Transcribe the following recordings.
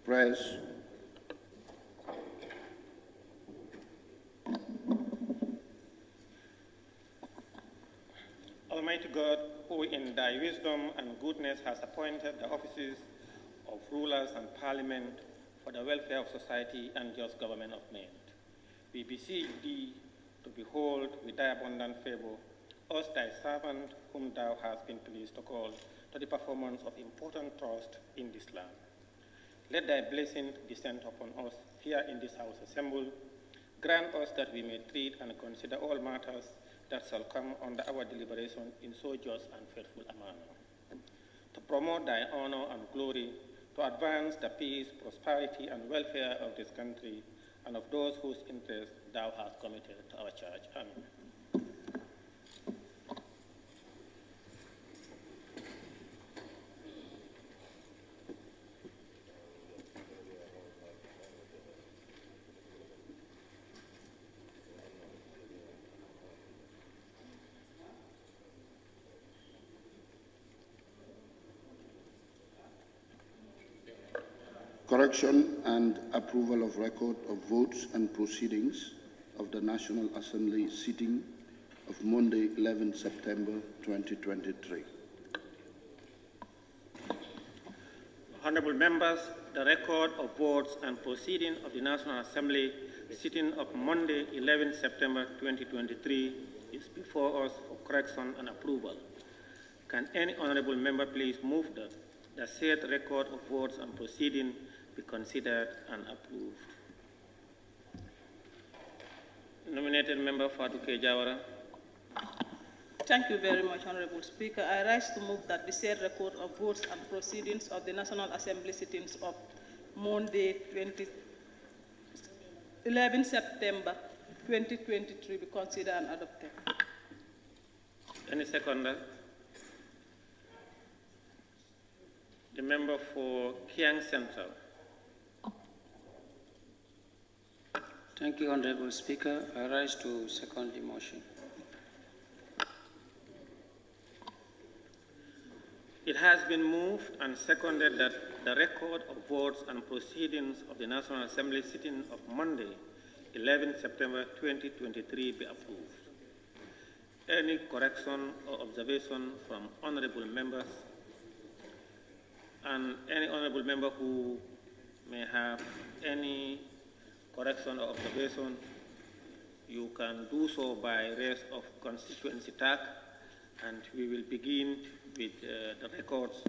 Press. Almighty God, who in thy wisdom and goodness has appointed the offices of rulers and parliament for the welfare of society and just government of men, we beseech thee to behold with thy abundant favor us, thy servant, whom thou hast been pleased to call to the performance of important trust in this land. Let thy blessing descend upon us here in this house assembled. Grant us that we may treat and consider all matters that shall come under our deliberation in so just and faithful a manner, to promote thy honor and glory, to advance the peace, prosperity, and welfare of this country and of those whose interests thou hast committed to our church. Amen. Correction and approval of record of votes and proceedings of the National Assembly sitting of Monday, 11 September 2023. Honorable members, the record of votes and proceedings of the National Assembly sitting of Monday, 11 September 2023 is before us for correction and approval. Can any honorable member please move that the said record of votes and proceedings be considered and approved? Nominated member Fatou Jawara. Thank you very much, Honorable Speaker. I rise to move that the said record of votes and proceedings of the National Assembly sittings of Monday, 11 September 2023 be considered and adopted. Any seconder? The member for Kiang Central. Thank you, Honorable Speaker. I rise to second the motion. It has been moved and seconded that the record of votes and proceedings of the National Assembly sitting of Monday, 11 September 2023 be approved. Any correction or observation from honorable members? And any honorable member who may have any correction or observation, you can do so by raise of constituency tag, and we will begin with the records.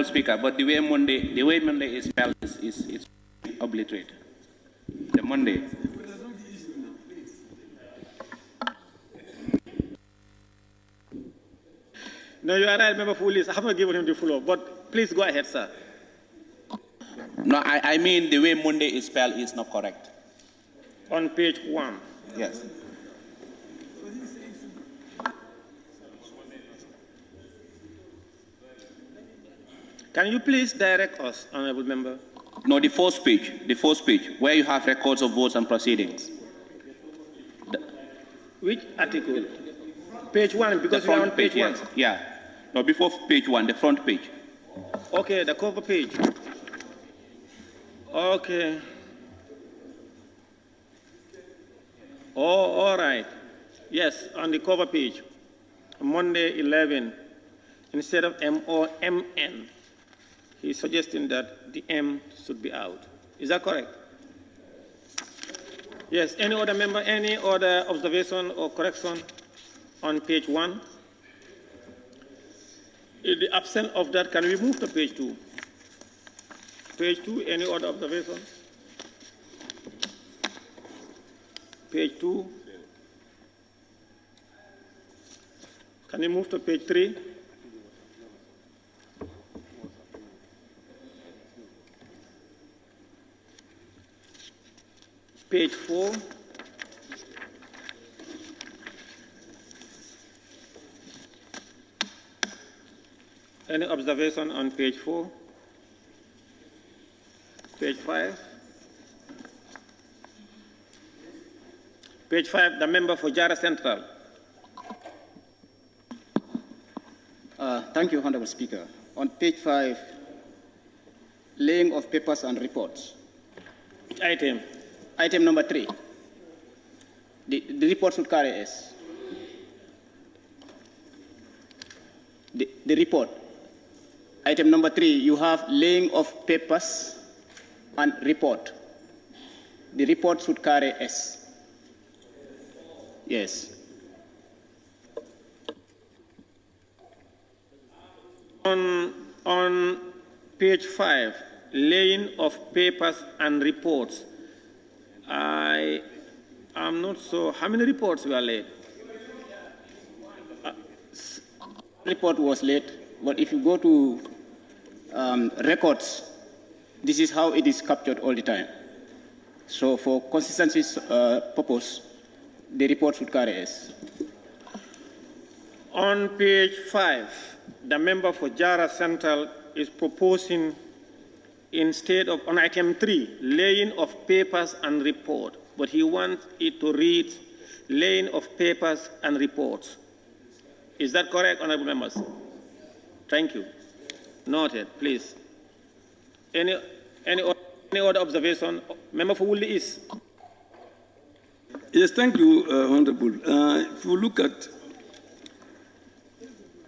Speaker, but the way Monday is spelled is obliterated. The Monday. No, you are right, Member for Willis. I have not given him the floor, but please go ahead, sir. No, I mean the way Monday is spelled is not correct. On page 1. Yes. Can you please direct us, Honorable Member? No, the first page, where you have records of votes and proceedings. Which article? Page 1, because we are on page 1. Yes. Yeah. No, before page 1, the front page. Okay, the cover page. Okay. Oh, all right. Yes, on the cover page. Monday 11, instead of M-O-M-N, he's suggesting that the M should be out. Is that correct? Yes, any other member, any other observation or correction on page 1? In the absence of that, can we move to page 2? Page 2, any other observation? Page 2. Can you move to page 3? Page 4. Any observation on page 4? Page 5. Page 5, the member for Jara Central. Thank you, Honorable Speaker. On page 5, laying of papers and reports. Which item? Item number 3. The report should carry S. The report. Item number 3, you have laying of papers and report. The report should carry S. Yes. On page 5, laying of papers and reports, I am not sure how many reports were laid. Report was laid, but if you go to records, this is how it is captured all the time. So for consistency's purpose, the report should carry S. On page 5, the member for Jara Central is proposing, instead of, on item 3, laying of papers and report, but he wants it to read laying of papers and reports. Is that correct, honorable members? Thank you. Noted, please. Any other observation? Member for Woolly is. Yes, thank you, Honorable. If you look at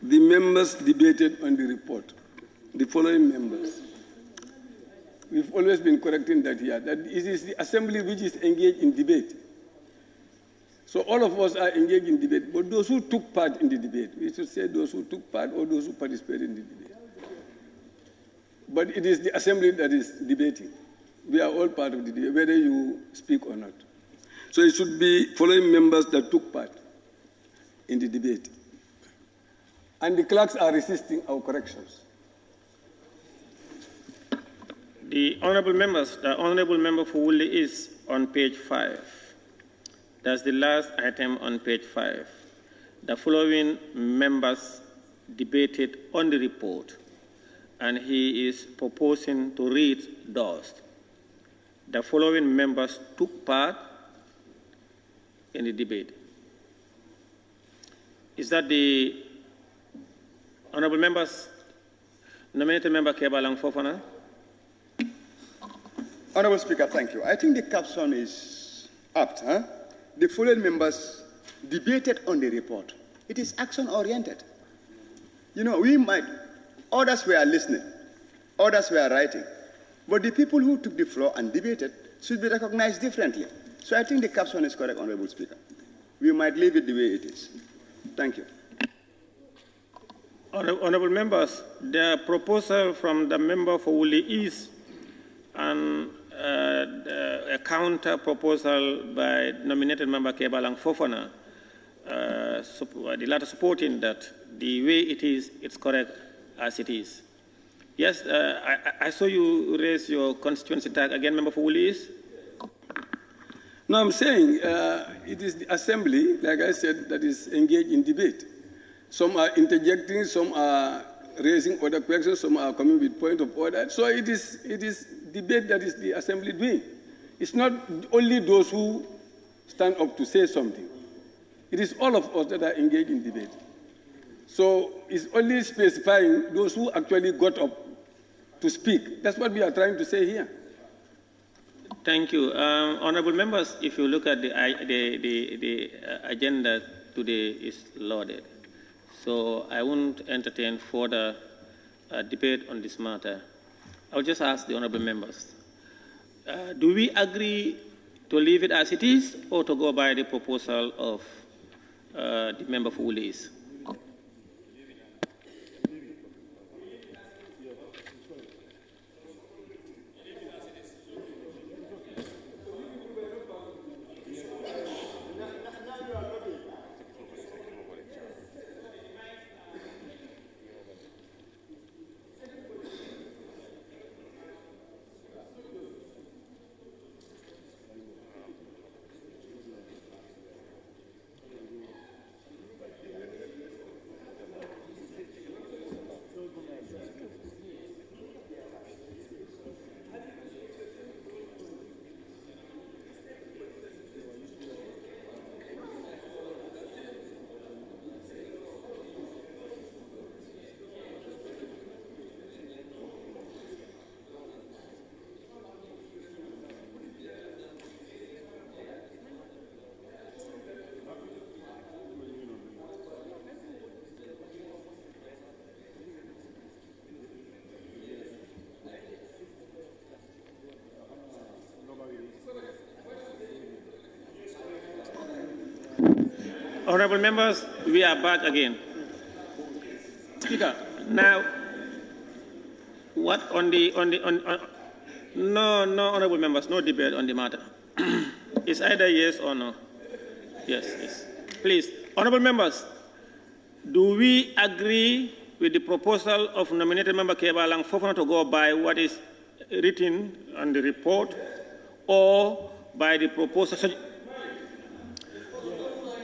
the members debated on the report, the following members, we've always been correcting that here, that it is the assembly which is engaged in debate. So all of us are engaged in debate, but those who took part in the debate, we should say those who took part or those who participated in the debate. But it is the assembly that is debating. We are all part of the debate, whether you speak or not. So it should be following members that took part in the debate. And the clerks are resisting our corrections. The honorable members, the honorable member for Woolly is on page 5. That's the last item on page 5. The following members debated on the report, and he is proposing to read those. The following members took part in the debate. Is that the honorable members? Nominated member Kebalang Fofana. Honorable Speaker, thank you. I think the caption is apt. Huh? The following members debated on the report. It is action-oriented. You know, others were listening, others were writing, but the people who took the floor and debated should be recognized differently. So I think the caption is correct, Honorable Speaker. We might leave it the way it is. Thank you. Honorable members, the proposal from the member for Wuli East and a counter proposal by nominated member Kebalang Fofana, the latter supporting that the way it is, it's correct as it is. Yes, I saw you raise your constituency tag again, member for Wuli East. No, I'm saying it is the assembly, like I said, that is engaged in debate. Some are interjecting, some are raising other questions, some are coming with point of order. So it is debate that is the assembly doing. It's not only those who stand up to say something. It is all of us that are engaged in debate. So it's only specifying those who actually got up to speak. That's what we are trying to say here. Thank you. Honorable members, if you look at the agenda today is loaded. So I won't entertain further debate on this matter. I'll just ask the honorable members. Do we agree to leave it as it is or to go by the proposal of the member for Woolies? Honorable members, we are back again. Speaker, now, what no, honorable members, no debate on the matter. It's either yes or no. Yes, yes. Please, honorable members, do we agree with the proposal of nominated member Kebalang Fofana to go by what is written on the report or by the proposal?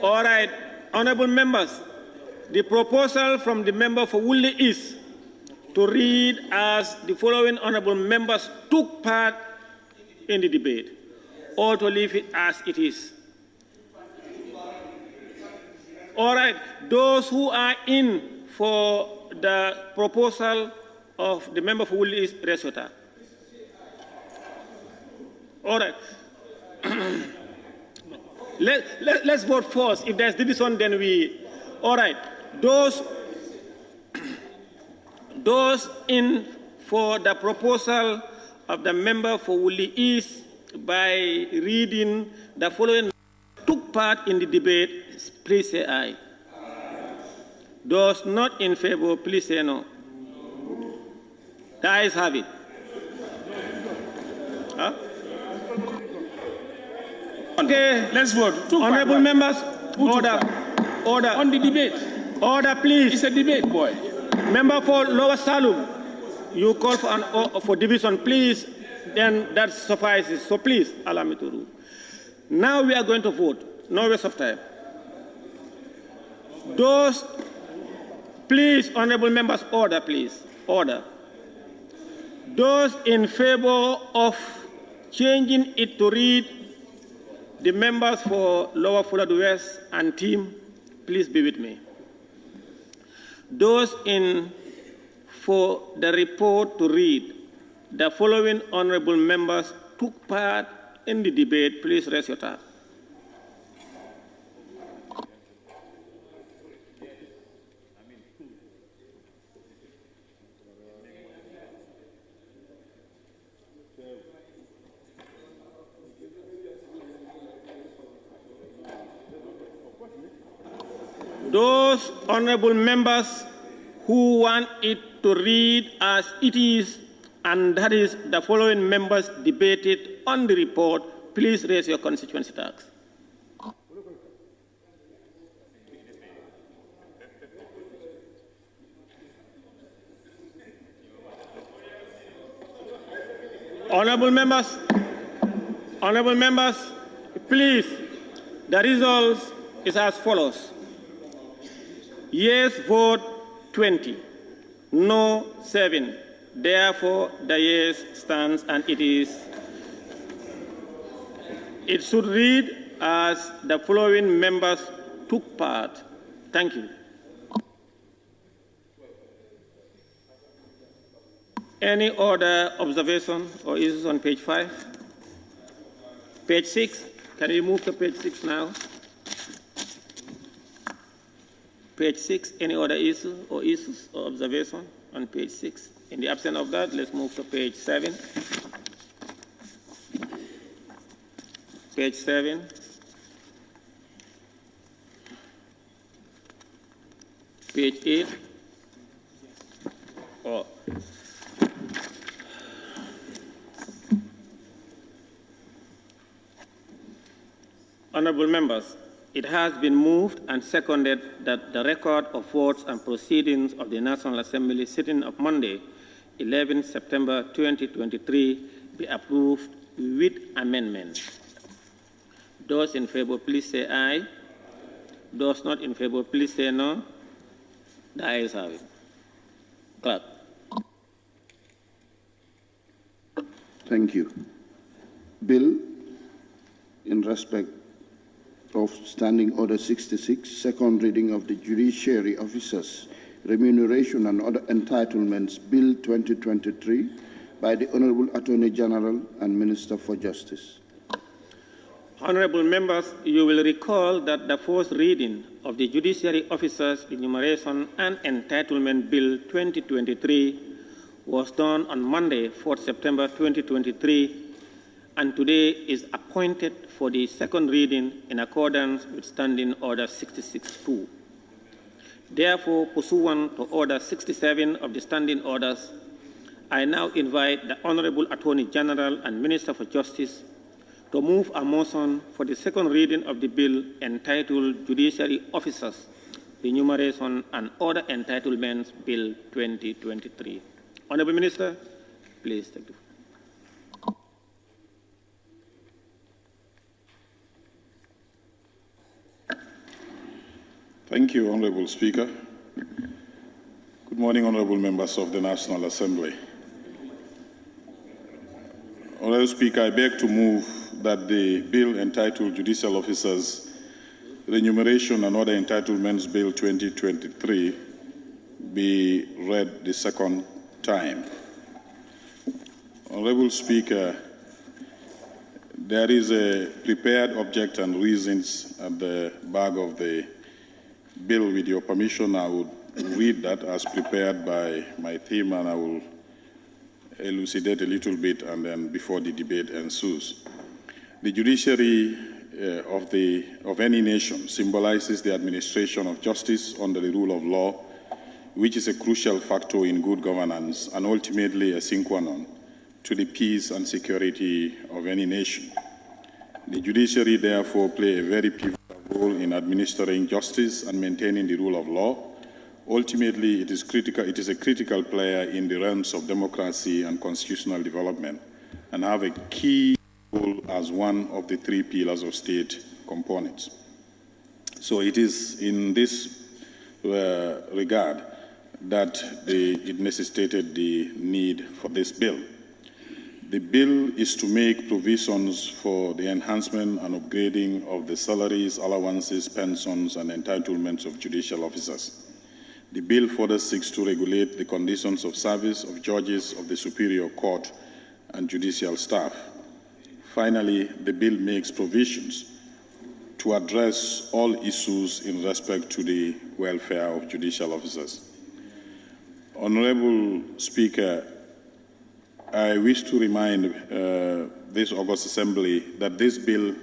All right, honorable members, the proposal from the member for Woolly is to read as the following honorable members took part in the debate, or to leave it as it is. All right, those who are in for the proposal of the member for Woolly is Resota. All right. Let's vote first. If there's division, then we... All right. Those in for the proposal of the member for Woolly East by reading the following took part in the debate, please say aye. Those not in favor, please say no. The ayes have it. Huh? Okay, let's vote. Honorable members, order. On the debate. Order, please. It's a debate, boy. Member for Lower Salum, you call for division, please. Then that suffices. So please, allow me to rule. Now we are going to vote. No waste of time. Those, please, honorable members, order, please. Order. Those in favor of changing it to read the members for Lower Fulad West and team, please be with me. Those in for the report to read the following honorable members took part in the debate, please raise your hand. Those honorable members who want it to read as it is, and that is the following members debated on the report, please raise your constituency tax. Honorable members, please, the results is as follows. Yes vote 20, no 7. Therefore, the yes stands and it should read as the following members took part. Thank you. Any other observation or issues on page 5? Page 6. Can you move to page 6 now? Page 6. Any other issues or observation on page 6? In the absence of that, let's move to page 7. Page 7. Page 8. Oh. Honorable members, it has been moved and seconded that the record of votes and proceedings of the National Assembly sitting of Monday, 11 September 2023, be approved with amendments. Those in favor, please say aye. Those not in favor, please say no. The ayes have it. Clerk. Thank you. Bill, in respect of Standing Order 66, second reading of the Judiciary Officers, Remuneration and Other Entitlements Bill 2023 by the Honorable Attorney General and Minister for Justice. Honorable members, you will recall that the first reading of the Judiciary Officers Remuneration and Entitlement Bill 2023 was done on Monday, 4th September 2023, and today is appointed for the second reading in accordance with Standing Order 66-2. Therefore, pursuant to Order 67 of the Standing Orders, I now invite the Honorable Attorney General and Minister for Justice to move a motion for the second reading of the bill entitled Judiciary Officers, Remuneration and Other Entitlements Bill 2023. Honorable Minister, please take the floor. Thank you, Honorable Speaker. Good morning, Honorable Members of the National Assembly. Honorable Speaker, I beg to move that the bill entitled Judicial Officers, Remuneration and Other Entitlements Bill 2023 be read the second time. Honorable Speaker, there is a prepared object and reasons at the back of the bill. With your permission, I would read that as prepared by my team, and I will elucidate a little bit, and then before the debate ensues. The judiciary of any nation symbolizes the administration of justice under the rule of law, which is a crucial factor in good governance and ultimately a sine qua non to the peace and security of any nation. The judiciary therefore play a very pivotal role in administering justice and maintaining the rule of law. Ultimately, it is a critical player in the realms of democracy and constitutional development, and have a key role as one of the three pillars of state components. So it is in this regard that it necessitated the need for this bill. The bill is to make provisions for the enhancement and upgrading of the salaries, allowances, pensions, and entitlements of judicial officers. The bill further seeks to regulate the conditions of service of judges of the Superior Court and judicial staff. Finally, the bill makes provisions to address all issues in respect to the welfare of judicial officers. Honorable Speaker, I wish to remind this August Assembly that this bill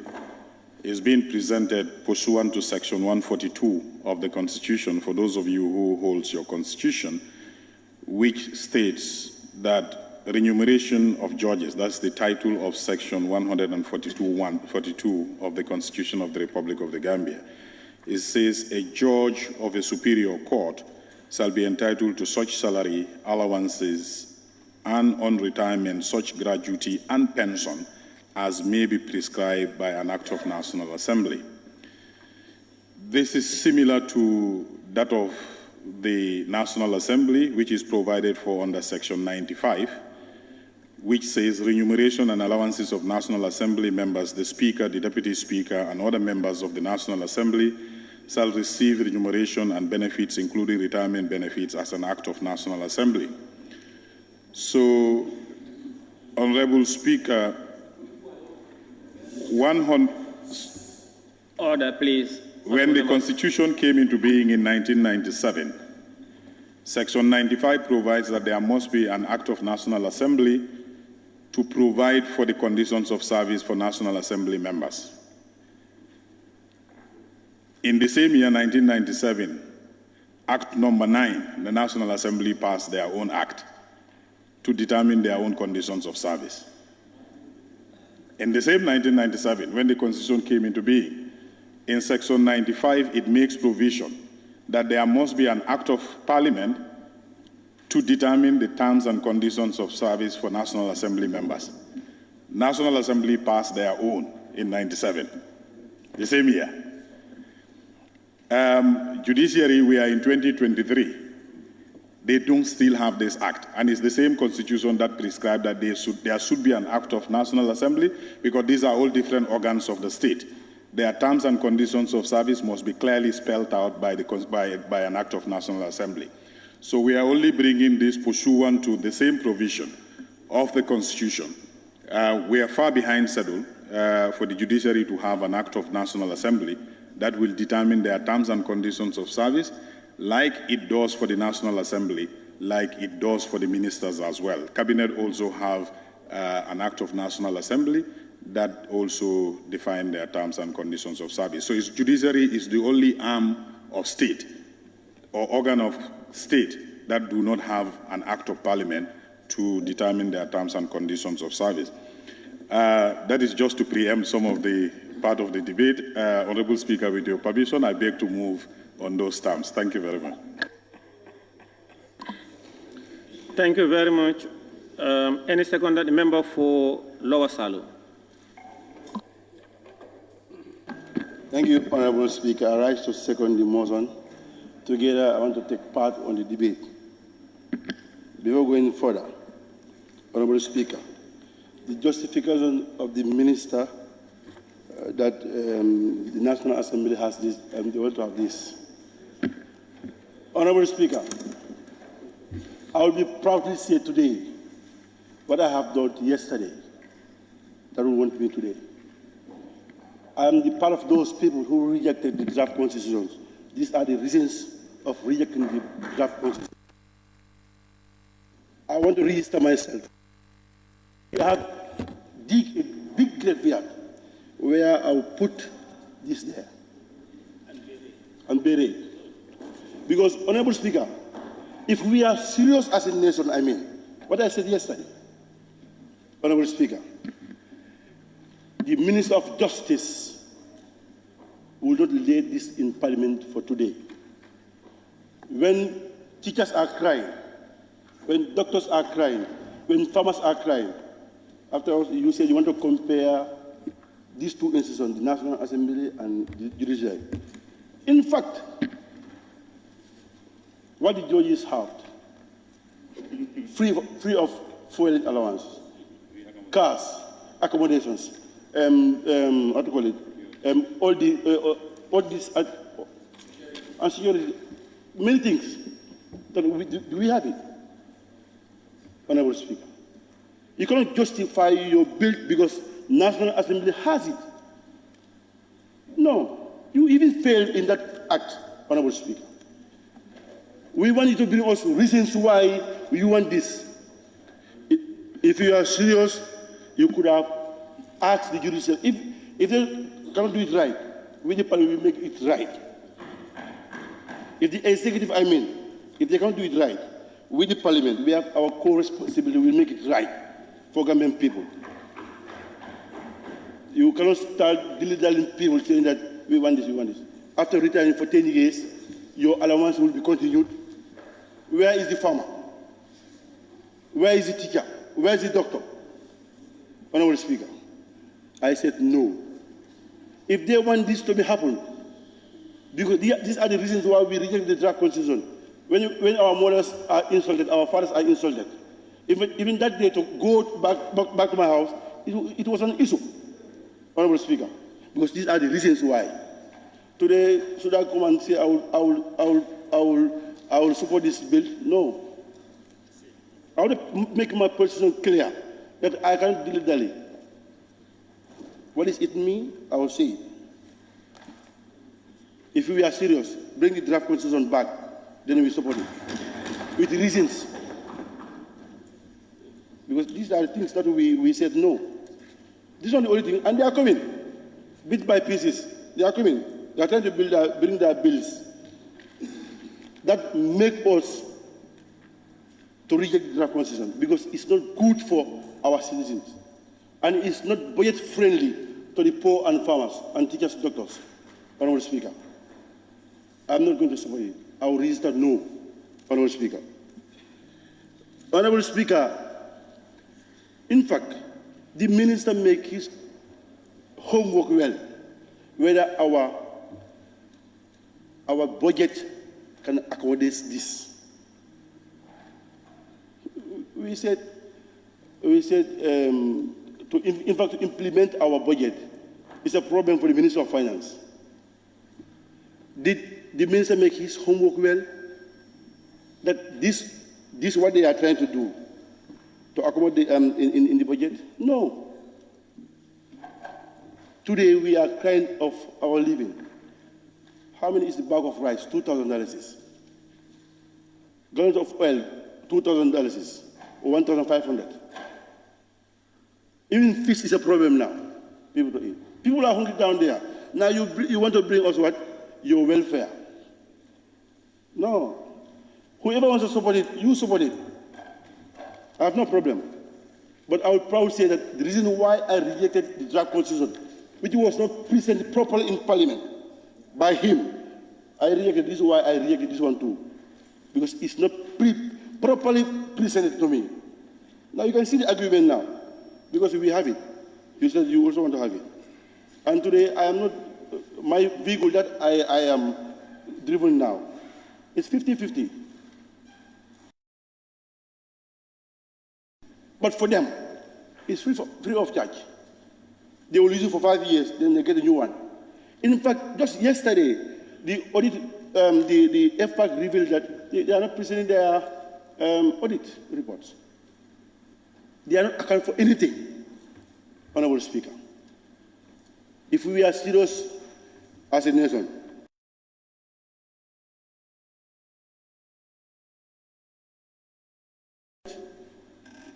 is being presented pursuant to Section 142 of the Constitution, for those of you who holds your Constitution, which states that remuneration of judges, that's the title of Section 142 of the Constitution of the Republic of the Gambia. It says a judge of a superior court shall be entitled to such salary, allowances, and on retirement such gratuity and pension as may be prescribed by an Act of National Assembly. This is similar to that of the National Assembly, which is provided for under Section 95, which says remuneration and allowances of National Assembly members, the Speaker, the Deputy Speaker, and other members of the National Assembly shall receive remuneration and benefits, including retirement benefits, as an Act of National Assembly. So, Honorable Speaker, Order, please. When the Constitution came into being in 1997, Section 95 provides that there must be an Act of National Assembly to provide for the conditions of service for National Assembly members. In the same year, 1997, Act number 9, the National Assembly passed their own act to determine their own conditions of service. In the same 1997, when the Constitution came into being, in Section 95, it makes provision that there must be an Act of Parliament to determine the terms and conditions of service for National Assembly members. National Assembly passed their own in 97, the same year. Judiciary, we are in 2023. They don't still have this act, and it's the same Constitution that prescribed that there should be an Act of National Assembly, because these are all different organs of the state. Their terms and conditions of service must be clearly spelled out by an Act of National Assembly. So we are only bringing this pursuant to the same provision of the Constitution. We are far behind schedule for the judiciary to have an Act of National Assembly that will determine their terms and conditions of service, like it does for the National Assembly, like it does for the ministers as well. Cabinet also have an Act of National Assembly that also define their terms and conditions of service. So judiciary is the only arm of state or organ of state that do not have an Act of Parliament to determine their terms and conditions of service. That is just to preempt some of the part of the debate. Honourable Speaker, with your permission, I beg to move on those terms. Thank you very much. Thank you very much. Any second, the member for Lower Salo. Thank you, Honourable Speaker. I rise to second the motion. Together, I want to take part on the debate. Before going further, Honourable Speaker, the justification of the minister that the National Assembly has this, and they want to have this. Honourable Speaker, I will be proud to say today what I have done yesterday that will want me today. I am the part of those people who rejected the draft constitutions. These are the reasons of rejecting the draft constitution. I want to register myself. I have dig a big graveyard where I will put this there and bury it. Because, Honourable Speaker, if we are serious as a nation, I mean, what I said yesterday, Honourable Speaker, the Minister of Justice will not lay this in Parliament for today. When teachers are crying, when doctors are crying, when farmers are crying, after all, you said you want to compare these two institutions, the National Assembly and the Judiciary. In fact, what the judges have, free of fuel allowance, cars, accommodations, what do you call it, all these, and security, many things. Do we have it? Honourable Speaker, you cannot justify your bill because National Assembly has it. No, you even failed in that act, Honourable Speaker. We want you to bring us reasons why you want this. If you are serious, you could have asked the judiciary. If they cannot do it right, we the parliament will make it right. If the executive, if they can't do it right, we the parliament, we have our core responsibility, we will make it right for Gambian people. You cannot start dilly-dallying people saying that we want this, we want this. After retiring for 10 years, your allowance will be continued. Where is the farmer? Where is the teacher? Where is the doctor? Honorable Speaker, I said no. If they want this to be happen, because these are the reasons why we reject the draft constitution. When our mothers are insulted, our fathers are insulted. Even that day to go back to my house, it was an issue, Honorable Speaker, because these are the reasons why. Today, should I come and say I will support this bill? No. I want to make my position clear that I can't dilly-dally. What does it mean? I will say it. If we are serious, bring the draft constitution back, then we support it. With reasons. Because these are the things that we said no. This is not the only thing, and they are coming. Bit by pieces, they are coming. They are trying to bring their bills that make us to reject the draft constitution because it's not good for our citizens. And it's not budget friendly to the poor and farmers and teachers and doctors. Honorable Speaker, I'm not going to support it. I will register no, Honorable Speaker. Honorable Speaker, in fact, the minister make his homework well, whether our budget can accommodate this. We said in fact, to implement our budget is a problem for the Minister of Finance. Did the minister make his homework well? That this is what they are trying to do, to accommodate in the budget? No. Today we are crying of our living. How many is the bag of rice? $2,000. Gallons of oil, $2,000 or 1,500. Even fish is a problem now. People don't eat. People are hungry down there. Now you want to bring us what? Your welfare. No. Whoever wants to support it, you support it. I have no problem. But I would proudly say that the reason why I rejected the draft constitution, which was not presented properly in Parliament by him, I rejected this. Why I rejected this one too, because it's not properly presented to me. Now you can see the argument now, because we have it. You said you also want to have it, and today I am not. My vehicle that I am driven now, it's 50-50. But for them, it's free of charge. They will use it for 5 years, then they get a new one. In fact, just yesterday, the audit, the FPAC revealed that they are not presenting their audit reports. They are not accounting for anything, Honorable Speaker. If we are serious as a nation,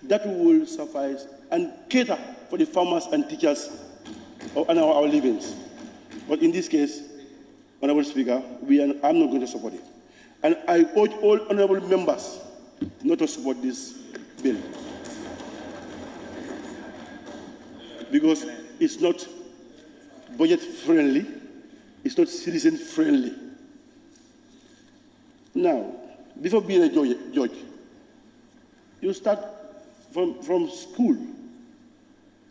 that will suffice and cater for the farmers and teachers and our livings. But in this case, Honorable Speaker, I'm not going to support it. And I urge all honorable members not to support this bill. Because it's not budget friendly, it's not citizen friendly. Now, before being a judge, you start from school.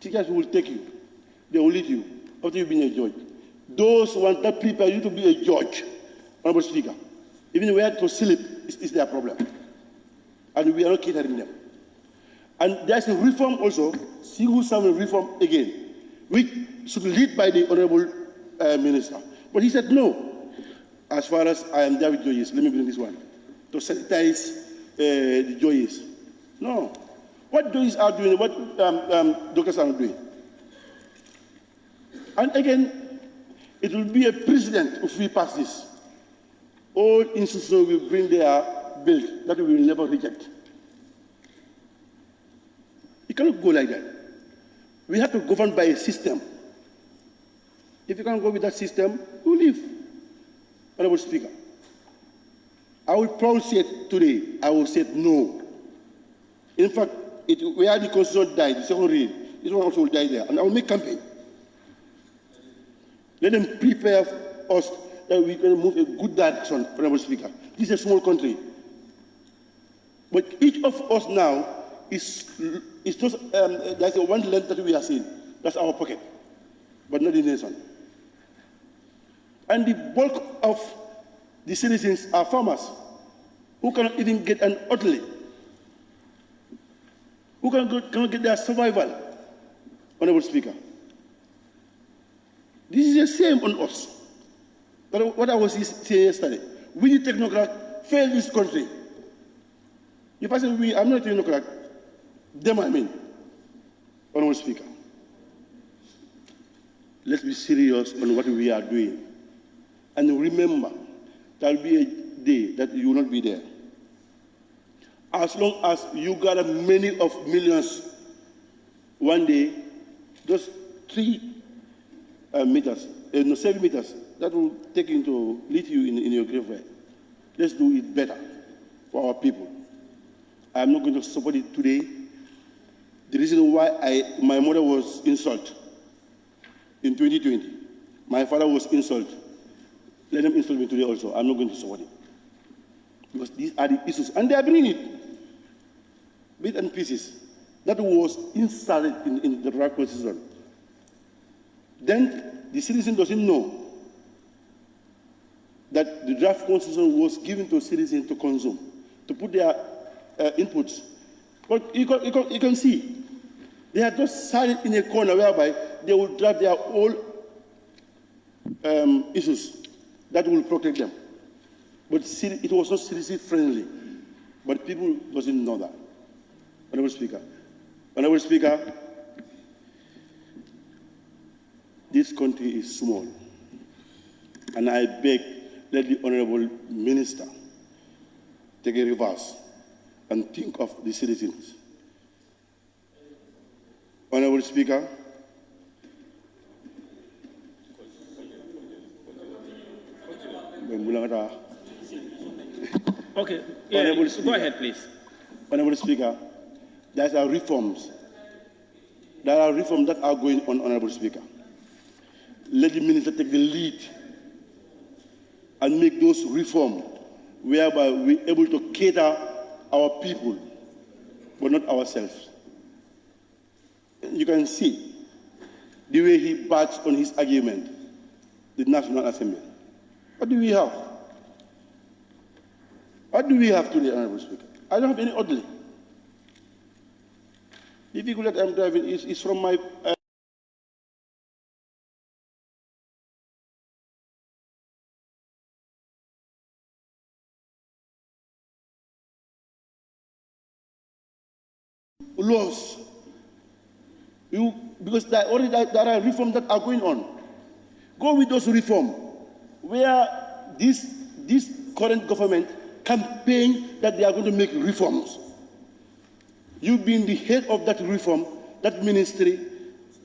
Teachers will take you, they will lead you after you've been a judge. Those who want to prepare you to be a judge, Honorable Speaker, even where to sleep is their problem. And we are not catering them. And there's a reform also, civil servant reform again, which should lead by the Honorable Minister. But he said, no, as far as I am there with judges, let me bring this one, to sanitize the judges. No. What judges are doing, what doctors are not doing. And again, it will be a precedent if we pass this. All institutions will bring their bill that we will never reject. It cannot go like that. We have to govern by a system. If you can't go with that system, you leave. Honorable Speaker, I will proudly say today, I will say no. In fact, where the Constitution died, the second reading, this one also will die there, and I will make campaign. Let them prepare us that we can move a good direction, Honorable Speaker. This is a small country. But each of us now is just, there's a one land that we are seeing. That's our pocket, but not the nation. And the bulk of the citizens are farmers who cannot even get an outlay, who cannot get their survival, Honorable Speaker. This is the same on us. But what I was saying yesterday, we the technocrat failed this country. If I say we, I'm not a technocrat, them I mean, Honorable Speaker. Let's be serious on what we are doing. And remember, there will be a day that you will not be there. As long as you gather many of millions, one day, those 3 meters, 7 meters, that will take you to lead you in your grave. Let's do it better for our people. I'm not going to support it today. The reason why my mother was insulted in 2020, my father was insulted. Let them insult me today also. I'm not going to support it. Because these are the issues. And they are bringing it. Bits and pieces. That was inserted in the draft constitution. Then the citizen doesn't know that the draft constitution was given to citizens to consume, to put their inputs. But you can see, they are just silent in a corner whereby they will draft their own issues that will protect them. But it was not citizen friendly. But people doesn't know that. Honorable Speaker. Honorable Speaker, this country is small. And I beg, let the Honorable Minister take a reverse and think of the citizens. Honorable Speaker, okay, yeah, go ahead, please. Honorable Speaker, there are reforms. There are reforms that are going on, Honorable Speaker. Let the minister take the lead and make those reforms whereby we're able to cater our people, but not ourselves. You can see the way he backs on his argument, the National Assembly. What do we have? What do we have today, Honorable Speaker? I don't have any oddly. The vehicle that I'm driving is from my... laws. Because there are reforms that are going on. Go with those reforms where this current government campaign that they are going to make reforms. You being the head of that reform, that ministry,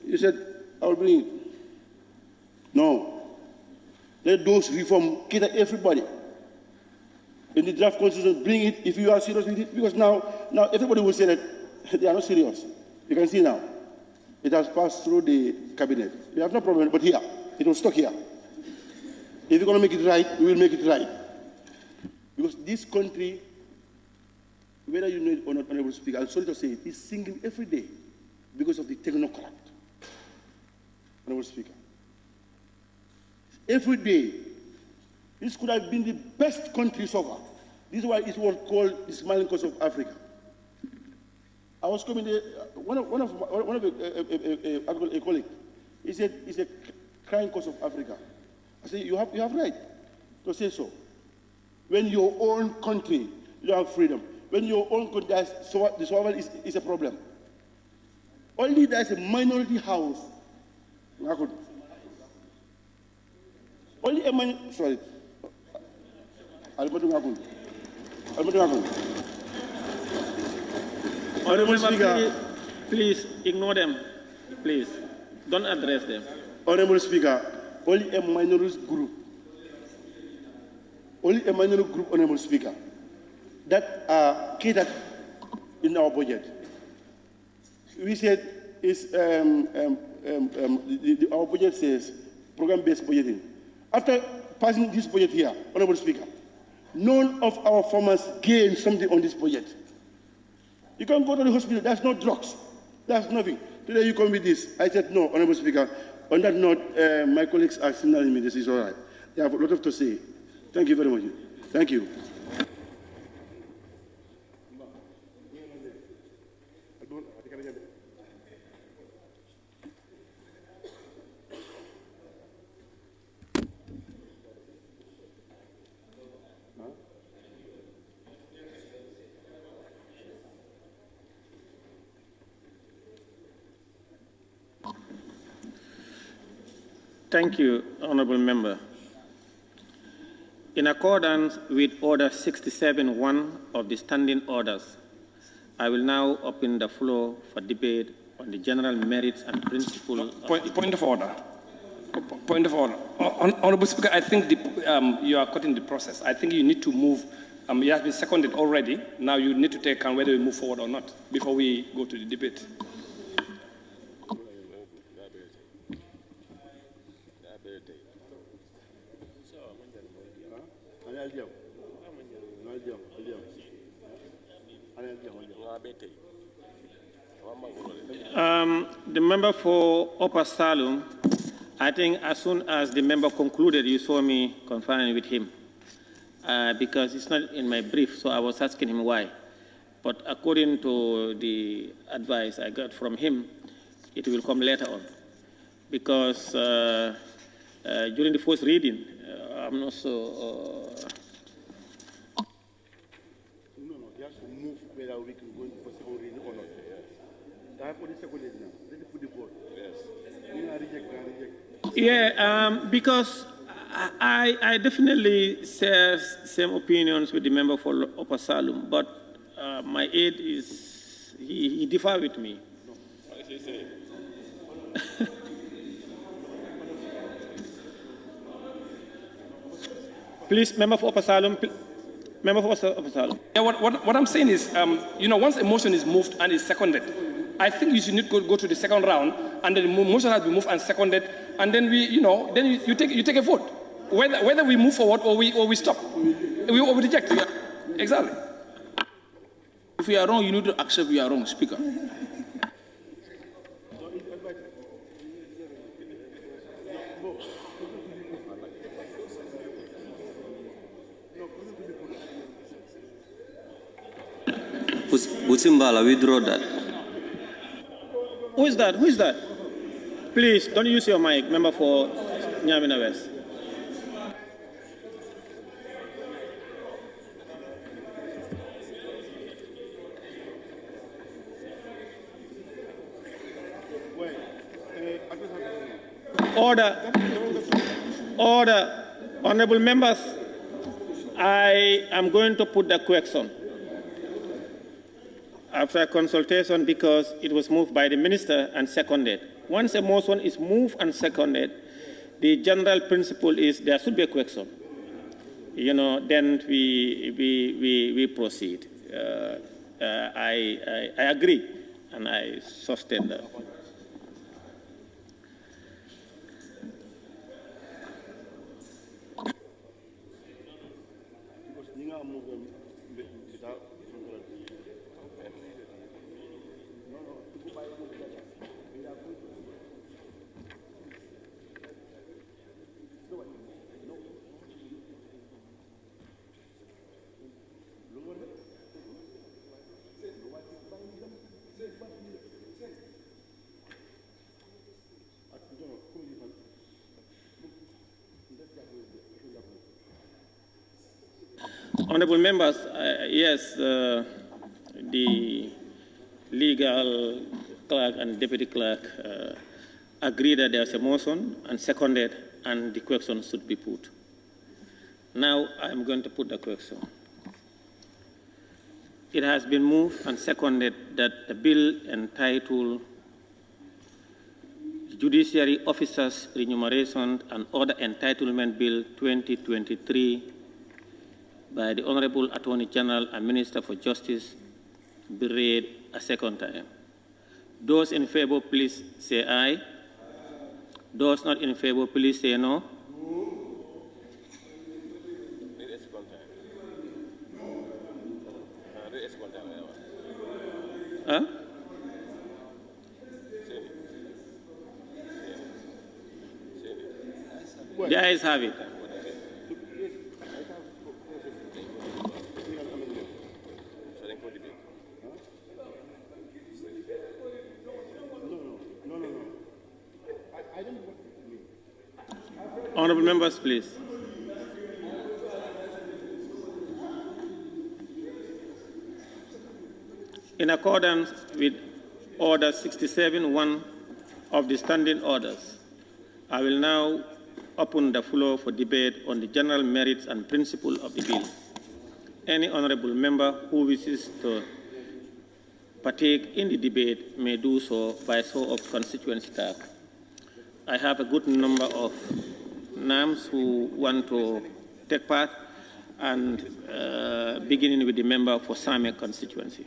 you said, I will bring it. No. Let those reforms cater everybody. In the draft constitution, bring it if you are serious with it, because now everybody will say that they are not serious. You can see now. It has passed through the cabinet. We have no problem, but here, it will stuck here. If you're going to make it right, we will make it right. Because this country, whether you know it or not, Honorable Speaker, I'm sorry to say it, is singing every day because of the technocrat. Honorable Speaker. Every day, this could have been the best country so far. This is why it was called the smiling coast of Africa. I was coming there, one of a colleague, he said, it's a crying coast of Africa. I said, you have right to say so. When your own country, you have freedom. When your own country, the survival is a problem. Only there's a minority house. Only a minority, sorry. Honorable Speaker, please ignore them. Please, don't address them. Honorable Speaker, only a minority group, Honorable Speaker, that are catered in our budget. We said our budget says program-based budgeting. After passing this budget here, Honorable Speaker, none of our farmers gain something on this budget. You can go to the hospital, that's not drugs, that's nothing. Today you come with this. I said no, Honorable Speaker. On that note, my colleagues are signaling me this is all right. They have a lot to say. Thank you very much. Thank you. Thank you, Honourable Member. In accordance with Order 67.1 of the Standing Orders, I will now open the floor for debate on the general merits and principles. Point of order. Point of order. Honourable Speaker, I think you are cutting the process. I think you need to move. It has been seconded already. Now you need to take account whether we move forward or not before we go to the debate. The member for Upper Salem, I think as soon as the member concluded, you saw me conferring with him because it's not in my brief, so I was asking him why. But according to the advice I got from him, it will come later on because during the first reading, I'm not so... No, he has to move whether we can go for second reading or not. I have put the second reading now. Let me put the vote. Yes. Yeah, because I definitely share same opinions with the member for Upper Salem, but my aide is, he differ with me. No. What is he saying? Please, member for Upper Salem. Member for Upper Salem. Yeah, what I'm saying is, once a motion is moved and is seconded, I think you should need to go to the second round, and then the motion has been moved and seconded, and then you take a vote, whether we move forward or we stop, we reject. Yeah. Exactly. If we are wrong, you need to accept we are wrong, Speaker. Butsimbala, withdraw that. Who is that? Who is that? Please, don't use your mic, member for Nyamina West. Order. Order. Honorable members, I am going to put the question after consultation because it was moved by the minister and seconded. Once a motion is moved and seconded, the general principle is there should be a question. Then we proceed. I agree, and I sustain that. Honourable members, yes, the legal clerk and deputy clerk agree that there's a motion and seconded, and the question should be put. Now I'm going to put the question. It has been moved and seconded that the bill entitled the Judiciary Officers Remuneration and Other Entitlement Bill 2023 by the Honorable Attorney General and Minister for Justice be read a second time. Those in favor, please say aye. Those not in favor, please say no. Huh? The ayes have it. Honorable members, please. In accordance with Order 67.1 of the Standing Orders, I will now open the floor for debate on the general merits and principle of the bill. Any honorable member who wishes to partake in the debate may do so by show of constituency card. I have a good number of names who want to take part, and beginning with the member for Same constituency.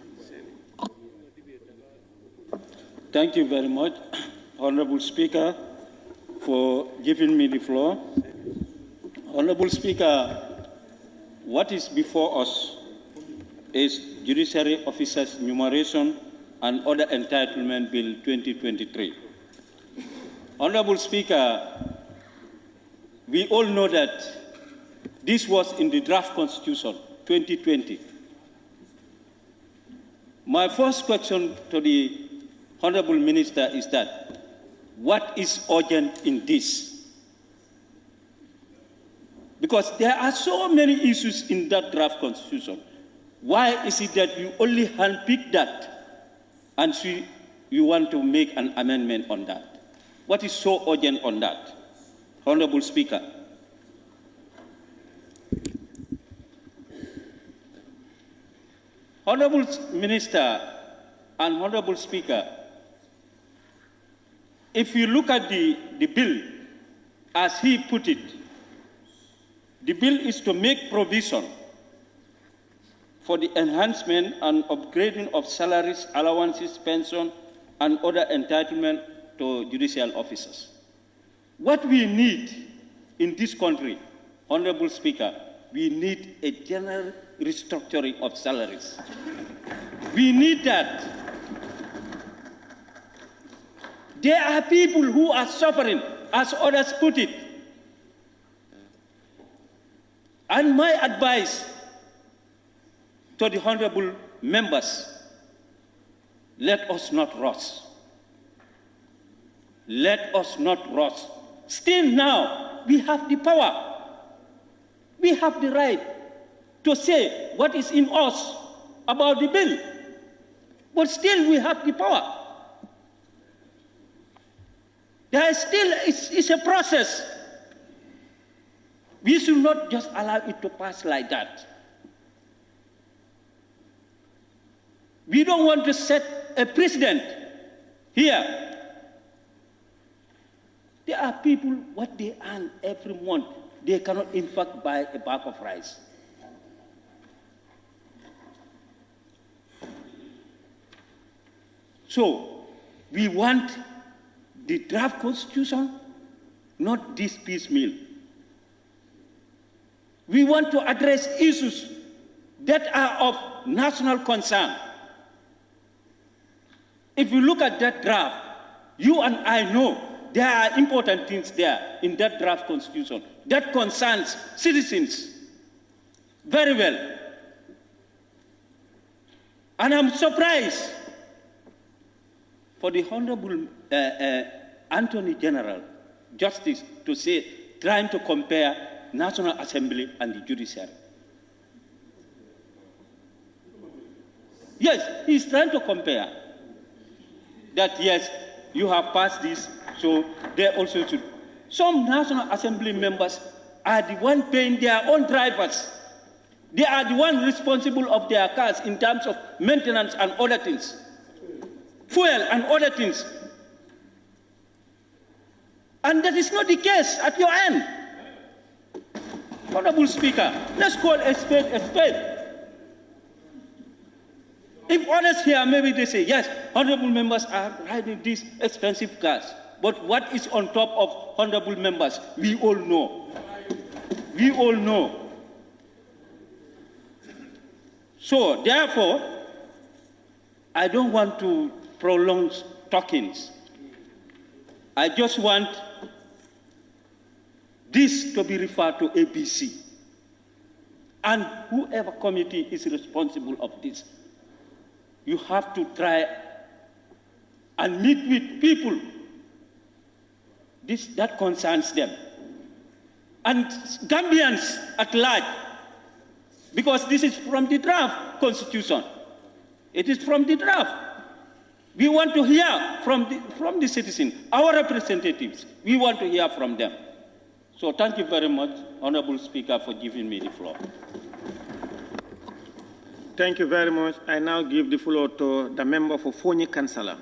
Thank you very much, Honorable Speaker, for giving me the floor. Honorable Speaker, what is before us is Judiciary Officers Remuneration and Other Entitlement Bill 2023. Honorable Speaker, we all know that this was in the draft Constitution 2020. My first question to the Honorable Minister is that, what is urgent in this? Because there are so many issues in that draft Constitution. Why is it that you only handpick that and you want to make an amendment on that? What is so urgent on that? Honorable Speaker. Honorable Minister and Honorable Speaker, if you look at the bill as he put it, the bill is to make provision for the enhancement and upgrading of salaries, allowances, pension, and other entitlement to judicial officers. What we need in this country, Honorable Speaker, we need a general restructuring of salaries. We need that. There are people who are suffering, as others put it. And my advice to the honorable members, let us not rush. Let us not rush. Still now, we have the power. We have the right to say what is in us about the bill. But still we have the power. There is still, it's a process. We should not just allow it to pass like that. We don't want to set a precedent here. There are people, what they earn every month, they cannot in fact buy a bag of rice. So, we want the draft constitution, not this piecemeal. We want to address issues that are of national concern. If you look at that draft, you and I know there are important things there in that draft constitution that concerns citizens very well. And I'm surprised for the Honorable Attorney General Justice to say, trying to compare National Assembly and the Judiciary. Yes, he's trying to compare that, yes, you have passed this, so they also should. Some National Assembly members are the one paying their own drivers. They are the one responsible of their cars in terms of maintenance and other things, fuel and other things. And that is not the case at your end. Honorable Speaker, let's call a spade a spade. If others here, maybe they say, yes, honorable members are riding these expensive cars. But what is on top of honorable members, we all know. We all know. So, therefore, I don't want to prolong talkings. I just want this to be referred to ABC. And whoever committee is responsible of this, you have to try and meet with people that concerns them. And Gambians at large, because this is from the draft constitution. It is from the draft. We want to hear from the citizens, our representatives. We want to hear from them. So thank you very much, Honorable Speaker, for giving me the floor. Thank you very much. I now give the floor to the member for Fonyi Councillor.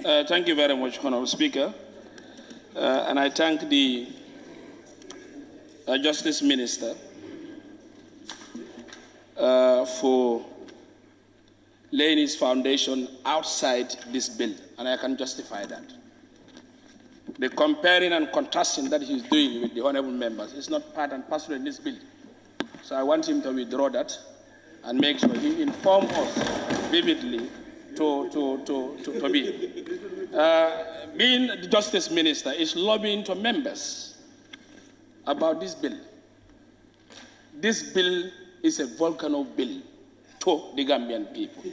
Thank you very much, Honorable Speaker. And I thank the Justice Minister for laying his foundation outside this bill, and I can justify that. The comparing and contrasting that he's doing with the honorable members is not part and parcel in this bill. So I want him to withdraw that and make sure he informs us vividly to be. Being the Justice Minister is lobbying to members about this bill. This bill is a volcano bill to the Gambian people.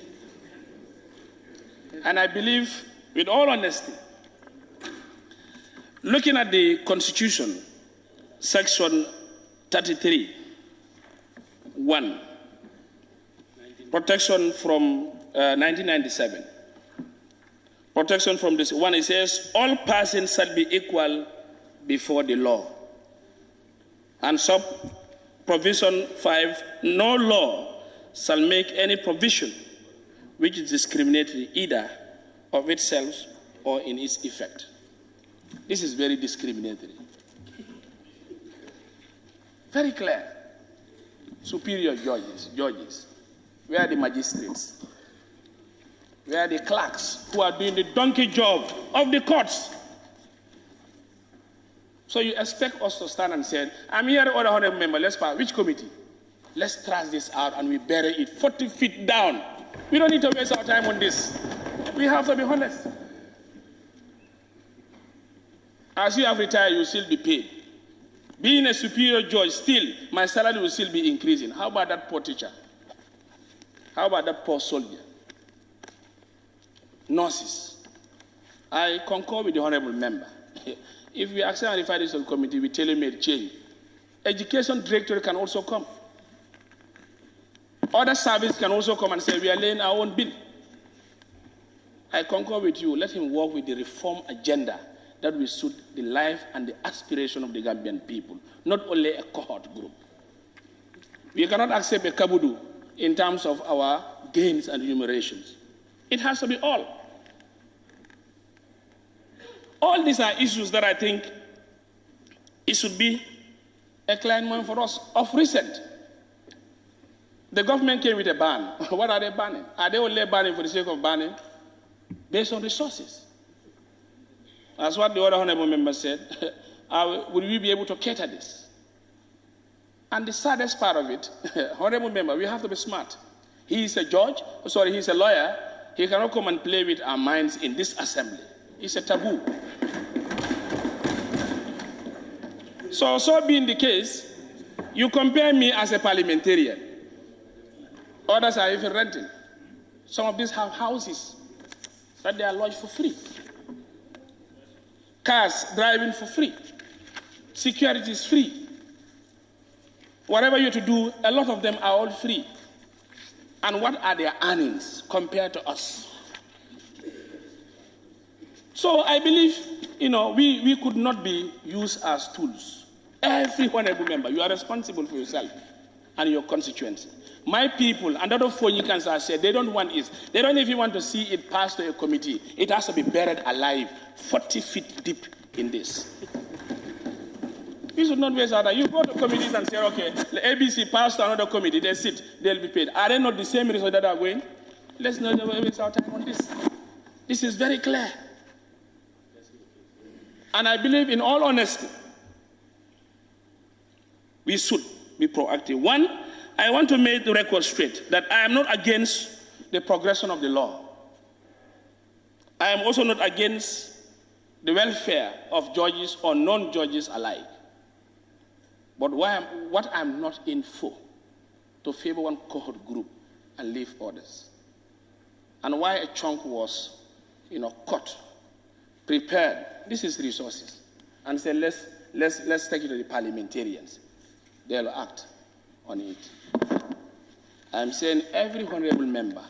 And I believe, with all honesty, looking at the Constitution, Section 33(1), protection from 1997. Protection from this one, it says, all persons shall be equal before the law. And sub provision 5, no law shall make any provision which is discriminatory either of itself or in its effect. This is very discriminatory. Very clear. Superior judges, where are the magistrates? Where are the clerks who are doing the donkey job of the courts? So you expect us to stand and say, I'm here, other honorable member, let's pass. Which committee? Let's trash this out and we bury it 40 feet down. We don't need to waste our time on this. We have to be honest. As you have retired, you will still be paid. Being a superior judge, still, my salary will still be increasing. How about that poor teacher? How about that poor soldier? Nurses. I concur with the honorable member. If we accept and refer this to the committee, we tailor-made change. Education director can also come. Other services can also come and say, we are laying our own bill. I concur with you. Let him work with the reform agenda that will suit the life and the aspiration of the Gambian people, not only a cohort group. We cannot accept a kabudu in terms of our gains and remunerations. It has to be all. All these are issues that I think it should be a clear moment for us. Of recent, the government came with a ban. What are they banning? Are they only banning for the sake of banning? Based on resources. That's what the other honorable member said. Will we be able to cater this? And the saddest part of it, honorable member, we have to be smart. He is a judge, he's a lawyer. He cannot come and play with our minds in this assembly. It's a taboo. So being the case, you compare me as a parliamentarian. Others are even renting. Some of these have houses that they are lodged for free. Cars driving for free. Security is free. Whatever you're to do, a lot of them are all free. And what are their earnings compared to us? So I believe, we could not be used as tools. Every honorable member, you are responsible for yourself and your constituency. My people and other Phonyicans have said they don't want it. They don't even want to see it pass to a committee. It has to be buried alive, 40 feet deep in this. You should not waste our time. You go to committees and say, okay, the ABC passed to another committee, they sit, they'll be paid. Are they not the same results that are going? Let's not waste our time on this. This is very clear. And I believe, in all honesty, we should be proactive. One, I want to make the record straight that I am not against the progression of the law. I am also not against the welfare of judges or non-judges alike. But what I'm not in for, to favor one cohort group and leave others. And why a chunk was, cut, prepared. This is resources. And say, let's take it to the parliamentarians. They'll act on it. I'm saying every honorable member,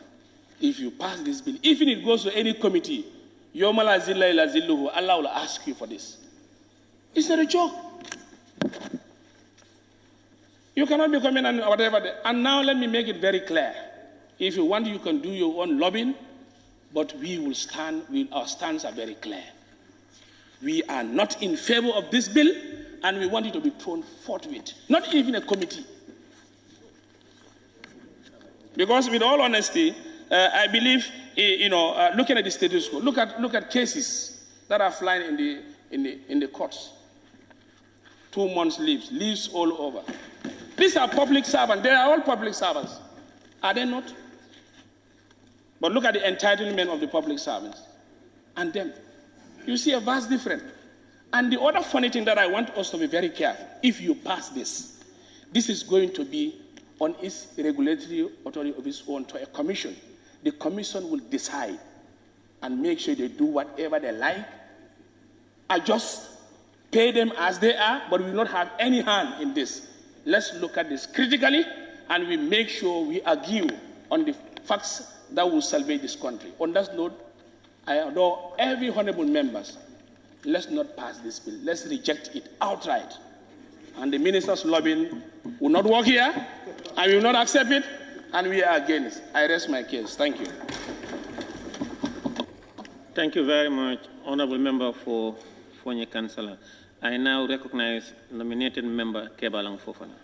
if you pass this bill, even if it goes to any committee, Allah will ask you for this. It's not a joke. You cannot be coming and whatever. And now let me make it very clear. If you want, you can do your own lobbying, but we will stand, our stands are very clear. We are not in favor of this bill, and we want it to be thrown forthwith. Not even a committee. Because with all honesty, I believe, looking at the status quo, look at cases that are flying in the courts. 2 months leaves all over. These are public servants. They are all public servants. Are they not? But look at the entitlement of the public servants and them. You see a vast difference. And the other funny thing that I want us to be very careful, if you pass this, this is going to be on its regulatory authority of its own to a commission. The commission will decide and make sure they do whatever they like. I just pay them as they are, but we will not have any hand in this. Let's look at this critically, and we make sure we argue on the facts that will salvage this country. On that note, I adore every honorable members. Let's not pass this bill. Let's reject it outright. And the minister's lobbying will not work here, and we will not accept it, and we are against. I rest my case. Thank you. Thank you very much, honorable member for Fonyi Councillor. I now recognize nominated member Kebalang Fofana.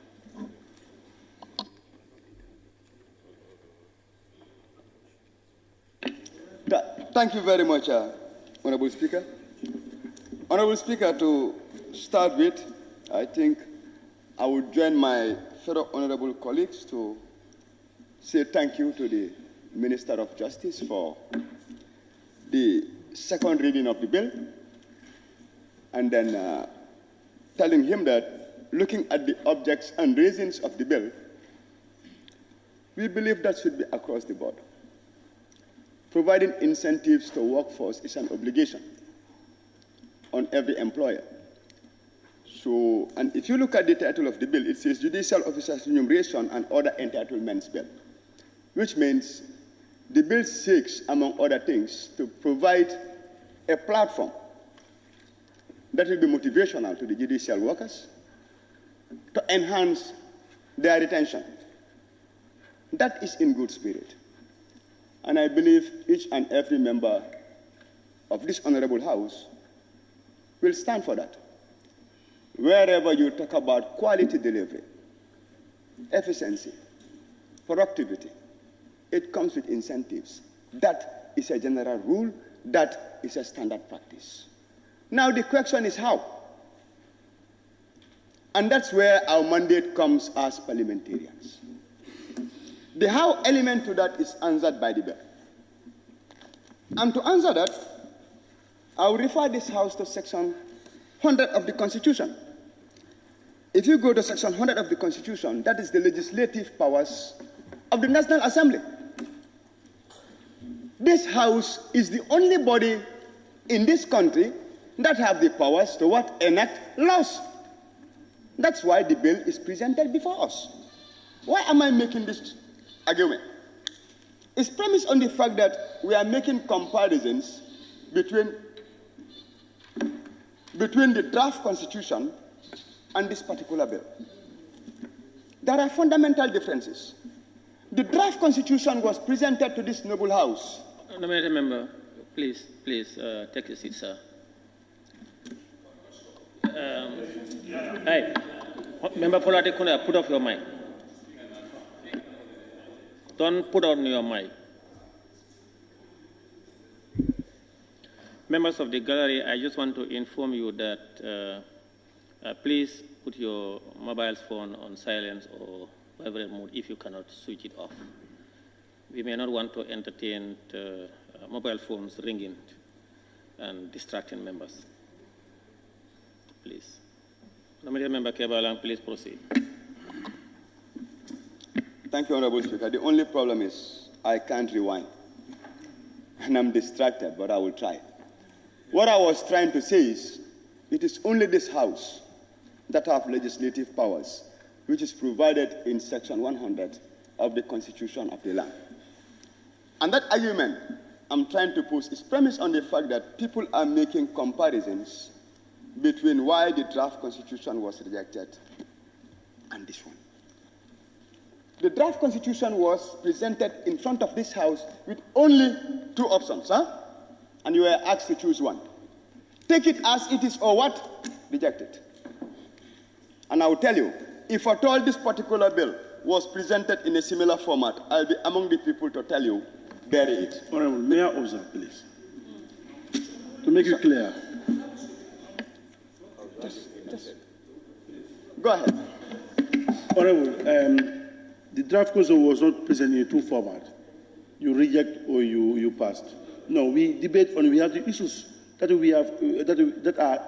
Thank you very much, Honorable Speaker. Honorable Speaker, to start with, I think I would join my fellow honorable colleagues to say thank you to the Minister of Justice for the second reading of the bill, and then telling him that looking at the objects and reasons of the bill, we believe that should be across the board. Providing incentives to workforce is an obligation on every employer. So, and if you look at the title of the bill, it says Judicial Officers Remuneration and Other Entitlements Bill, which means the bill seeks, among other things, to provide a platform that will be motivational to the judicial workers to enhance their retention. That is in good spirit. And I believe each and every member of this honorable house will stand for that. Wherever you talk about quality delivery, efficiency, productivity, it comes with incentives. That is a general rule. That is a standard practice. Now the question is how? And that's where our mandate comes as parliamentarians. The how element to that is answered by the bill. And to answer that, I will refer this House to Section 100 of the Constitution. If you go to Section 100 of the Constitution, that is the legislative powers of the National Assembly. This House is the only body in this country that have the powers to enact laws. That's why the bill is presented before us. Why am I making this argument? It's premised on the fact that we are making comparisons between the draft constitution and this particular bill. There are fundamental differences. The draft constitution was presented to this noble house. Nominated member, please, take your seat, sir. Hey, member Polate Kuna, put off your mic. Don't put on your mic. Members of the gallery, I just want to inform you that please put your mobile phone on silence or vibrate mode if you cannot switch it off. We may not want to entertain mobile phones ringing and distracting members. Please. Nominated member Kebalang, please proceed. Thank you, Honorable Speaker. The only problem is I can't rewind. And I'm distracted, but I will try. What I was trying to say is, it is only this House that have legislative powers, which is provided in Section 100 of the Constitution of the land. And that argument I'm trying to pose is premised on the fact that people are making comparisons between why the draft Constitution was rejected and this one. The draft Constitution was presented in front of this House with only two options, and you were asked to choose one. Take it as it is or what? Reject it. And I will tell you, if at all this particular bill was presented in a similar format, I'll be among the people to tell you, bury it. Honorable, may I observe, please? To make it clear. Just go ahead. Honorable, the draft constitution was not presented in two formats. You reject or you passed. No, we debate on, we have the issues that we have that are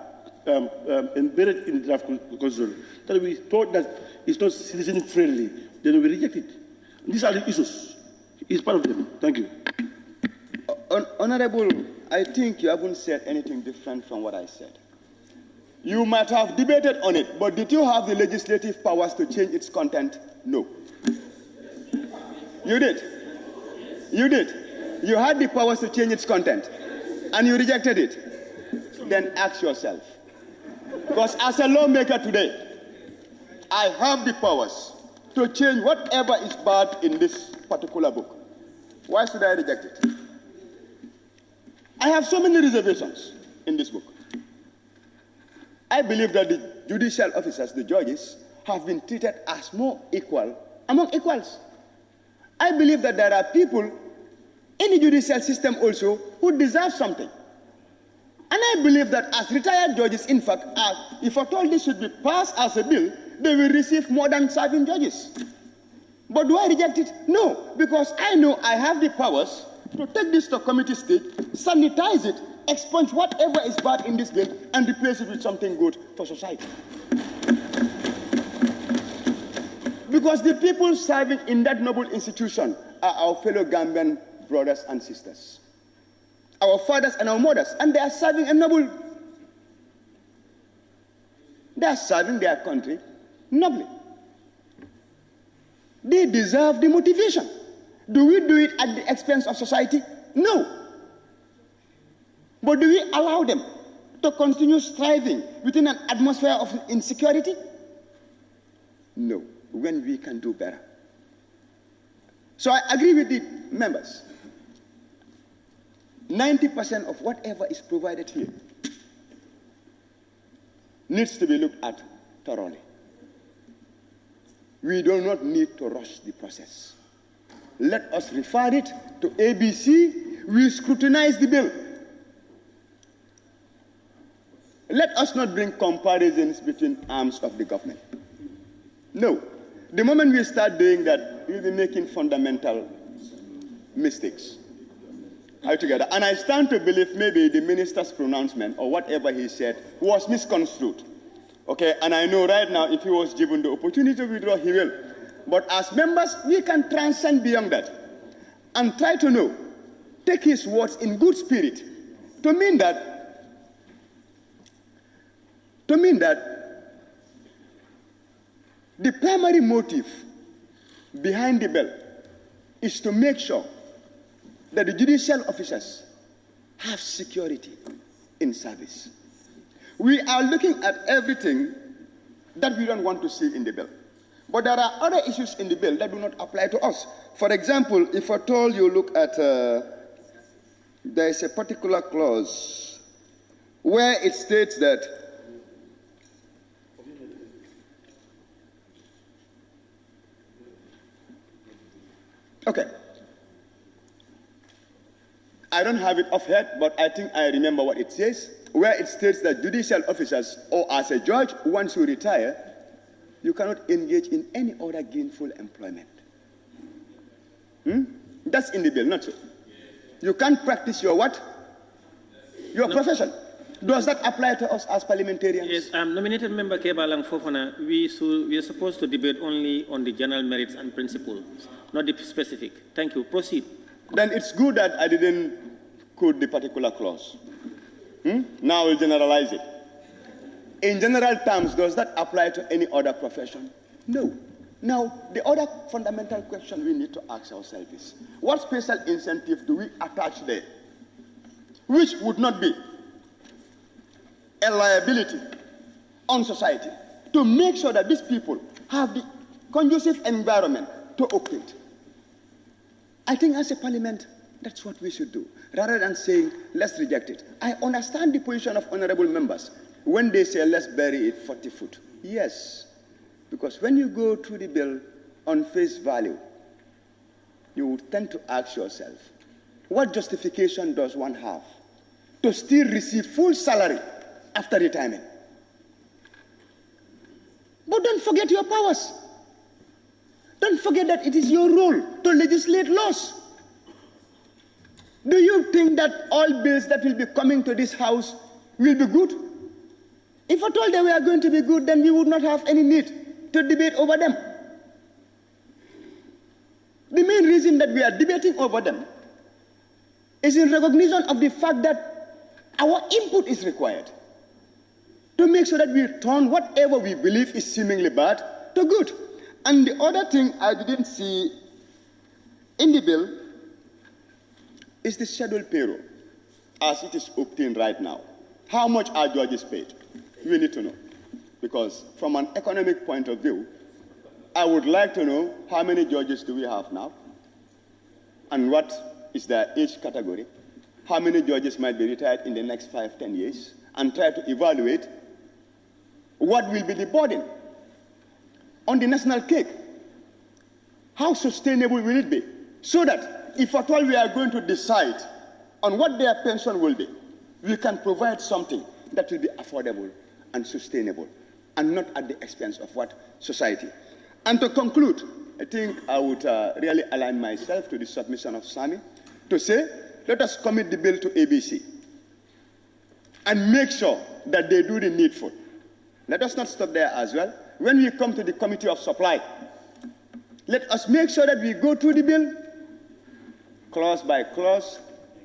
embedded in the draft constitution that we thought that it's not citizen friendly. Then we reject it. These are the issues. It's part of them. Thank you. Honorable, I think you haven't said anything different from what I said. You might have debated on it, but did you have the legislative powers to change its content? No. You did. You did. You had the powers to change its content, and you rejected it. Then ask yourself. Because as a lawmaker today, I have the powers to change whatever is bad in this particular book. Why should I reject it? I have so many reservations in this book. I believe that the judicial officers, the judges, have been treated as more equal among equals. I believe that there are people in the judicial system also who deserve something. And I believe that as retired judges, in fact, if at all this should be passed as a bill, they will receive more than serving judges. But do I reject it? No, because I know I have the powers to take this to committee stage, sanitize it, expunge whatever is bad in this bill, and replace it with something good for society. Because the people serving in that noble institution are our fellow Gambian brothers and sisters, our fathers and our mothers, and they are serving a noble. They are serving their country nobly. They deserve the motivation. Do we do it at the expense of society? No. But do we allow them to continue striving within an atmosphere of insecurity? No, when we can do better. So I agree with the members. 90% of whatever is provided here needs to be looked at thoroughly. We do not need to rush the process. Let us refer it to ABC. We scrutinize the bill. Let us not bring comparisons between arms of the government. No. The moment we start doing that, we'll be making fundamental mistakes altogether. And I stand to believe maybe the minister's pronouncement or whatever he said was misconstrued. Okay, and I know right now if he was given the opportunity to withdraw, he will. But as members, we can transcend beyond that and try to know, take his words in good spirit to mean that the primary motive behind the bill is to make sure that the judicial officers have security in service. We are looking at everything that we don't want to see in the bill. But there are other issues in the bill that do not apply to us. For example, if at all you look at, there is a particular clause where it states that okay. I don't have it offhand, but I think I remember what it says, where it states that judicial officers or as a judge, once you retire, you cannot engage in any other gainful employment. That's in the bill, not so. You can't practice your what? Your profession. Does that apply to us as parliamentarians? Yes, nominated member Kebalang Fofana, we are supposed to debate only on the general merits and principles, not the specific. Thank you. Proceed. Then it's good that I didn't quote the particular clause. Now we'll generalize it. In general terms, does that apply to any other profession? No. Now, the other fundamental question we need to ask ourselves is, what special incentive do we attach there, which would not be a liability on society, to make sure that these people have the conducive environment to operate? I think as a parliament, that's what we should do, rather than saying, let's reject it. I understand the position of honorable members when they say, let's bury it 40 foot. Yes, because when you go through the bill on face value, you would tend to ask yourself, what justification does one have to still receive full salary after retirement? But don't forget your powers. Don't forget that it is your role to legislate laws. Do you think that all bills that will be coming to this house will be good? If at all they were going to be good, then we would not have any need to debate over them. The main reason that we are debating over them is in recognition of the fact that our input is required to make sure that we turn whatever we believe is seemingly bad to good. And the other thing I didn't see in the bill is the scheduled payroll, as it is obtained right now. How much are judges paid? We need to know. Because from an economic point of view, I would like to know how many judges do we have now, and what is their age category, how many judges might be retired in the next 5-10 years, and try to evaluate what will be the burden on the national cake. How sustainable will it be? So that if at all we are going to decide on what their pension will be, we can provide something that will be affordable and sustainable, and not at the expense of what? Society. And to conclude, I think I would really align myself to the submission of Sami to say, let us commit the bill to ABC and make sure that they do the needful. Let us not stop there as well. When we come to the Committee of Supply, let us make sure that we go through the bill clause by clause,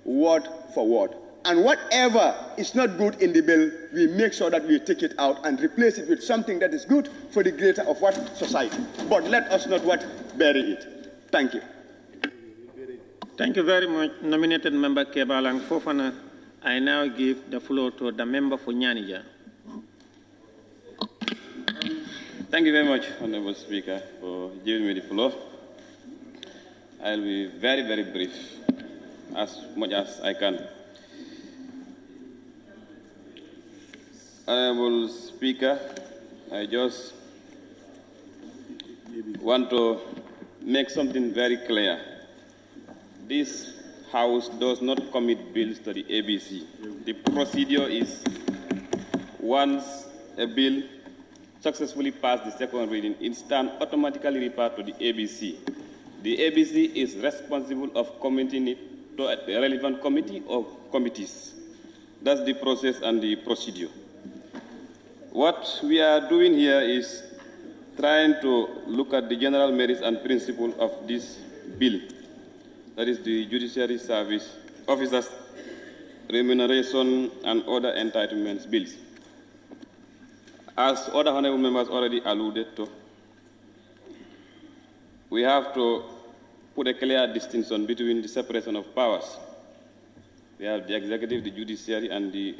word for word. And whatever is not good in the bill, we make sure that we take it out and replace it with something that is good for the greater of what? Society. But let us not what? Bury it. Thank you. Thank you very much, nominated member Kebalang Fofana. I now give the floor to the member for Nyanija. Thank you very much, Honorable Speaker, for giving me the floor. I'll be very, very brief, as much as I can. Honorable Speaker, I just want to make something very clear. This House does not commit bills to the ABC. The procedure is once a bill successfully passed the second reading, it's automatically referred to the ABC. The ABC is responsible of committing it to a relevant committee or committees. That's the process and the procedure. What we are doing here is trying to look at the general merits and principles of this bill. That is the Judiciary Service Officers Remuneration and Other Entitlements bills. As other honorable members already alluded to, we have to put a clear distinction between the separation of powers. We have the executive, the judiciary, and the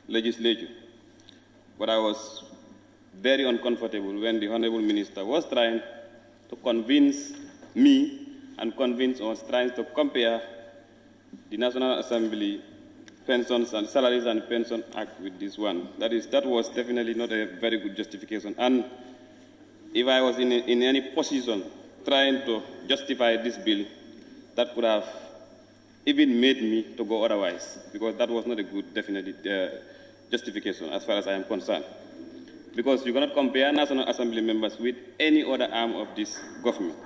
legislature. But I was very uncomfortable when the Honorable Minister was trying to convince me and was trying to compare the National Assembly pensions and salaries and pension act with this one. That was definitely not a very good justification. And if I was in any position trying to justify this bill, that could have even made me to go otherwise, because that was not a good, definitely, justification as far as I am concerned. Because you cannot compare National Assembly members with any other arm of this government.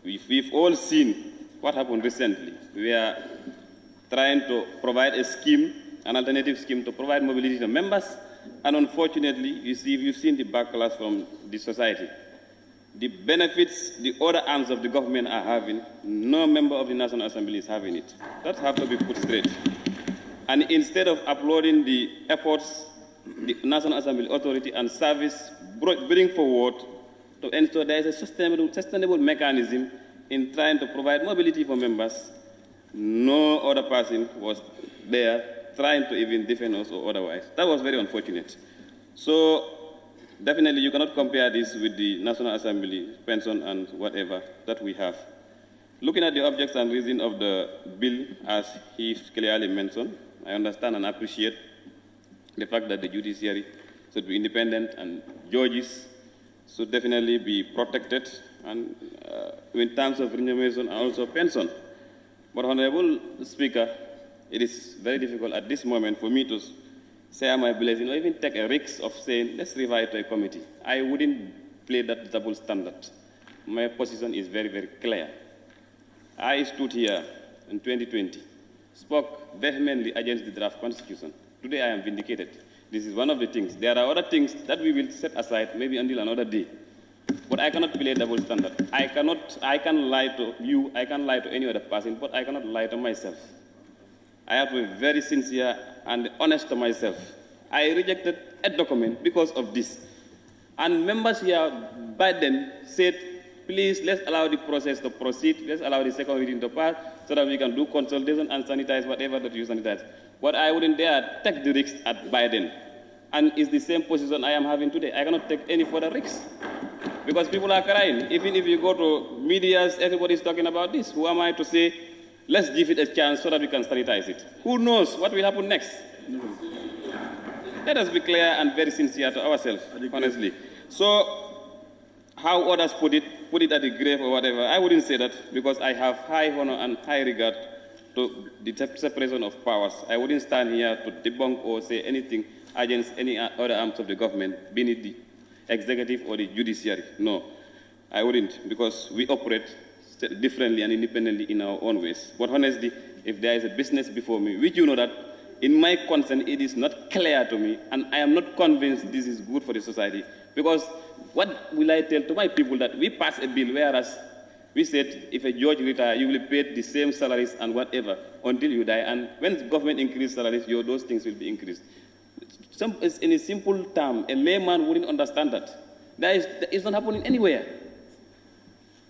We've all seen what happened recently. We are trying to provide a scheme, an alternative scheme to provide mobility to members, and unfortunately, you've seen the backlash from the society. The benefits the other arms of the government are having, no member of the National Assembly is having it. That has to be put straight. And instead of applauding the efforts the National Assembly Authority and Service bring forward to ensure there is a sustainable mechanism in trying to provide mobility for members, no other person was there trying to even defend us or otherwise. That was very unfortunate. So definitely you cannot compare this with the National Assembly pension and whatever that we have. Looking at the objects and reason of the bill, as he clearly mentioned, I understand and appreciate the fact that the judiciary should be independent and judges should definitely be protected, and in terms of remuneration and also pension. But Honorable Speaker, it is very difficult at this moment for me to say my blessing or even take a risk of saying, let's refer to a committee. I wouldn't play that double standard. My position is very, very clear. I stood here in 2020, spoke vehemently against the draft constitution. Today I am vindicated. This is one of the things. There are other things that we will set aside maybe until another day. But I cannot play double standard. I can lie to you, I can lie to any other person, but I cannot lie to myself. I have to be very sincere and honest to myself. I rejected a document because of this. And members here by then said, please, let's allow the process to proceed. Let's allow the second reading to pass so that we can do consultation and sanitize whatever that you sanitize. But I wouldn't dare take the risk at Biden. And it's the same position I am having today. I cannot take any further risks. Because people are crying. Even if you go to media, everybody is talking about this. Who am I to say, let's give it a chance so that we can sanitize it? Who knows what will happen next? Let us be clear and very sincere to ourselves, honestly. So, how others put it at the grave or whatever, I wouldn't say that, because I have high honor and high regard to the separation of powers. I wouldn't stand here to debunk or say anything against any other arms of the government, be it the executive or the judiciary. No, I wouldn't, because we operate differently and independently in our own ways. But honestly, if there is a business before me, which you know that in my concern it is not clear to me, and I am not convinced this is good for the society, because what will I tell to my people that we pass a bill whereas we said if a judge retires, you will be paid the same salaries and whatever until you die, and when the government increases salaries, those things will be increased. In a simple term, a layman wouldn't understand that. That is not happening anywhere.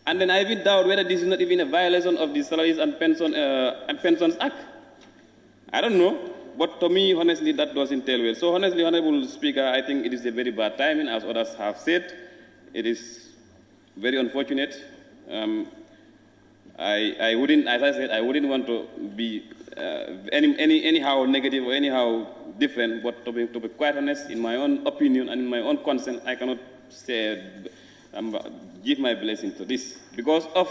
And then I even doubt whether this is not even a violation of the Salaries and Pensions Act. I don't know, but to me, honestly, that doesn't tell well. So honestly, Honorable Speaker, I think it is a very bad timing, as others have said. It is very unfortunate. I wouldn't, as I said, I wouldn't want to be anyhow negative or anyhow different, but to be quite honest, in my own opinion and in my own consent, I cannot say, give my blessing to this because of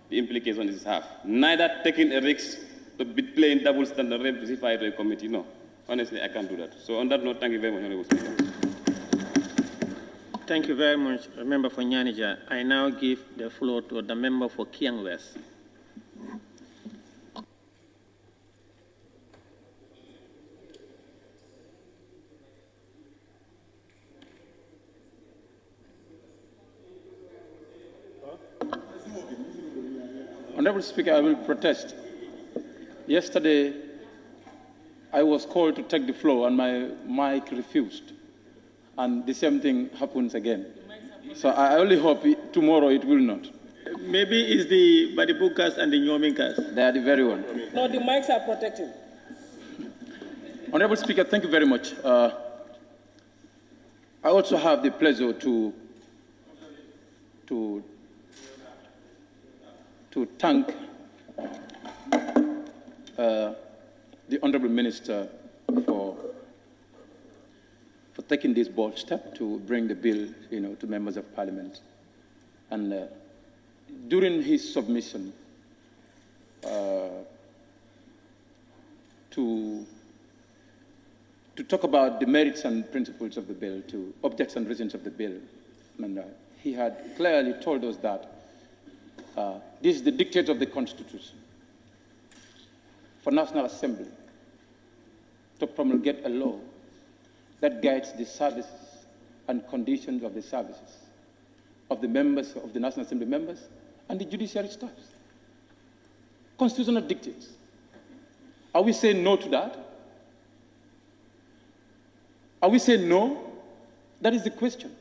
the implications this have. Neither taking a risk to be playing double standard represented to a committee, no. Honestly, I can't do that. So on that note, thank you very much, Honorable Speaker. Thank you very much, member for Nyanija. I now give the floor to the member for Kiang West. Honorable Speaker, I will protest. Yesterday, I was called to take the floor and my mic refused. And the same thing happens again. So I only hope tomorrow it will not. Maybe it's the Badibukas and the Nyominkas. They are the very one. No, the mics are protected. Honorable Speaker, thank you very much. I also have the pleasure to thank the Honorable Minister for taking this bold step to bring the bill, to members of Parliament. And during his submission to talk about the merits and principles of the bill, to objects and reasons of the bill, and he had clearly told us that this is the dictate of the Constitution for National Assembly to promulgate a law that guides the services and conditions of the services of the members of the National Assembly members and the judiciary staffs. Constitutional dictates. Are we saying no to that? Are we saying no? That is the question.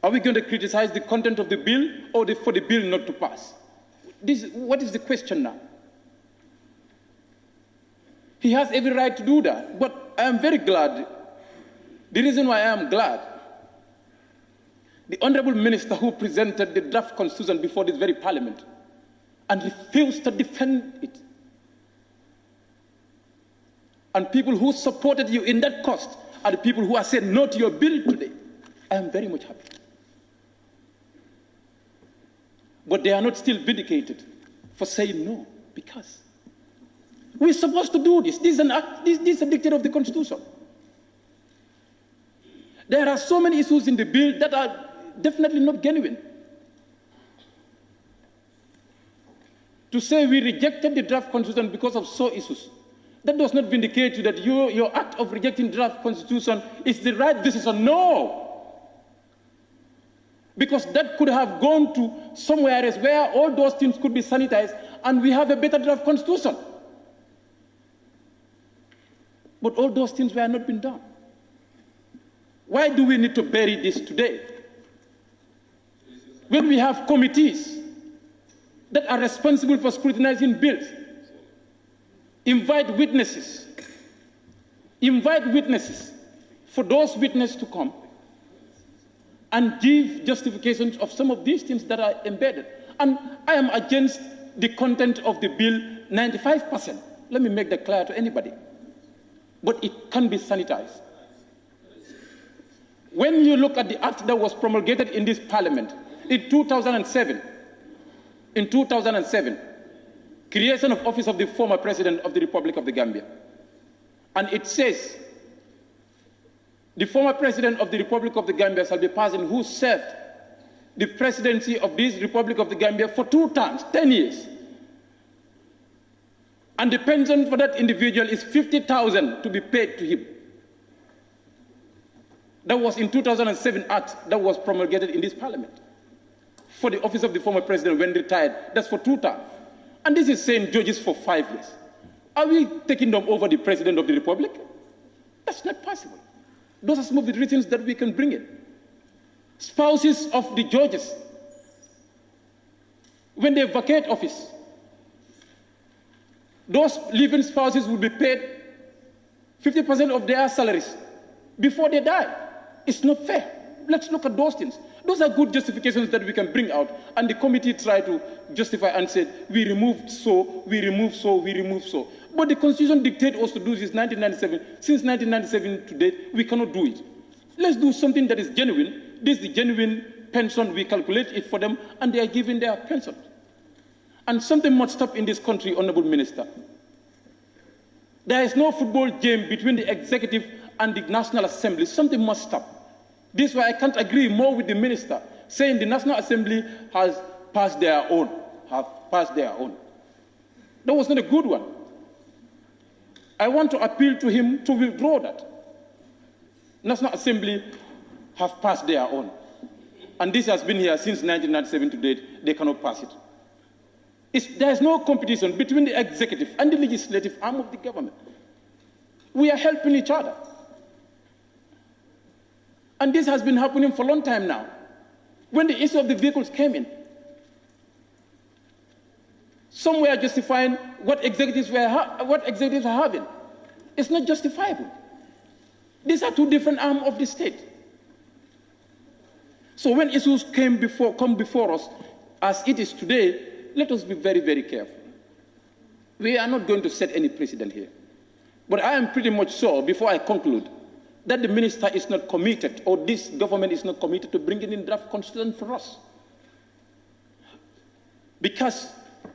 Are we going to criticize the content of the bill or for the bill not to pass? What is the question now? He has every right to do that, but I am very glad. The reason why I am glad, the Honorable Minister who presented the draft constitution before this very Parliament and refused to defend it, and people who supported you in that cause are the people who are saying no to your bill today. I am very much happy. But they are not still vindicated for saying no, because we're supposed to do this. This is an act, this is a dictate of the Constitution. There are so many issues in the bill that are definitely not genuine. To say we rejected the draft constitution because of so issues, that does not vindicate you that your act of rejecting draft constitution is the right decision. No. Because that could have gone to somewhere else where all those things could be sanitized and we have a better draft constitution. But all those things were not been done. Why do we need to bury this today? When we have committees that are responsible for scrutinizing bills, invite witnesses for those witnesses to come and give justifications of some of these things that are embedded. And I am against the content of the bill 95%. Let me make that clear to anybody. But it can be sanitized. When you look at the act that was promulgated in this Parliament in 2007, creation of office of the former President of the Republic of the Gambia. And it says, the former President of the Republic of the Gambia shall be a person who served the presidency of this Republic of the Gambia for 2 terms, 10 years. And the pension for that individual is 50,000 to be paid to him. That was in 2007 act that was promulgated in this Parliament. For the office of the former president when retired, that's for 2 terms. And this is saying judges for 5 years. Are we taking them over the President of the Republic? That's not possible. Those are some of the reasons that we can bring in. Spouses of the judges, when they vacate office, those living spouses will be paid 50% of their salaries before they die. It's not fair. Let's look at those things. Those are good justifications that we can bring out, and the committee tried to justify and said, we removed so, we removed so, we removed so. But the Constitution dictates us to do this 1997. Since 1997 to date, we cannot do it. Let's do something that is genuine. This is the genuine pension. We calculate it for them, and they are given their pension. And something must stop in this country, Honorable Minister. There is no football game between the executive and the National Assembly. Something must stop. This is why I can't agree more with the minister, saying the National Assembly has passed their own, That was not a good one. I want to appeal to him to withdraw that. National Assembly have passed their own. And this has been here since 1997 to date. They cannot pass it. There is no competition between the executive and the legislative arm of the government. We are helping each other. And this has been happening for a long time now. When the issue of the vehicles came in, some were justifying what executives are having. It's not justifiable. These are two different arms of the state. So when issues come before us, as it is today, let us be very, very careful. We are not going to set any precedent here. But I am pretty much sure, before I conclude, that the minister is not committed, or this government is not committed to bringing in draft constitution for us. Because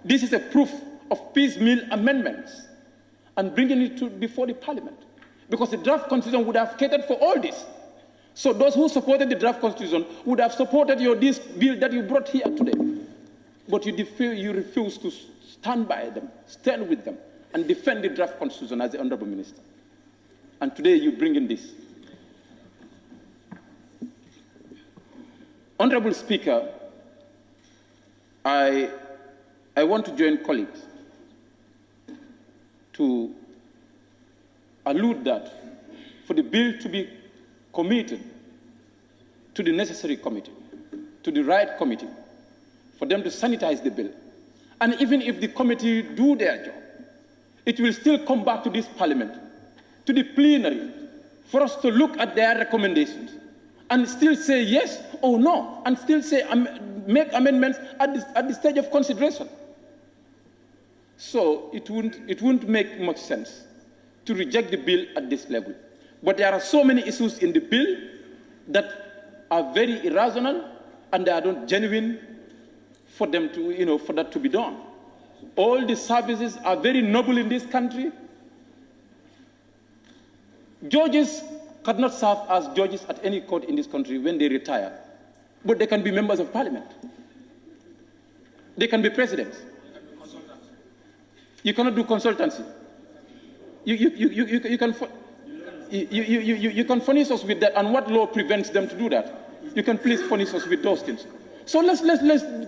this is a proof of piecemeal amendments and bringing it before the parliament. Because the draft constitution would have catered for all this. So those who supported the draft constitution would have supported this bill that you brought here today. But you refuse to stand by them, stand with them, and defend the draft constitution as the Honorable Minister. And today you bring in this. Honorable Speaker, I want to join colleagues to allude that for the bill to be committed to the necessary committee, to the right committee, for them to sanitize the bill. And even if the committee do their job, it will still come back to this parliament, to the plenary, for us to look at their recommendations and still say yes or no, and still say make amendments at the stage of consideration. So it wouldn't make much sense to reject the bill at this level. But there are so many issues in the bill that are very irrational and they are not genuine for them to, for that to be done. All the services are very noble in this country. Judges cannot serve as judges at any court in this country when they retire, but they can be members of parliament. They can be presidents. You cannot do consultancy. You can furnish us with that, and what law prevents them to do that? You can please furnish us with those things. So let's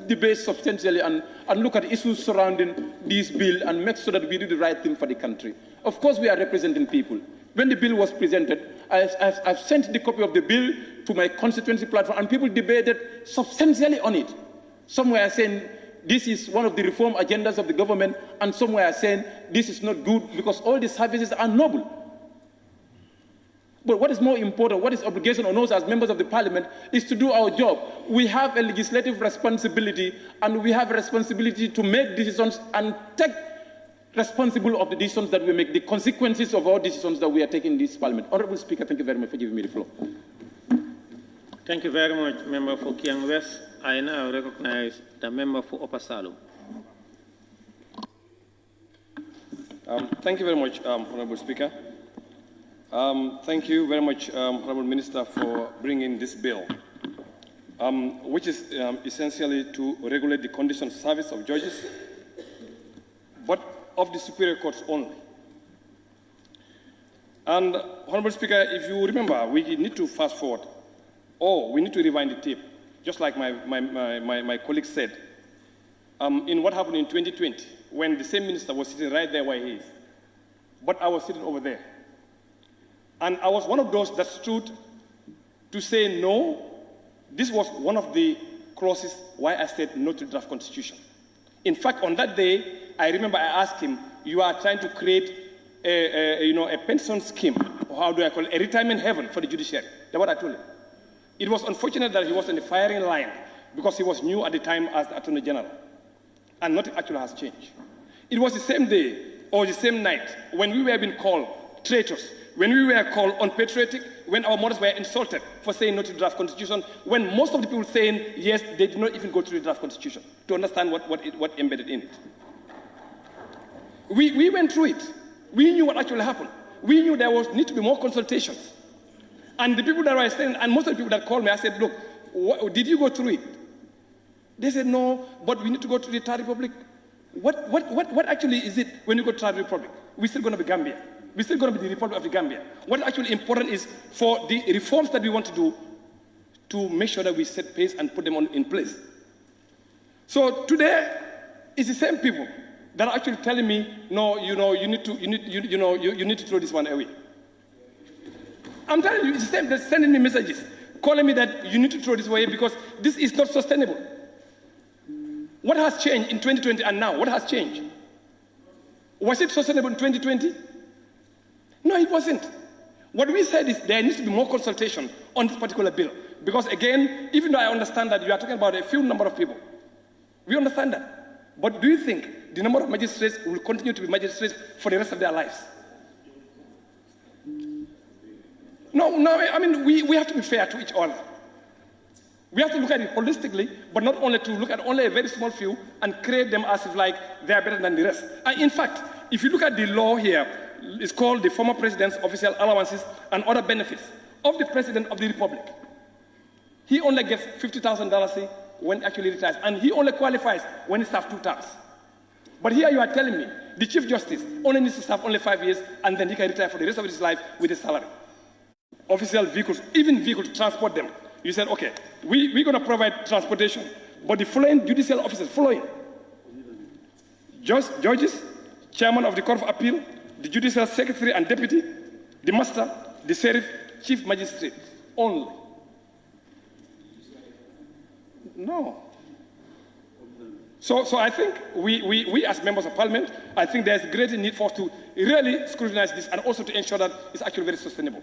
debate substantially and look at issues surrounding this bill and make sure that we do the right thing for the country. Of course, we are representing people. When the bill was presented, I've sent the copy of the bill to my constituency platform, and people debated substantially on it. Some were saying this is one of the reform agendas of the government, and some were saying this is not good because all the services are noble. But what is more important, what is obligation on us as members of the parliament, is to do our job. We have a legislative responsibility, and we have a responsibility to make decisions and take responsible of the decisions that we make, the consequences of our decisions that we are taking in this parliament. Honorable Speaker, thank you very much for giving me the floor. Thank you very much, Member for Kiang West. I now recognize the member for Upper Salum. Thank you very much, Honorable Speaker. Thank you very much, Honorable Minister, for bringing this bill, which is essentially to regulate the condition of service of judges, but of the superior courts only. And, Honorable Speaker, if you remember, we need to fast forward, or we need to rewind the tape, just like my colleague said, in what happened in 2020, when the same minister was sitting right there where he is, but I was sitting over there. And I was one of those that stood to say no. This was one of the clauses why I said no to the draft constitution. In fact, on that day, I remember I asked him, you are trying to create a pension scheme, or how do I call it, a retirement heaven for the judiciary. That's what I told him. It was unfortunate that he was in the firing line because he was new at the time as the Attorney General. And nothing actually has changed. It was the same day or the same night when we were being called traitors, when we were called unpatriotic, when our mothers were insulted for saying no to the draft constitution, when most of the people saying yes, they did not even go through the draft constitution to understand what embedded in it. We went through it. We knew what actually happened. We knew there was need to be more consultations. And the people that were saying, and most of the people that called me, I said, look, did you go through it? They said, no, but we need to go to the Third Republic. What actually is it when you go to the Third Republic? We're still going to be Gambia. We're still going to be the Republic of the Gambia. What actually important is for the reforms that we want to do to make sure that we set pace and put them in place. So today, it's the same people that are actually telling me, no, you need to throw this one away. I'm telling you, it's the same. They're sending me messages, calling me that you need to throw this away because this is not sustainable. What has changed in 2020 and now? What has changed? Was it sustainable in 2020? No, it wasn't. What we said is there needs to be more consultation on this particular bill. Because again, even though I understand that you are talking about a few number of people, we understand that. But do you think the number of magistrates will continue to be magistrates for the rest of their lives? No, I mean, we have to be fair to each other. We have to look at it holistically, but not only to look at only a very small few and create them as if like they are better than the rest. In fact, if you look at the law here, it's called the former president's official allowances and other benefits of the president of the republic. He only gets $50,000 when actually retires, and he only qualifies when he serves 2 terms. But here you are telling me the Chief Justice only needs to serve only 5 years, and then he can retire for the rest of his life with a salary. Official vehicles, even vehicles to transport them. You said, okay, we're going to provide transportation, but the following judicial officers following: judges, chairman of the Court of Appeal, the judicial secretary and deputy, the master, the sheriff, chief magistrate, only. No. So I think we as members of parliament, I think there's a great need for us to really scrutinize this and also to ensure that it's actually very sustainable.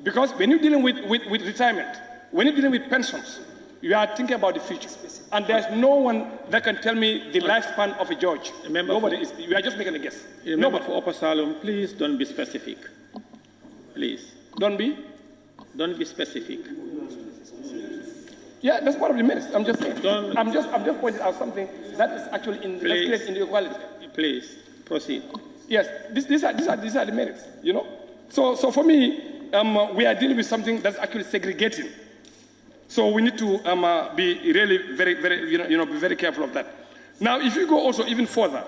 Because when you're dealing with retirement, when you're dealing with pensions, you are thinking about the future. And there's no one that can tell me the lifespan of a judge. Nobody is. You are just making a guess. Nobody. For Opassalum, please don't be specific. Please. Don't be? Don't be specific. Yeah, that's part of the merits. I'm just saying. I'm just pointing out something that is actually in the equality. Please, proceed. Yes, these are the merits, you know. So for me, we are dealing with something that's actually segregating. So we need to be really be very careful of that. Now, if you go also even further,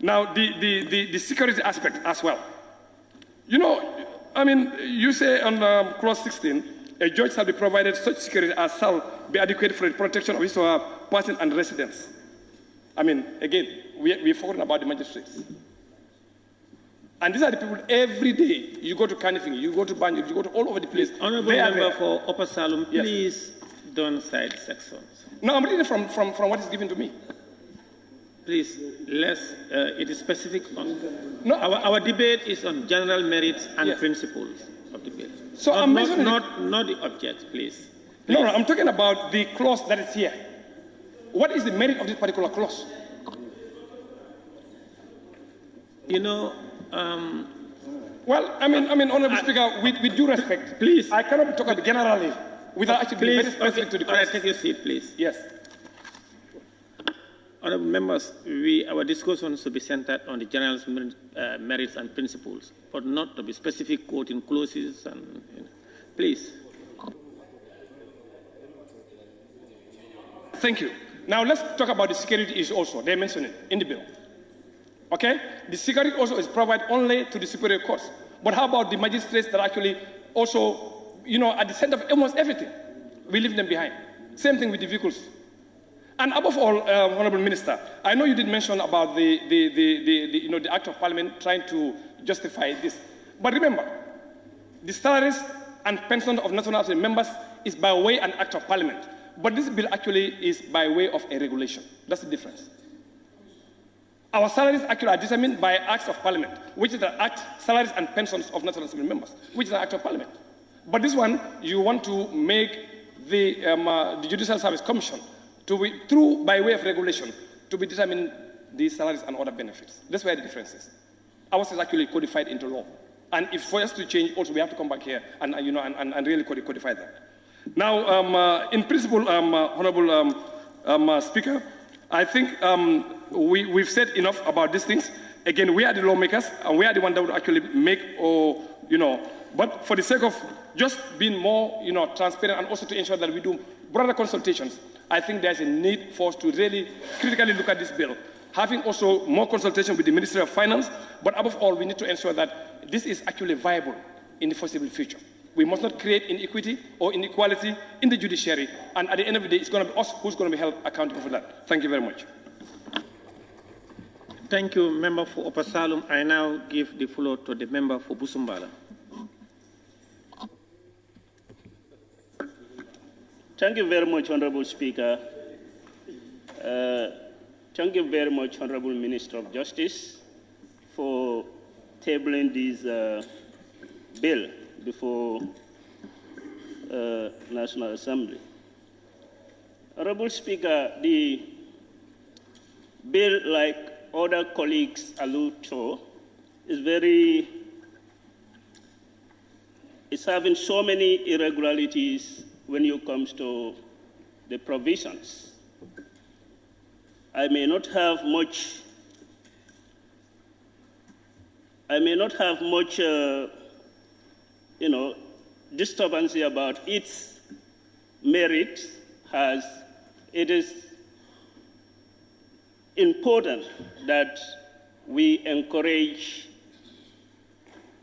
now the security aspect as well. You know, I mean, you say on clause 16, a judge shall be provided such security as shall be adequate for the protection of his or her person and residence. I mean, again, we're forgetting about the magistrates. And these are the people every day. You go to Kanifing, you go to Banjul, you go to all over the place. Honorable member for Opassalum, please don't cite sections. No, I'm reading from what is given to me. Please, it is specific on... No, our debate is on general merits and principles of the bill. So not the object, please. No, I'm talking about the clause that is here. What is the merit of this particular clause? You know, well, I mean, Honourable Speaker, with due respect, please, I cannot talk about generally without actually being very specific to the clause. Take your seat, please. Yes. Honourable members, our discussion should be centered on the general merits and principles, but not to be specific quoting clauses and, please. Thank you. Now let's talk about the security issue also. They mentioned it in the bill. Okay? The security also is provided only to the superior courts. But how about the magistrates that actually also, at the center of almost everything? We leave them behind. Same thing with the vehicles. And above all, Honourable Minister, I know you did mention about the Act of Parliament trying to justify this. But remember, the salaries and pensions of national assembly members is by way an Act of Parliament. But this bill actually is by way of a regulation. That's the difference. Our salaries actually are determined by Acts of Parliament, which is the Act, Salaries and Pensions of National Assembly Members, which is an Act of Parliament. But this one, you want to make the Judicial Service Commission to be, by way of regulation, to be determining the salaries and other benefits. That's where the difference is. Ours is actually codified into law. And if for us to change, also we have to come back here and really codify that. Now, in principle, Honourable Speaker, I think we've said enough about these things. Again, we are the lawmakers, and we are the ones that would actually make, but for the sake of just being more, transparent and also to ensure that we do broader consultations, I think there's a need for us to really critically look at this bill, having also more consultation with the Ministry of Finance, but above all, we need to ensure that this is actually viable in the foreseeable future. We must not create inequity or inequality in the judiciary, and at the end of the day, it's going to be us who's going to be held accountable for that. Thank you very much. Thank you, Member for Opassalum. I now give the floor to the Member for Busumbala. Thank you very much, Honourable Speaker. Thank you very much, Honourable Minister of Justice, for tabling this bill before National Assembly. Honorable Speaker, the bill, like other colleagues allude to, is having so many irregularities when it comes to the provisions. I may not have much disturbance about its merit, as it is important that we encourage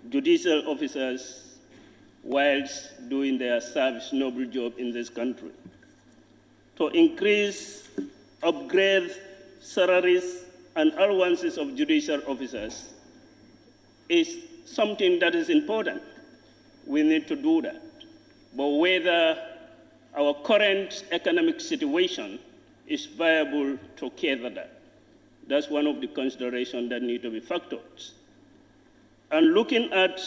judicial officers whilst doing their service noble job in this country. To increase, upgrade salaries and allowances of judicial officers is something that is important. We need to do that. But whether our current economic situation is viable to cater that, that's one of the considerations that need to be factored. And looking at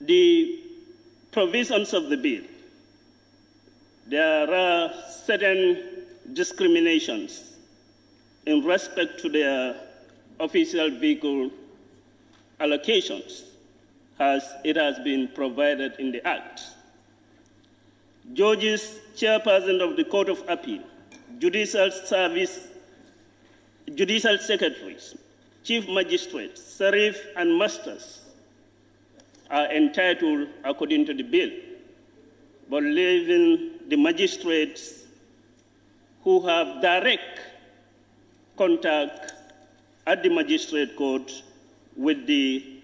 the provisions of the bill, there are certain discriminations in respect to their official vehicle allocations, as it has been provided in the Act. Judges, chairperson of the Court of Appeal, judicial service, judicial secretaries, chief magistrates, sheriff, and masters are entitled according to the bill, but leaving the magistrates who have direct contact at the magistrate court with the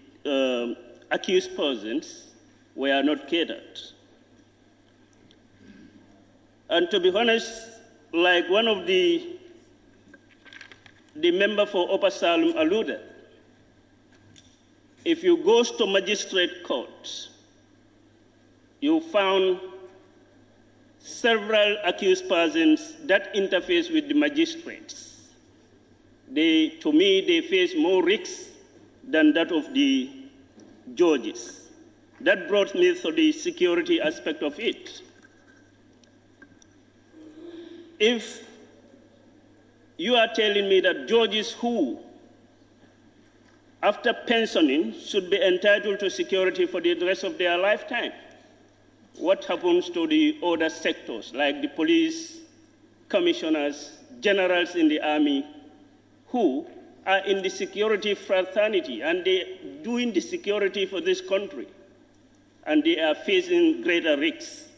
accused persons were not catered. And to be honest, like one of the member for Upper Salem alluded, if you go to magistrate court, you found several accused persons that interface with the magistrates. To me, they face more risks than that of the judges. That brought me to the security aspect of it. If you are telling me that judges who, after pensioning, should be entitled to security for the rest of their lifetime, what happens to the other sectors, like the police, commissioners, generals in the army, who are in the security fraternity and they're doing the security for this country, and they are facing greater risks?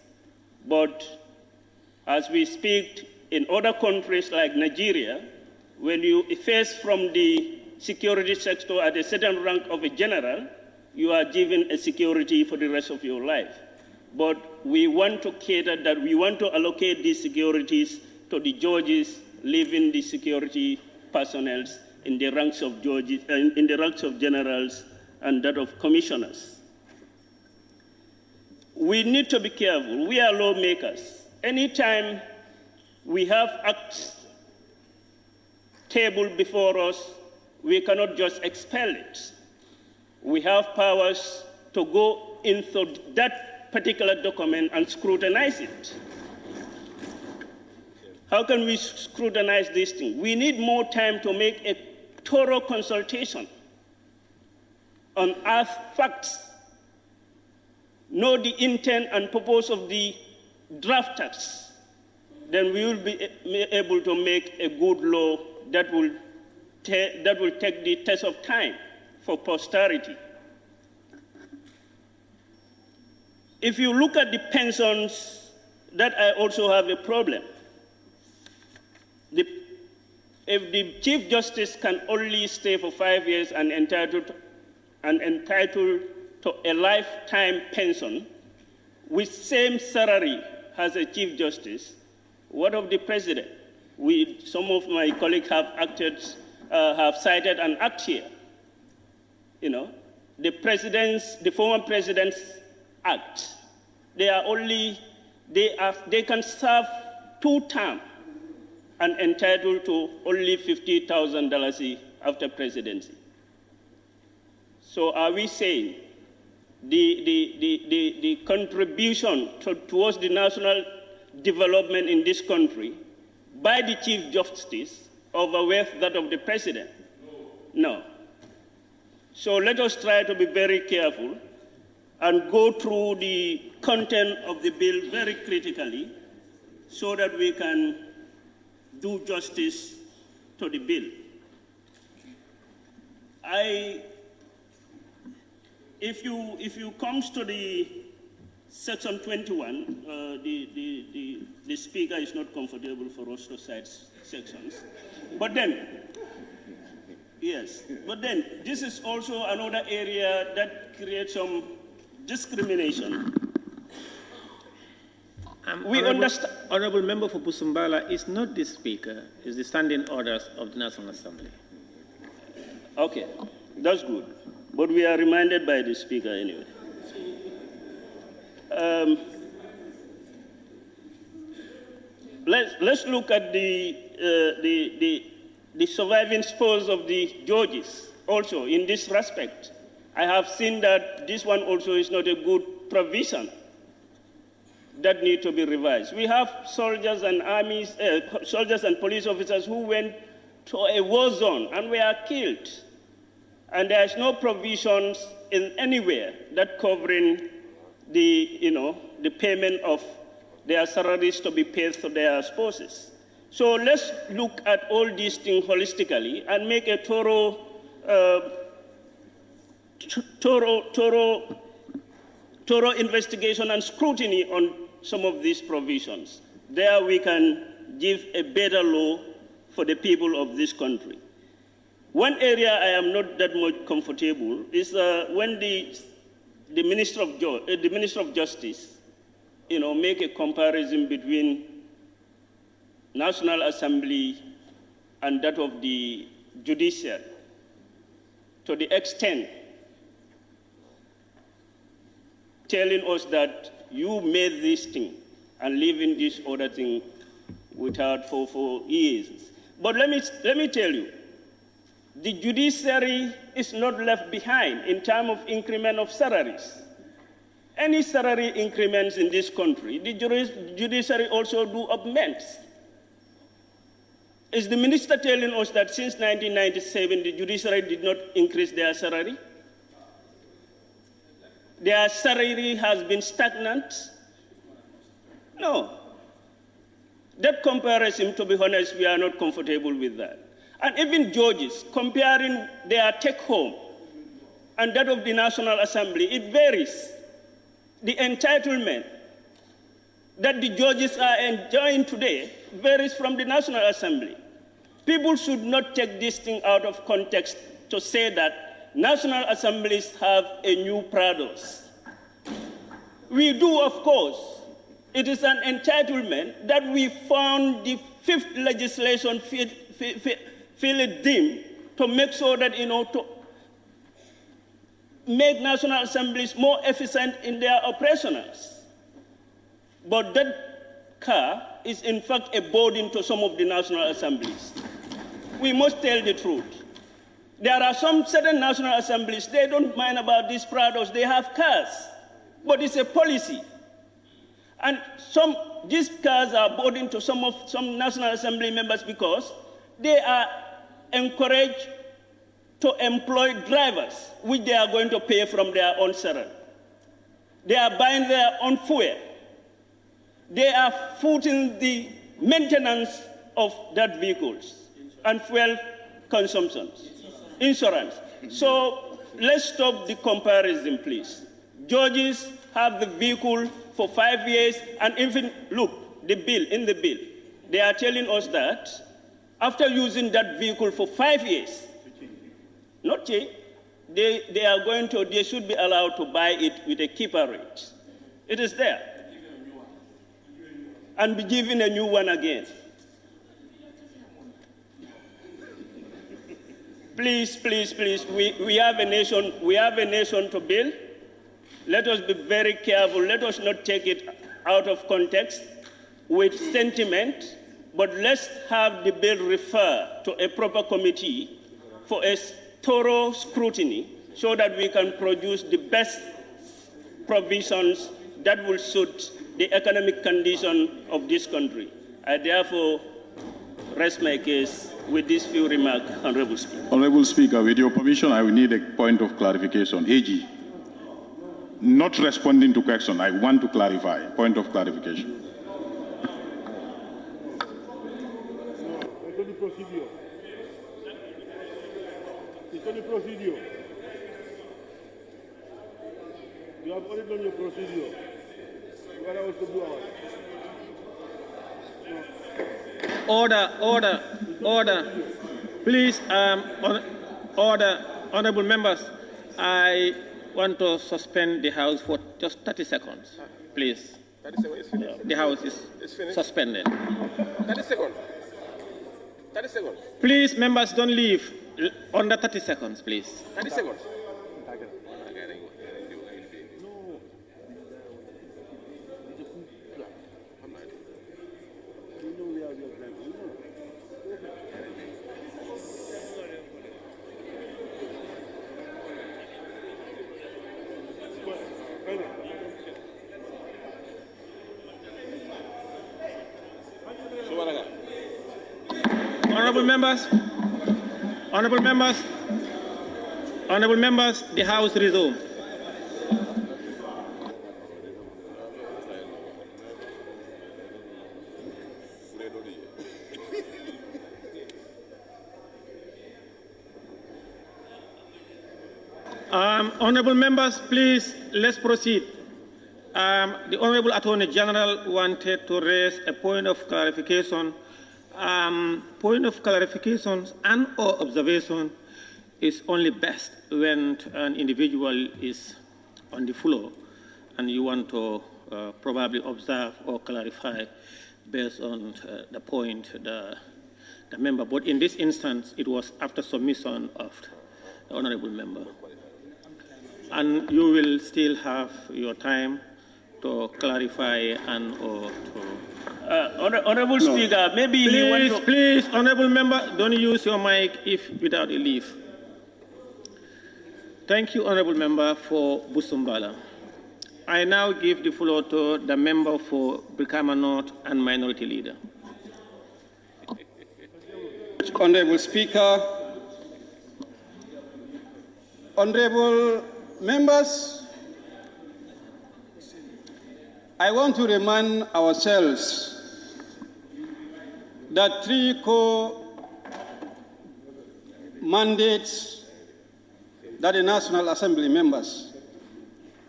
But as we speak, in other countries like Nigeria, when you face from the security sector at a certain rank of a general, you are given a security for the rest of your life. But we want to cater that, we want to allocate these securities to the judges, leaving the security personnel in the ranks of judges, in the ranks of generals and that of commissioners. We need to be careful. We are lawmakers. Anytime we have acts tabled before us, we cannot just expel it. We have powers to go into that particular document and scrutinize it. How can we scrutinize this thing? We need more time to make a thorough consultation, unearth facts, know the intent and purpose of the drafters. Then we will be able to make a good law that will take the test of time for posterity. If you look at the pensions, that I also have a problem. If the Chief Justice can only stay for 5 years and entitled to a lifetime pension with same salary as a Chief Justice, what of the President? Some of my colleagues have cited an act here. You know, the former President's Act. They can serve 2 terms and entitled to only $50,000 after presidency. So are we saying the contribution towards the national development in this country by the Chief Justice overweighs that of the President? No. So let us try to be very careful and go through the content of the bill very critically so that we can do justice to the bill. If you comes to the section 21, the speaker is not comfortable for us to cite sections. But then, yes, but then this is also another area that creates some discrimination. We understand. Honorable Member for Busumbala is not the speaker, it's the standing orders of the National Assembly. Okay, that's good. But we are reminded by the speaker anyway. Let's look at the surviving spoils of the judges also in this respect. I have seen that this one also is not a good provision that need to be revised. We have soldiers and soldiers and police officers who went to a war zone and were killed. And there is no provisions in anywhere that covering the payment of their salaries to be paid to their spouses. So let's look at all these things holistically and make a thorough investigation and scrutiny on some of these provisions. There we can give a better law for the people of this country. One area I am not that much comfortable is when the Minister of Justice, make a comparison between National Assembly and that of the Judiciary, to the extent telling us that you made this thing and leaving this other thing without for years. But let me tell you, the judiciary is not left behind in terms of increment of salaries. Any salary increments in this country, the judiciary also do augments. Is the minister telling us that since 1997, the judiciary did not increase their salary? Their salary has been stagnant? No. That comparison, to be honest, we are not comfortable with that. And even judges, comparing their take-home and that of the National Assembly, it varies. The entitlement that the judges are enjoying today varies from the National Assembly. People should not take this thing out of context to say that National Assemblies have a new Prados. We do, of course. It is an entitlement that we found the fifth legislation feel it dim to make sure that, to make National Assemblies more efficient in their operationals. But that car is in fact a burden to some of the National Assemblies. We must tell the truth. There are some certain National Assemblies, they don't mind about these Prados, they have cars, but it's a policy. And these cars are burden to some National Assembly members because they are encouraged to employ drivers, which they are going to pay from their own salary. They are buying their own fuel. They are footing the maintenance of that vehicles and fuel consumptions, insurance. So let's stop the comparison, please. Judges have the vehicle for 5 years, and even, look, in the bill, they are telling us that after using that vehicle for 5 years, not cheap, they should be allowed to buy it with a keeper rate. It is there. And be given a new one again. Please, please, please, we have a nation to build. Let us be very careful. Let us not take it out of context with sentiment, but let's have the bill refer to a proper committee for a thorough scrutiny so that we can produce the best provisions that will suit the economic condition of this country. I therefore rest my case with these few remarks, Honorable Speaker. Honorable Speaker, with your permission, I will need a point of clarification. AG, not responding to question, I want to clarify. Point of clarification. It's on the procedure. You have already done your procedure. What else to do? Order. Please, order. Honorable members, I want to suspend the House for just 30 seconds, please. 30 seconds is finished. The House is suspended. 30 seconds. 30 seconds. Please, members, don't leave. Under 30 seconds, please. 30 seconds. Honorable members, the House resume. Honorable members, please, let's proceed. The Honorable Attorney General wanted to raise a point of clarification. Point of clarification and or observation is only best when an individual is on the floor and you want to probably observe or clarify based on the point the member. But in this instance, it was after submission of the Honorable Member. And you will still have your time to clarify and or to... Honorable Speaker, maybe you want to... Please, Honorable Member, don't use your mic without a leave. Thank you, Honorable Member for Busumbala. I now give the floor to the member for Brikama North and Minority Leader. Honorable Speaker, honorable members, I want to remind ourselves that 3 core mandates that the National Assembly members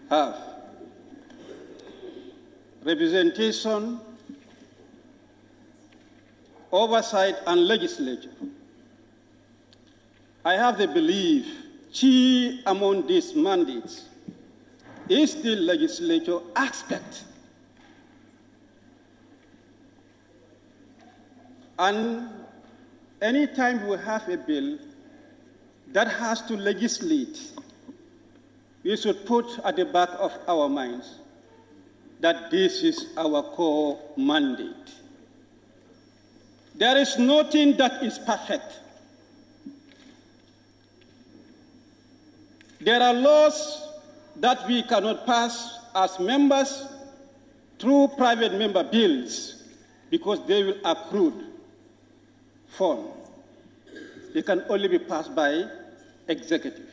have: representation, oversight, and legislature. I have the belief key among these mandates is the legislature aspect. And anytime we have a bill that has to legislate, we should put at the back of our minds that this is our core mandate. There is nothing that is perfect. There are laws that we cannot pass as members through private member bills because they will accrue funds. They can only be passed by executive.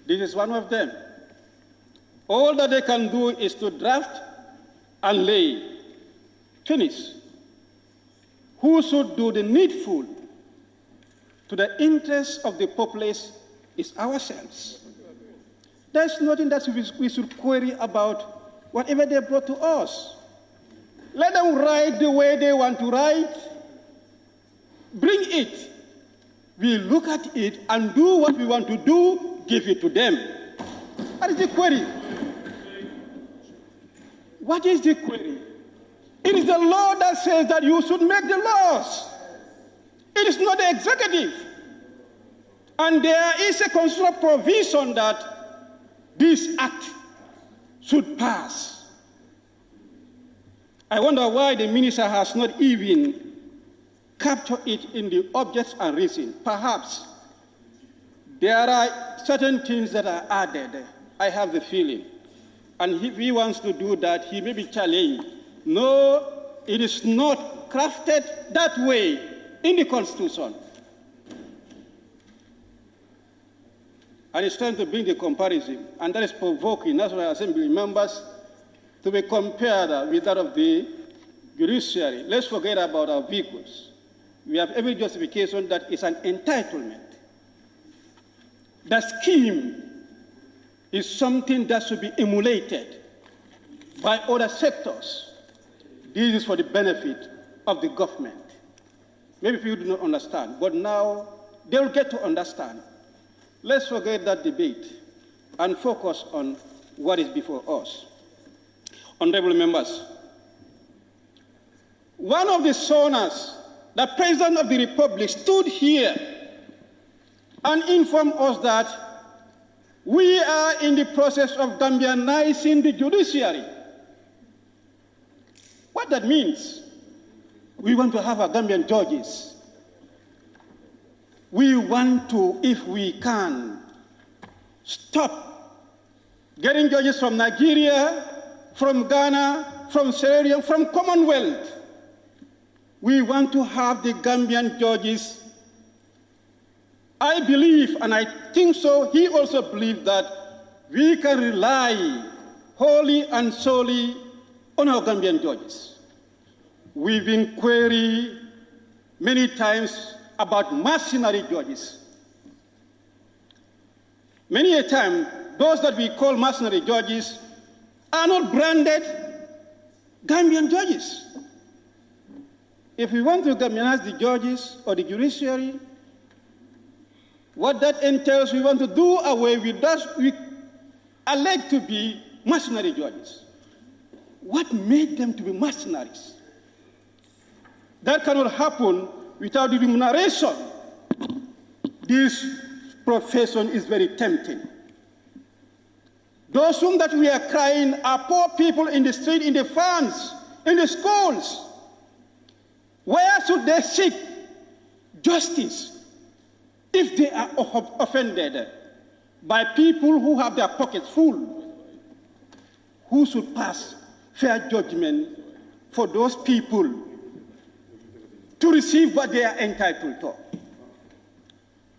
This is one of them. All that they can do is to draft and lay. Finish. Who should do the needful to the interests of the populace is ourselves. There's nothing that we should query about whatever they brought to us. Let them write the way they want to write. Bring it. We look at it and do what we want to do, give it to them. What is the query? What is the query? It is the law that says that you should make the laws. It is not the executive. And there is a constitutional provision that this act should pass. I wonder why the minister has not even captured it in the objects and reason. Perhaps there are certain things that are added, I have the feeling. And if he wants to do that, he may be challenged. No, it is not crafted that way in the Constitution. And it's time to bring the comparison, and that is provoking National Assembly members to be compared with that of the Judiciary. Let's forget about our vehicles. We have every justification that it's an entitlement. The scheme is something that should be emulated by other sectors. This is for the benefit of the government. Maybe people do not understand, but now they will get to understand. Let's forget that debate and focus on what is before us. Honorable members, one of the soners, the President of the Republic, stood here and informed us that we are in the process of Gambianizing the judiciary. What that means? We want to have our Gambian judges. We want to, if we can, stop getting judges from Nigeria, from Ghana, from Sierra Leone, from Commonwealth. We want to have the Gambian judges. I believe, and I think so, he also believes that we can rely wholly and solely on our Gambian judges. We've been queried many times about mercenary judges. Many a time, those that we call mercenary judges are not branded Gambian judges. If we want to Gambianize the judges or the judiciary, what that entails, we want to do away with those we allege to be mercenary judges. What made them to be mercenaries? That cannot happen without the remuneration. This profession is very tempting. Those whom that we are crying are poor people in the street, in the farms, in the schools. Where should they seek justice if they are offended by people who have their pockets full? Who should pass fair judgment for those people to receive what they are entitled to?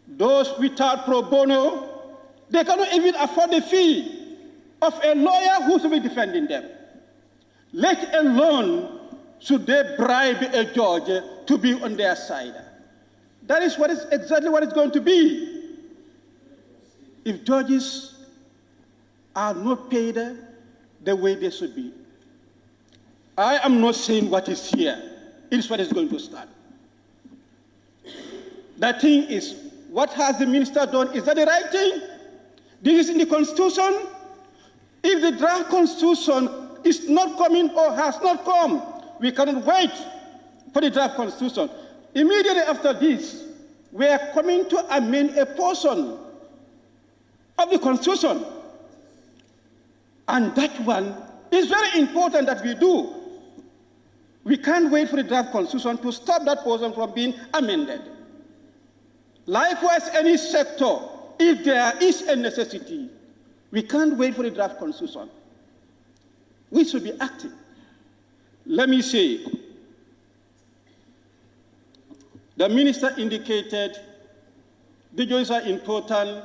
Those without pro bono, they cannot even afford the fee of a lawyer who should be defending them. Let alone should they bribe a judge to be on their side. That is exactly what it's going to be. If judges are not paid the way they should be. I am not saying what is here. It is what is going to start. The thing is, what has the minister done? Is that the right thing? This is in the Constitution. If the draft Constitution is not coming or has not come, we cannot wait for the draft Constitution. Immediately after this, we are coming to amend a portion of the Constitution. And that one is very important that we do. We can't wait for the draft Constitution to stop that portion from being amended. Likewise, any sector, if there is a necessity, we can't wait for the draft Constitution. We should be acting. Let me say, the minister indicated the judges are important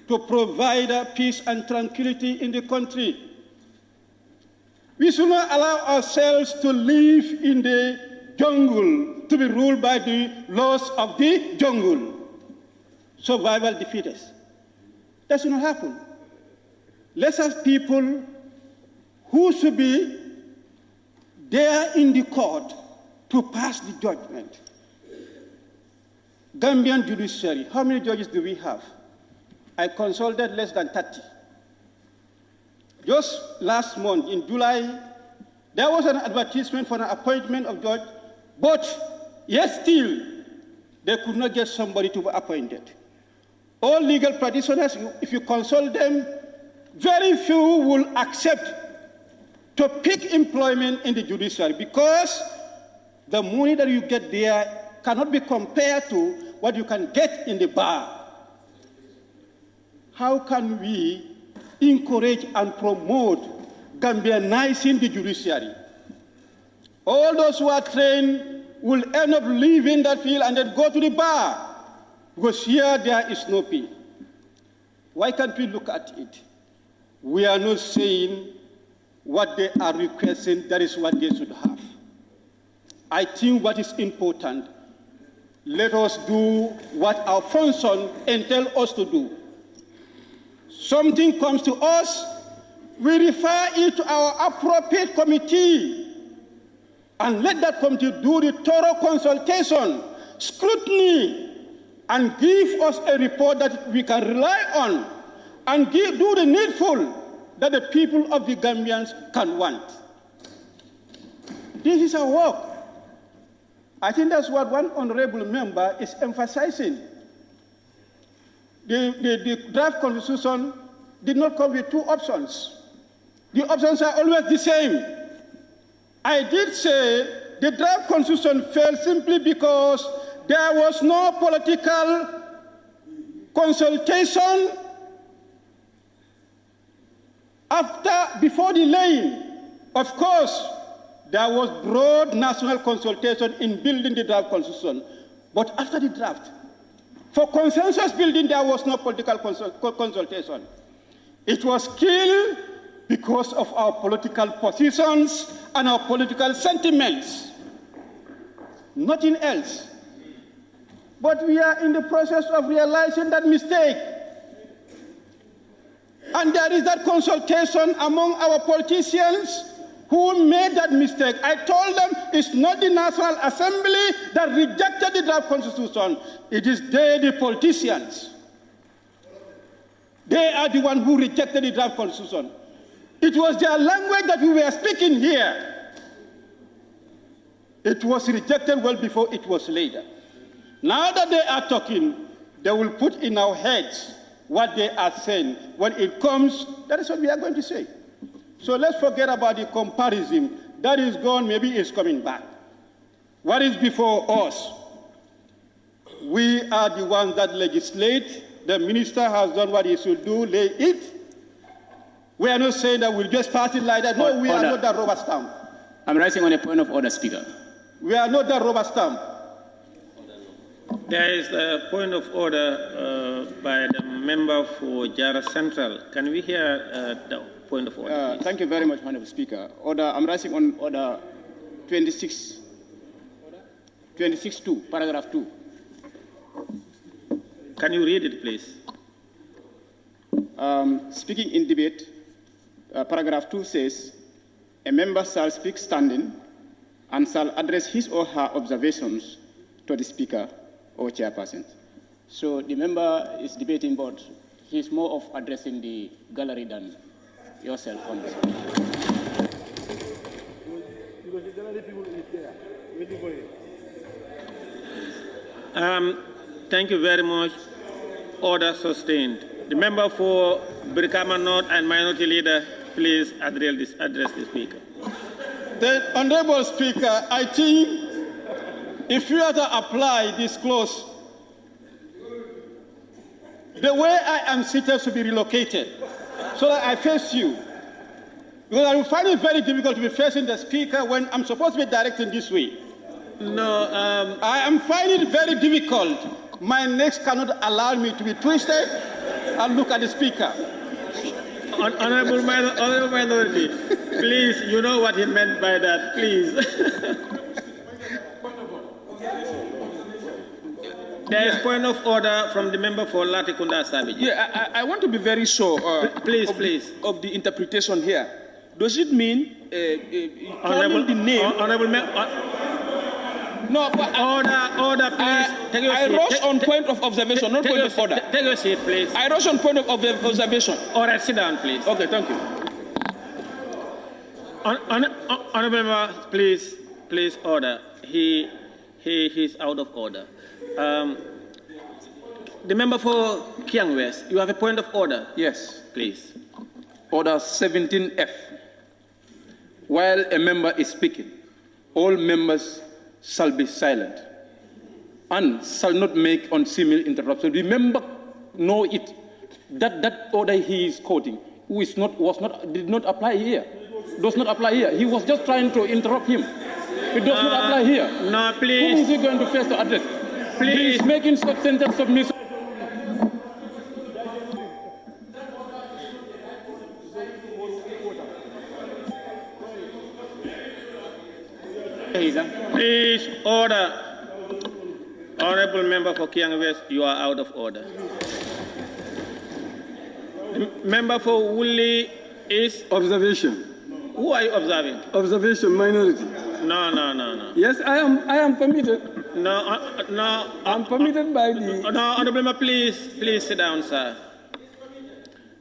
to provide peace and tranquility in the country. We should not allow ourselves to live in the jungle, to be ruled by the laws of the jungle. Survival defeat us. That should not happen. Let's have people who should be there in the court to pass the judgment. Gambian judiciary, how many judges do we have? I consulted less than 30. Just last month, in July, there was an advertisement for an appointment of judge, but yet still, they could not get somebody to be appointed. All legal practitioners, if you consult them, very few will accept to pick employment in the judiciary because the money that you get there cannot be compared to what you can get in the bar. How can we encourage and promote Gambianizing the judiciary? All those who are trained will end up leaving that field and then go to the bar, because here there is no pay. Why can't we look at it? We are not saying what they are requesting, that is what they should have. I think what is important, let us do what our function entails us to do. Something comes to us, we refer it to our appropriate committee, and let that committee do the thorough consultation, scrutiny, and give us a report that we can rely on, and do the needful that the people of the Gambians can want. This is our work. I think that's what one honorable member is emphasizing. The draft constitution did not come with two options. The options are always the same. I did say the draft constitution fell simply because there was no political consultation before the laying. Of course, there was broad national consultation in building the draft constitution, but after the draft, for consensus building, there was no political consultation. It was killed because of our political positions and our political sentiments. Nothing else. But we are in the process of realizing that mistake. And there is that consultation among our politicians who made that mistake. I told them it's not the National Assembly that rejected the draft constitution. It is they, the politicians. They are the ones who rejected the draft constitution. It was their language that we were speaking here. It was rejected well before it was later. Now that they are talking, they will put in our heads what they are saying. When it comes, that is what we are going to say. So let's forget about the comparison. That is gone, maybe it's coming back. What is before us? We are the ones that legislate. The minister has done what he should do, lay it. We are not saying that we'll just pass it like that. No, we are not that rubber stamp. I'm raising on a point of order, Speaker. We are not that rubber stamp. There is a point of order by the member for Jara Central. Can we hear the point of order? Thank you very much, Honorable Speaker. I'm rising on order 26.2, paragraph 2. Can you read it, please? Speaking in debate, paragraph 2 says, a member shall speak standing and shall address his or her observations to the Speaker or chairperson. So the member is debating, but he's more of addressing the gallery than yourself on this. Thank you very much. Order sustained. The member for Brikama North and Minority Leader, please address the Speaker. The Honorable Speaker, I think if you are to apply this clause, the way I am seated should be relocated so that I face you. Because I will find it very difficult to be facing the Speaker when I'm supposed to be directing this way. No, I am finding it very difficult. My necks cannot allow me to be twisted and look at the Speaker. Honorable Minority, please, you know what he meant by that, please. There is point of order from the member for Latikunda Savage. Yeah, I want to be very sure please. Of the interpretation here. Does it mean Honorable, the name? No, order, please. I rush on point of observation, not point of order. Take your seat, please. I rush on point of observation. All right, sit down, please. Okay, thank you. Honorable member, please, order. He's out of order. The member for Kiang West, you have a point of order? Yes. Please. Order 17F. While a member is speaking, all members shall be silent. and shall not make unseemly interruption. Remember, know it, that order he is quoting did not apply here. Does not apply here. He was just trying to interrupt him. It does not apply here. No, please. Who is he going to face to address? Please. He is making substantive submission. Please, order. Honorable member for Kiang West, you are out of order. The member for Woolley is... Observation. Who are you observing? Observation, minority. No. Yes, I am permitted. No. I'm permitted by the... No, honorable member, please sit down, sir.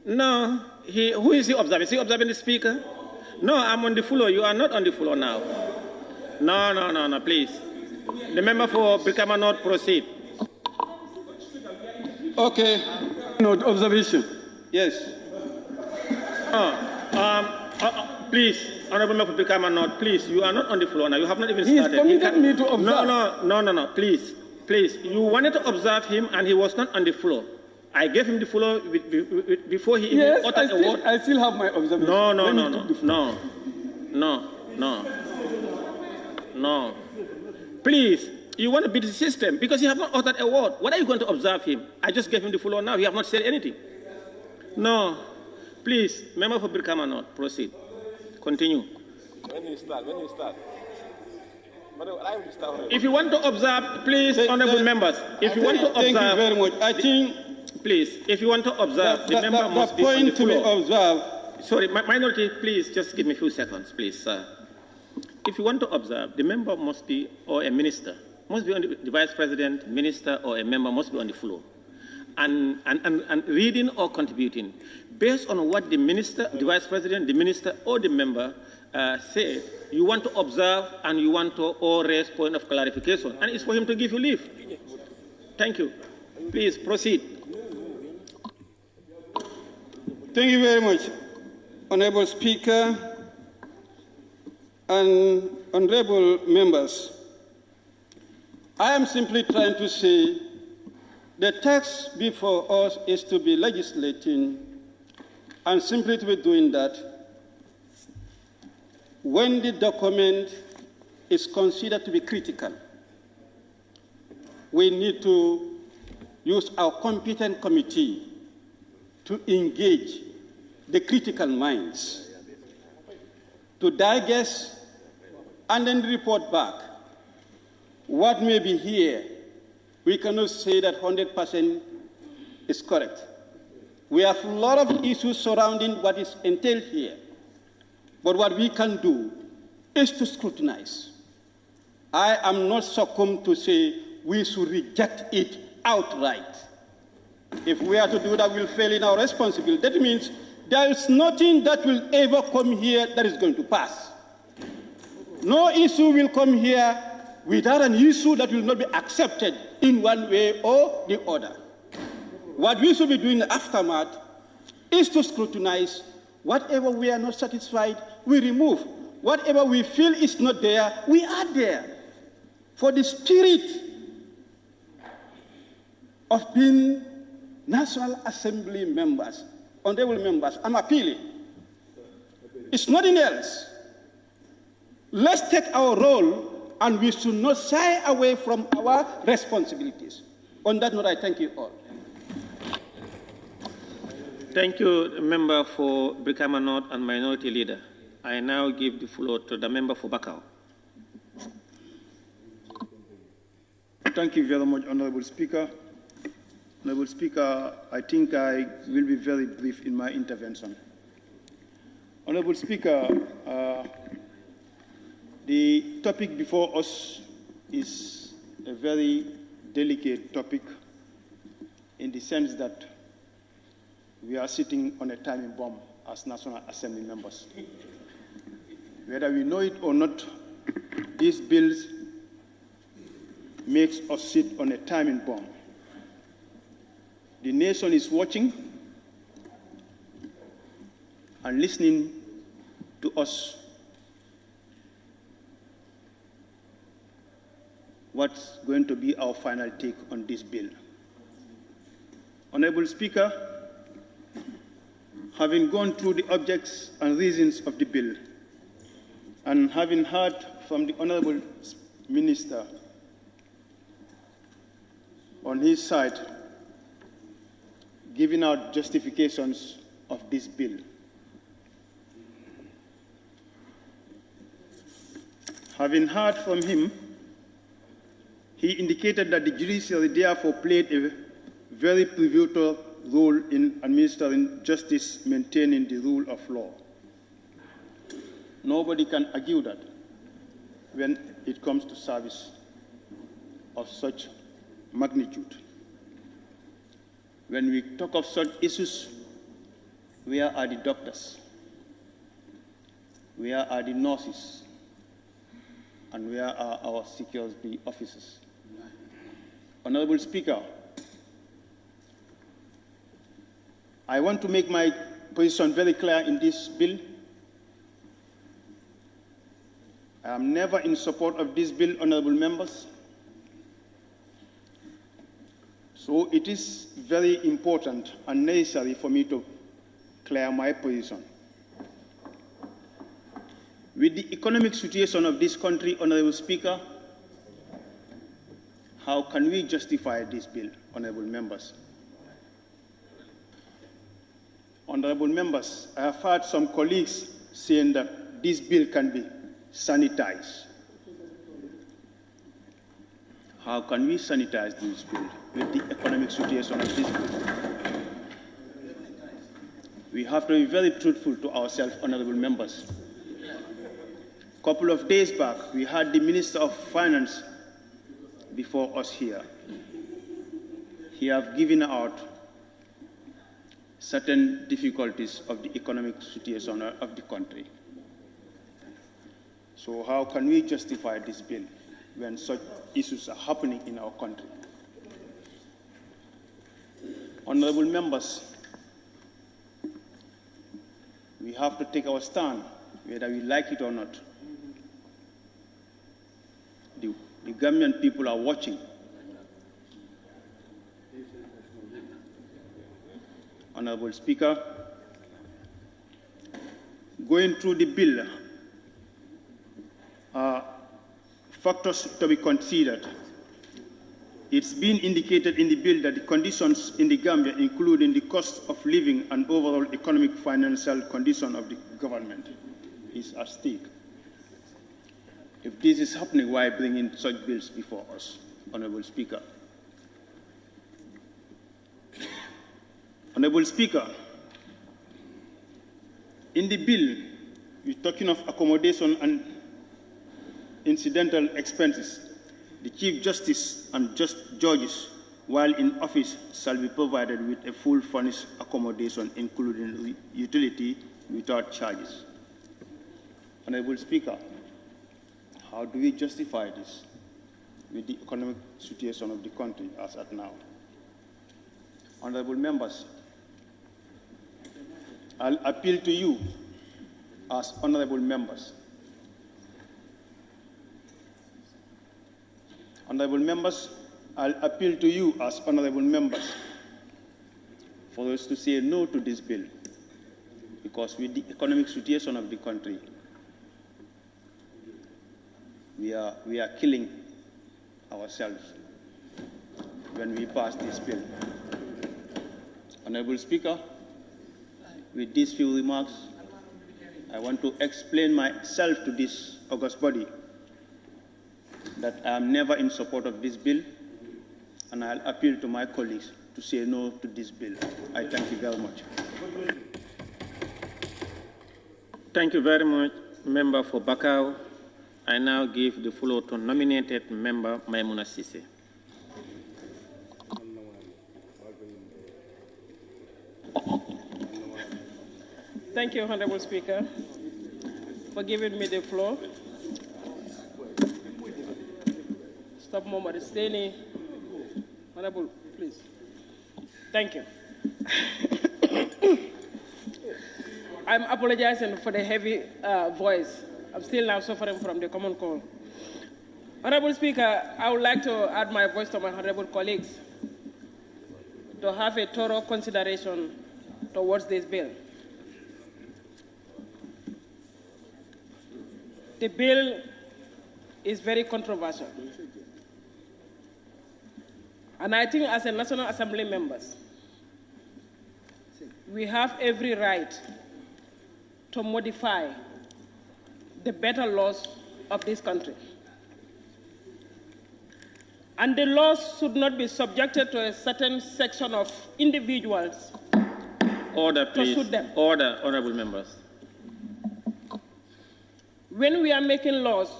No, who is he observing? Is he observing the speaker? No, I'm on the floor. You are not on the floor now. No, please. The member for Brikama North, proceed. Okay. Note, observation. Yes. Please, honorable member for Brikama North, please, you are not on the floor now. You have not even started. He is permitted me to observe. No, please. You wanted to observe him and he was not on the floor. I gave him the floor before he even uttered a word. I still have my observation. No. Please, you want to beat the system because you have not uttered a word. What are you going to observe him? I just gave him the floor now. You have not said anything. No. Please, member for Brikama North, proceed. Continue. When you start. If you want to observe, please, honorable members, if you want to observe... Thank you very much. I think... Please, if you want to observe, the member must be on the floor. The point to be observed... Sorry, minority, please, just give me a few seconds, please, sir. If you want to observe, the member must be, or a minister, must be on the vice president, minister, or a member must be on the floor. And reading or contributing, based on what the minister, the vice president, the minister, or the member said, you want to observe and you want to or raise point of clarification, and it's for him to give you leave. Thank you. Please proceed. Thank you very much, Honorable Speaker and honorable members. I am simply trying to say the text before us is to be legislating, and simply to be doing that when the document is considered to be critical. We need to use our competent committee to engage the critical minds, to digest and then report back what may be here. We cannot say that 100% is correct. We have a lot of issues surrounding what is entailed here. But what we can do is to scrutinize. I am not succumbed to say we should reject it outright. If we are to do that, we'll fail in our responsibility. That means there is nothing that will ever come here that is going to pass. No issue will come here without an issue that will not be accepted in one way or the other. What we should be doing in the aftermath is to scrutinize. Whatever we are not satisfied, we remove. Whatever we feel is not there, we add there. For the spirit of being National Assembly members, honorable members, I'm appealing. It's nothing else. Let's take our role, and we should not shy away from our responsibilities. On that note, I thank you all. Thank you, member for Brikama North and Minority Leader. I now give the floor to the member for Bakau. Thank you very much, Honorable Speaker. Honorable Speaker, I think I will be very brief in my intervention. Honorable Speaker, the topic before us is a very delicate topic in the sense that we are sitting on a timing bomb as National Assembly members. Whether we know it or not, these bills makes us sit on a timing bomb. The nation is watching and listening to us. what's going to be our final take on this bill. Honorable Speaker, having gone through the objects and reasons of the bill, and having heard from the Honorable Minister on his side, giving out justifications of this bill, having heard from him, he indicated that the judiciary therefore played a very pivotal role in administering justice, maintaining the rule of law. Nobody can argue that when it comes to service of such magnitude. When we talk of such issues, where are the doctors? Where are the nurses? And where are our security officers? Honorable Speaker, I want to make my position very clear in this bill. I am never in support of this bill, honorable members. So it is very important and necessary for me to clear my position. With the economic situation of this country, honorable Speaker, how can we justify this bill, honorable members? Honorable members, I have heard some colleagues saying that this bill can be sanitized. How can we sanitize this bill with the economic situation of this bill? We have to be very truthful to ourselves, honorable members. A couple of days back, we had the Minister of Finance before us here. He has given out certain difficulties of the economic situation of the country. So how can we justify this bill when such issues are happening in our country? Honorable members, we have to take our stand, whether we like it or not. The Gambian people are watching. Honorable Speaker, going through the bill, factors to be considered. It's been indicated in the bill that the conditions in the Gambia, including the cost of living and overall economic financial condition of the government, is at stake. If this is happening, why bring in such bills before us, Honorable Speaker? Honorable Speaker, in the bill, we're talking of accommodation and incidental expenses. The Chief Justice and judges, while in office, shall be provided with a full furnished accommodation, including utility, without charges. Honorable Speaker, how do we justify this with the economic situation of the country as at now? Honorable members, I'll appeal to you as honorable members. Honorable members, I'll appeal to you as honorable members for us to say no to this bill, because with the economic situation of the country, we are killing ourselves when we pass this bill. Honorable Speaker, with these few remarks, I want to explain myself to this august body that I am never in support of this bill, and I'll appeal to my colleagues to say no to this bill. I thank you very much. Thank you very much, Member for Bakau. I now give the floor to nominated Member Maimouna Sise. Thank you, Honorable Speaker, for giving me the floor. Stop moment, Steny. Honorable, please. Thank you. I'm apologizing for the heavy voice. I'm still now suffering from the common cold. Honorable Speaker, I would like to add my voice to my honorable colleagues to have a thorough consideration towards this bill. The bill is very controversial. And I think as a National Assembly members, we have every right to modify the better laws of this country. And the laws should not be subjected to a certain section of individuals. Order, please. To suit them. Order, honorable members. When we are making laws,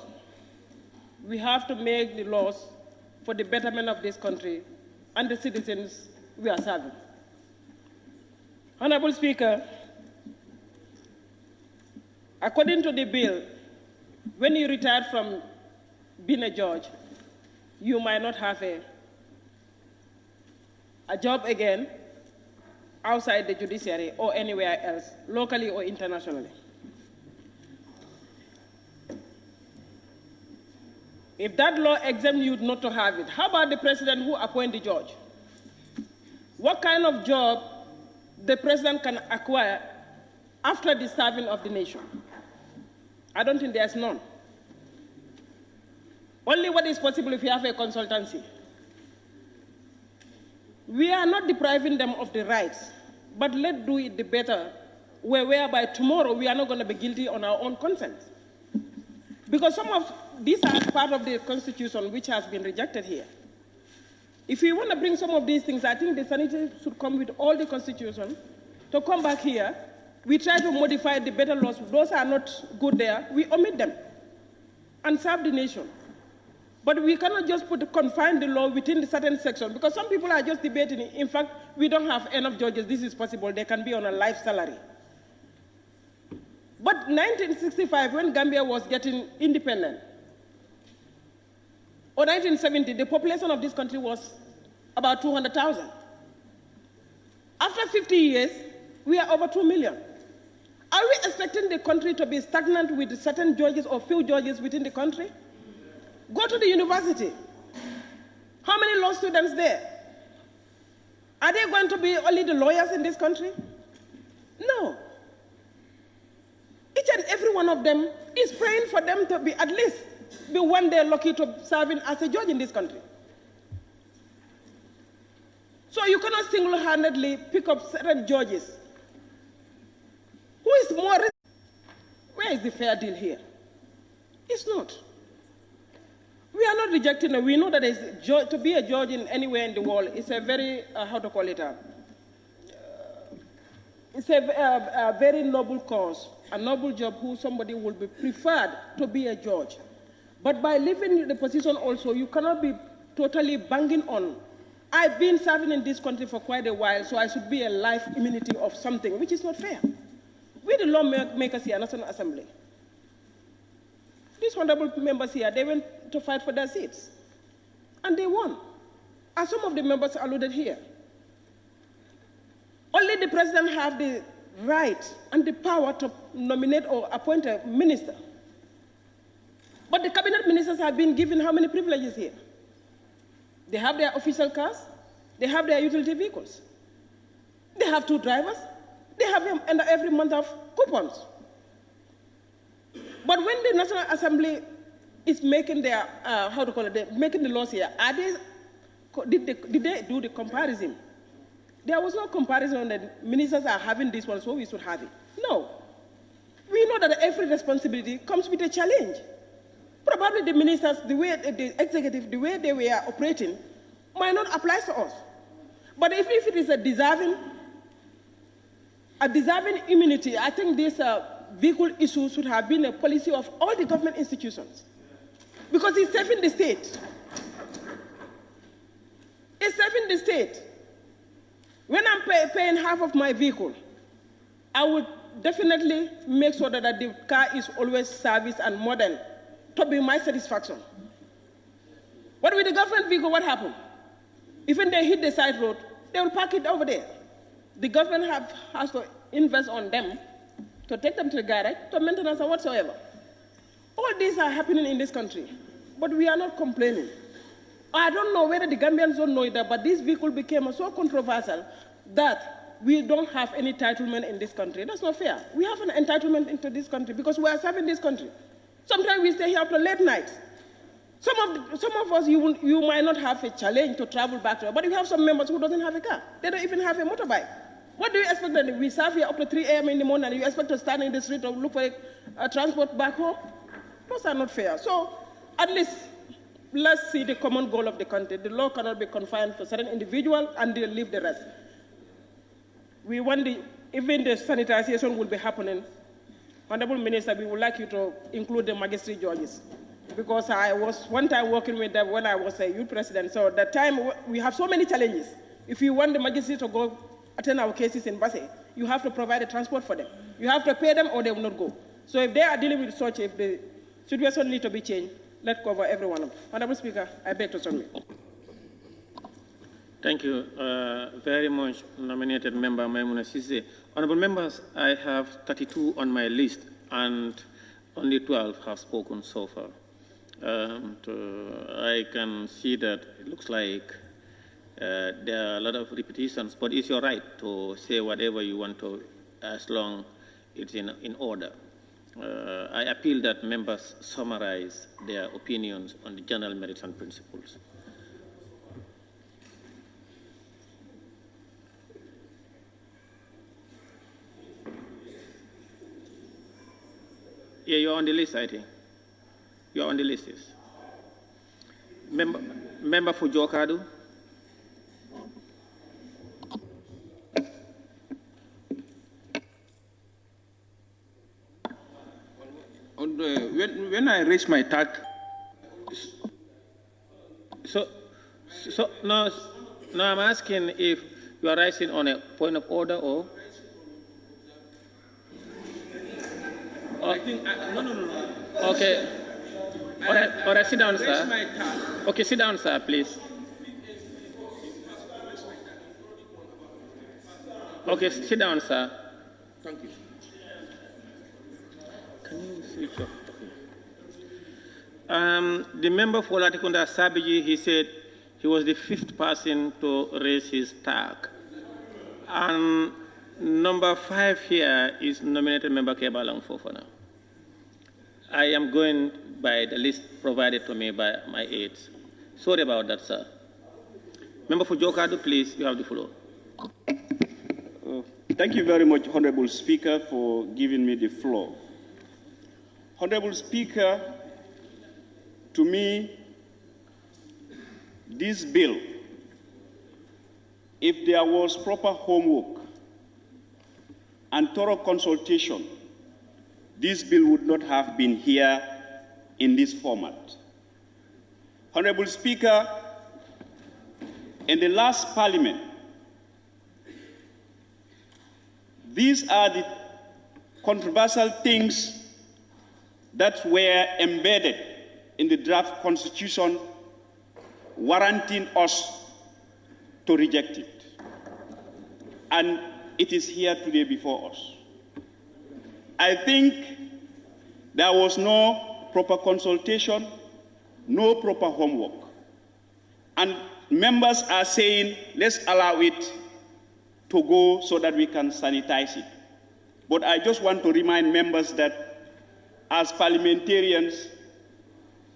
we have to make the laws for the betterment of this country and the citizens we are serving. Honorable Speaker, according to the bill, when you retire from being a judge, you might not have a job again outside the judiciary or anywhere else, locally or internationally. If that law exempts you not to have it, how about the president who appoints the judge? What kind of job the president can acquire after the serving of the nation? I don't think there's none. Only what is possible if you have a consultancy. We are not depriving them of the rights, but let's do it the better way, whereby tomorrow we are not going to be guilty on our own consent. Because some of these are part of the Constitution which has been rejected here. If we want to bring some of these things, I think the sanity should come with all the Constitution to come back here. We try to modify the better laws. Those are not good there. We omit them and serve the nation. But we cannot just confine the law within the certain section, because some people are just debating it. In fact, we don't have enough judges. This is possible. They can be on a life salary. But 1965, when Gambia was getting independent, or 1970, the population of this country was about 200,000. After 50 years, we are over 2 million. Are we expecting the country to be stagnant with certain judges or few judges within the country? Go to the university. How many law students there? Are they going to be only the lawyers in this country? No. Each and every one of them is praying for them to be at least be one day lucky to serving as a judge in this country. So you cannot single-handedly pick up certain judges. Who is more? Where is the fair deal here? It's not. We are not rejecting it. We know that to be a judge in anywhere in the world is a very, it's a very noble cause, a noble job who somebody will be preferred to be a judge. But by leaving the position also, you cannot be totally banging on. I've been serving in this country for quite a while, so I should be a life immunity of something, which is not fair. We the lawmakers here, National Assembly. These honorable members here, they went to fight for their seats. And they won, as some of the members alluded here. Only the president has the right and the power to nominate or appoint a minister. But the cabinet ministers have been given how many privileges here? They have their official cars, they have their utility vehicles, they have 2 drivers, they have every month of coupons. But when the National Assembly is making their, making the laws here, did they do the comparison? There was no comparison that ministers are having this one, so we should have it. No. We know that every responsibility comes with a challenge. Probably the ministers, the way the executive, the way they were operating, might not apply to us. But if it is a deserving immunity, I think this vehicle issue should have been a policy of all the government institutions. Because it's saving the state. It's saving the state. When I'm paying half of my vehicle, I would definitely make sure that the car is always serviced and modern to be my satisfaction. But with the government vehicle, what happened? Even they hit the side road, they will park it over there. The government has to invest on them to take them to the garage, to maintenance or whatsoever. All these are happening in this country. but we are not complaining. I don't know whether the Gambians don't know that, but this vehicle became so controversial that we don't have any entitlement in this country. That's not fair. We have an entitlement into this country because we are serving this country. Sometimes we stay here up to late nights. Some of us, you might not have a challenge to travel back to, but you have some members who doesn't have a car. They don't even have a motorbike. What do you expect that we serve here up to 3 a.m. in the morning and you expect to stand in the street or look for a transport back home? Those are not fair. So at least let's see the common goal of the country. The law cannot be confined for certain individuals and they leave the rest. We want even the sanitization will be happening. Honorable Minister, we would like you to include the magistrate judges. Because I was one time working with them when I was a youth president. So at that time, we have so many challenges. If you want the magistrate to go attend our cases in Basse, you have to provide a transport for them. You have to pay them or they will not go. So if they are dealing with such, if the situation needs to be changed, let's cover everyone. Honorable Speaker, I beg to submit. Thank you very much, nominated member Maimouna Sise. Honorable members, I have 32 on my list and only 12 have spoken so far. I can see that it looks like there are a lot of repetitions, but it's your right to say whatever you want to as long it's in order. I appeal that members summarize their opinions on the general merits and principles. Yeah, you're on the list, I think. You're on the list, yes. Member for Jokadu. When I raise my tag, No, I'm asking if you are rising on a point of order or. I think no. Okay. All right, sit down, sir. Okay, sit down, sir, please. Okay, sit down, sir. Thank you. Can you switch off? The member for Latikunda Sabiji, he said he was the 5th person to raise his tag. And number 5 here is nominated member Kebalang Fofana. I am going by the list provided to me by my aides. Sorry about that, sir. Member for Jokadu, please, you have the floor. Thank you very much, Honorable Speaker, for giving me the floor. Honorable Speaker, to me, this bill, if there was proper homework and thorough consultation, this bill would not have been here in this format. Honorable Speaker, in the last Parliament, these are the controversial things that were embedded in the draft constitution, warranting us to reject it. And it is here today before us. I think there was no proper consultation, no proper homework. And members are saying, let's allow it to go so that we can sanitize it. But I just want to remind members that as parliamentarians,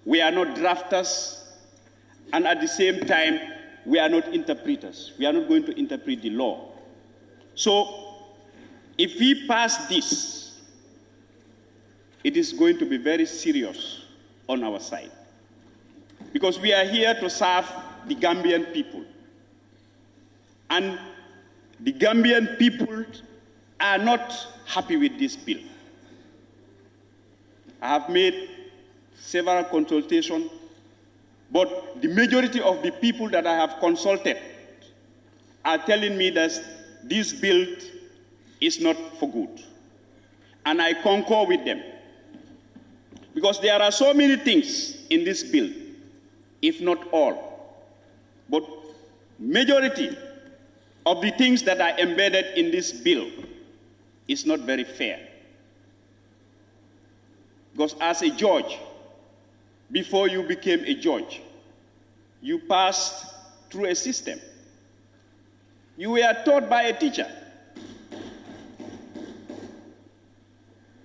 we are not drafters, and at the same time, we are not interpreters. We are not going to interpret the law. So, if we pass this, it is going to be very serious on our side. Because we are here to serve the Gambian people. And the Gambian people are not happy with this bill. I have made several consultations, but the majority of the people that I have consulted are telling me that this bill is not for good. And I concur with them. Because there are so many things in this bill, if not all, but majority of the things that are embedded in this bill is not very fair. Because as a judge, before you became a judge. You passed through a system. You were taught by a teacher.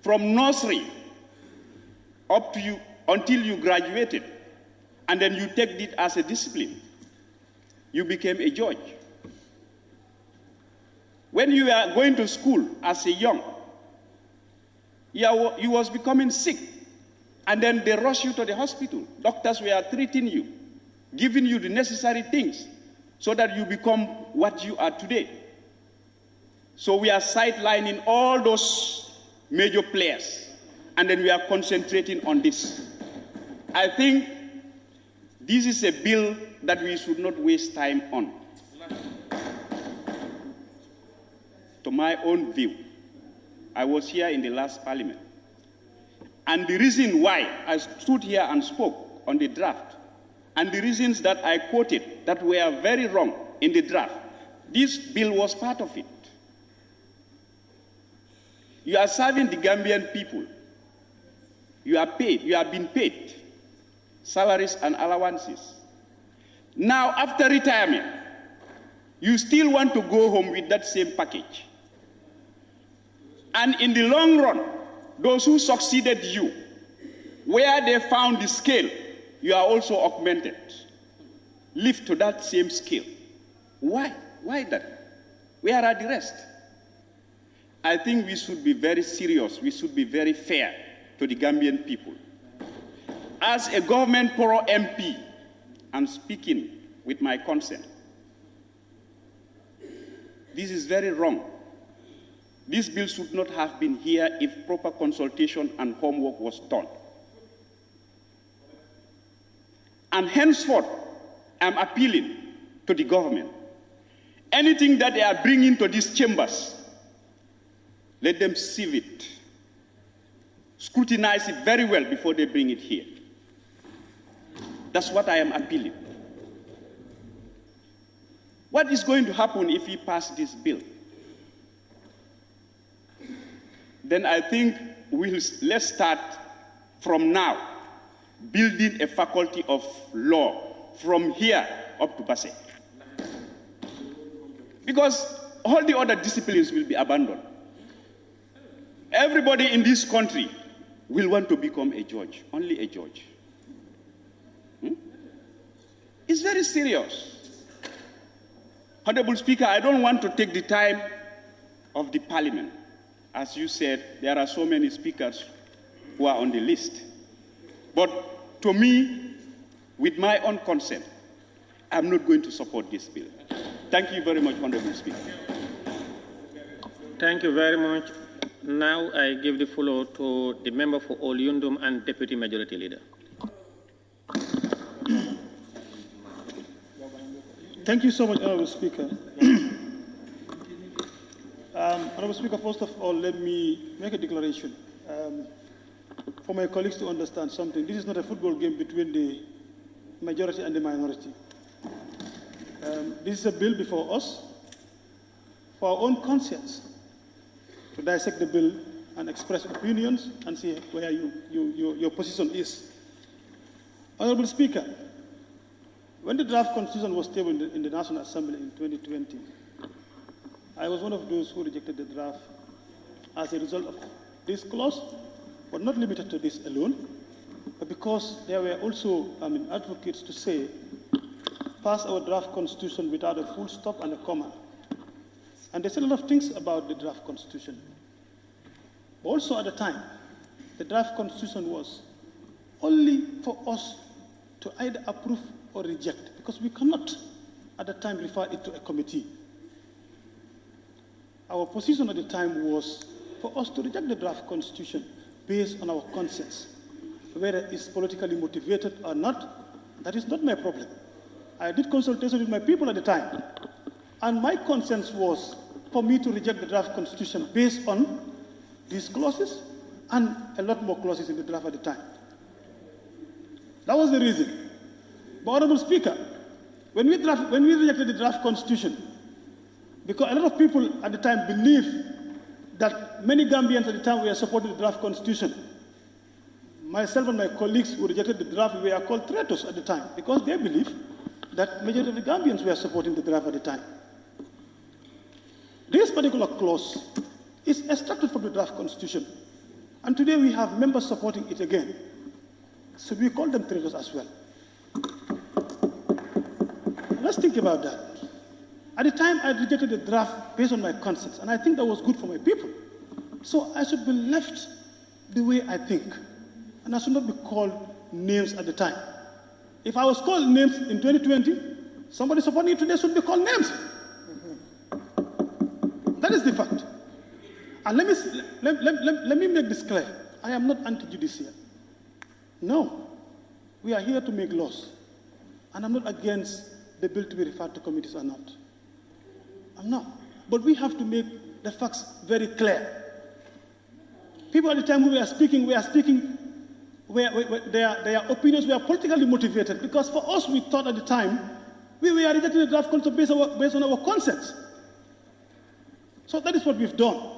From nursery up to you until you graduated, and then you take it as a discipline. You became a judge. When you were going to school as a young, you was becoming sick, and then they rushed you to the hospital. Doctors were treating you, giving you the necessary things so that you become what you are today. So we are sidelining all those major players, and then we are concentrating on this. I think this is a bill that we should not waste time on. To my own view, I was here in the last parliament. And the reason why I stood here and spoke on the draft, and the reasons that I quoted that were very wrong in the draft, this bill was part of it. You are serving the Gambian people. You are paid, you have been paid salaries and allowances. Now, after retirement, you still want to go home with that same package. And in the long run, those who succeeded you, where they found the scale, you are also augmented. Lift to that same scale. Why? Why that? Where are the rest? I think we should be very serious. We should be very fair to the Gambian people. As a government pro MP, I'm speaking with my consent. This is very wrong. This bill should not have been here if proper consultation and homework was done. And henceforth, I'm appealing to the government. Anything that they are bringing to these chambers, let them sieve it, scrutinize it very well before they bring it here. That's what I am appealing. What is going to happen if we pass this bill? Then I think let's start from now building a faculty of law from here up to Basse. Because all the other disciplines will be abandoned. Everybody in this country will want to become a judge, only a judge. It's very serious. Honorable Speaker, I don't want to take the time of the Parliament. As you said, there are so many speakers who are on the list. But to me, with my own consent, I'm not going to support this bill. Thank you very much, Honorable Speaker. Thank you very much. Now I give the floor to the member for Olyundum and Deputy Majority Leader. Thank you so much, Honorable Speaker. Honorable Speaker, first of all, let me make a declaration for my colleagues to understand something. This is not a football game between the majority and the minority. This is a bill before us for our own conscience to dissect the bill and express opinions and see where your position is. Honorable Speaker, when the draft constitution was tabled in the National Assembly in 2020, I was one of those who rejected the draft as a result of this clause, but not limited to this alone, but because there were also advocates to say, pass our draft constitution without a full stop and a comma. And they said a lot of things about the draft constitution. But also at the time, the draft constitution was only for us to either approve or reject, because we cannot at the time refer it to a committee. Our position at the time was for us to reject the draft constitution based on our conscience. Whether it's politically motivated or not, that is not my problem. I did consultation with my people at the time, and my conscience was for me to reject the draft constitution based on these clauses and a lot more clauses in the draft at the time. That was the reason. But Honorable Speaker, when we rejected the draft constitution, because a lot of people at the time believed that many Gambians at the time were supporting the draft constitution, myself and my colleagues who rejected the draft were called traitors at the time because they believed that majority of the Gambians were supporting the draft at the time. This particular clause is extracted from the draft constitution, and today we have members supporting it again. So we call them traitors as well. Let's think about that. At the time, I rejected the draft based on my conscience, and I think that was good for my people. So I should be left the way I think, and I should not be called names at the time. If I was called names in 2020, somebody supporting it today should be called names. That is the fact. And let me make this clear. I am not anti-judiciary. No. We are here to make laws. And I'm not against the bill to be referred to committees or not. I'm not. But we have to make the facts very clear. People at the time who were speaking, their opinions were politically motivated because for us, we thought at the time, we were rejecting the draft constitution based on our conscience. So that is what we've done.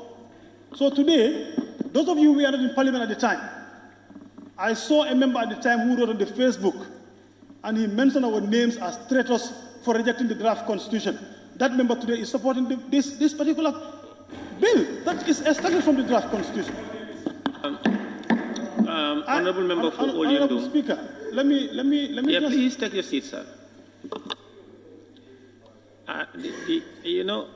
So today, those of you who were not in parliament at the time, I saw a member at the time who wrote on the Facebook, and he mentioned our names as traitors for rejecting the draft constitution. That member today is supporting this particular bill that is extracted from the draft constitution. Honorable member for Honorable Speaker, let me yeah, just... please take your seat, sir. You know,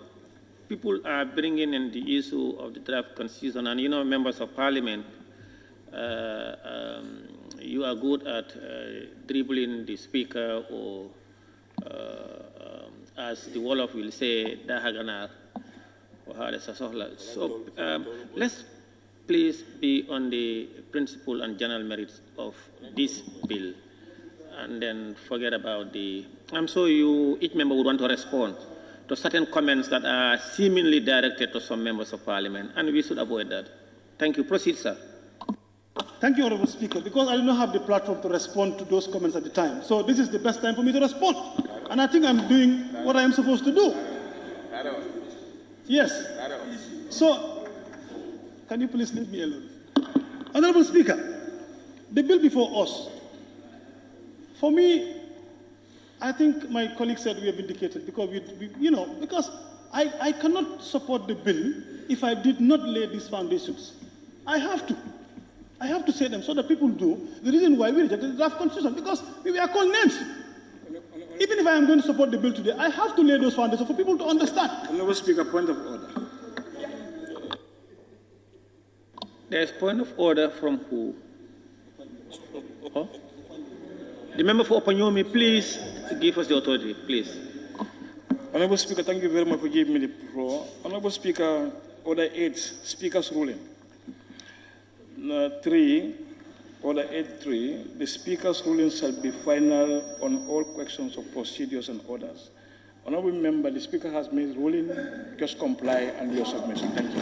people are bringing in the issue of the draft constitution, and you know, members of parliament, you are good at dribbling the speaker, or as the Wolof will say, dahaganar. So let's please be on the principle and general merits of this bill, and then forget about the... I'm sure each member would want to respond to certain comments that are seemingly directed to some members of parliament, and we should avoid that. Thank you. Proceed, sir. Thank you, Honorable Speaker, because I did not have the platform to respond to those comments at the time. So this is the best time for me to respond. And I think I'm doing what I am supposed to do. Yes. So, can you please leave me alone? Honorable Speaker, the bill before us, for me, I think my colleague said we are vindicated because because I cannot support the bill if I did not lay these foundations. I have to say them so that people do. The reason why we rejected the draft constitution, because we were called names. Even if I am going to support the bill today, I have to lay those foundations for people to understand. Honorable Speaker, point of order. There is point of order from who? Huh? The member for Opanyomi, please give us the authority, please. Honorable Speaker, thank you very much for giving me the floor. Honorable Speaker, Order 8, Speaker's ruling. 3, Order 8.3, the Speaker's ruling shall be final on all questions of procedures and orders. Honorable Member, the Speaker has made ruling, just comply and your submission. Thank you.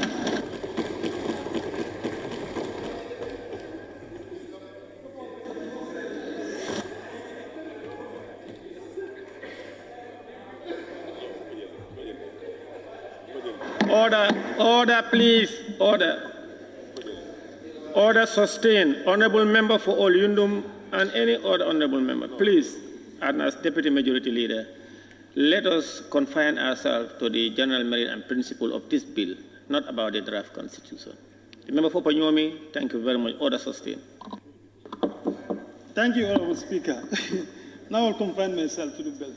Order, please. Order sustained. Honorable member for Olyundum and any other honorable member, please, and as Deputy Majority Leader, let us confine ourselves to the general merit and principle of this bill, not about the draft constitution. The member for Panyomi, thank you very much. Order sustained. Thank you, Honorable Speaker. Now I'll confine myself to the bill.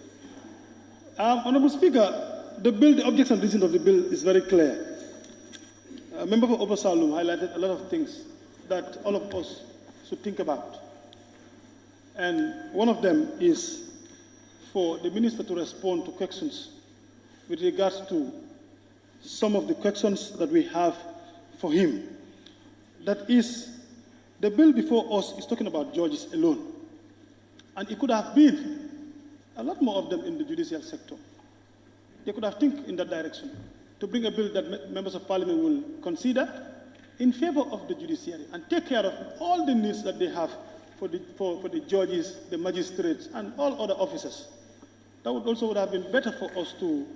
Honorable Speaker, the objects and reasons of the bill is very clear. Member for Obasalum highlighted a lot of things that all of us should think about. And one of them is for the minister to respond to questions with regards to some of the questions that we have for him. That is, the bill before us is talking about judges alone. And it could have been a lot more of them in the judicial sector. They could have think in that direction to bring a bill that members of parliament will consider in favor of the judiciary and take care of all the needs that they have for the judges, the magistrates, and all other officers. That would have been better for us to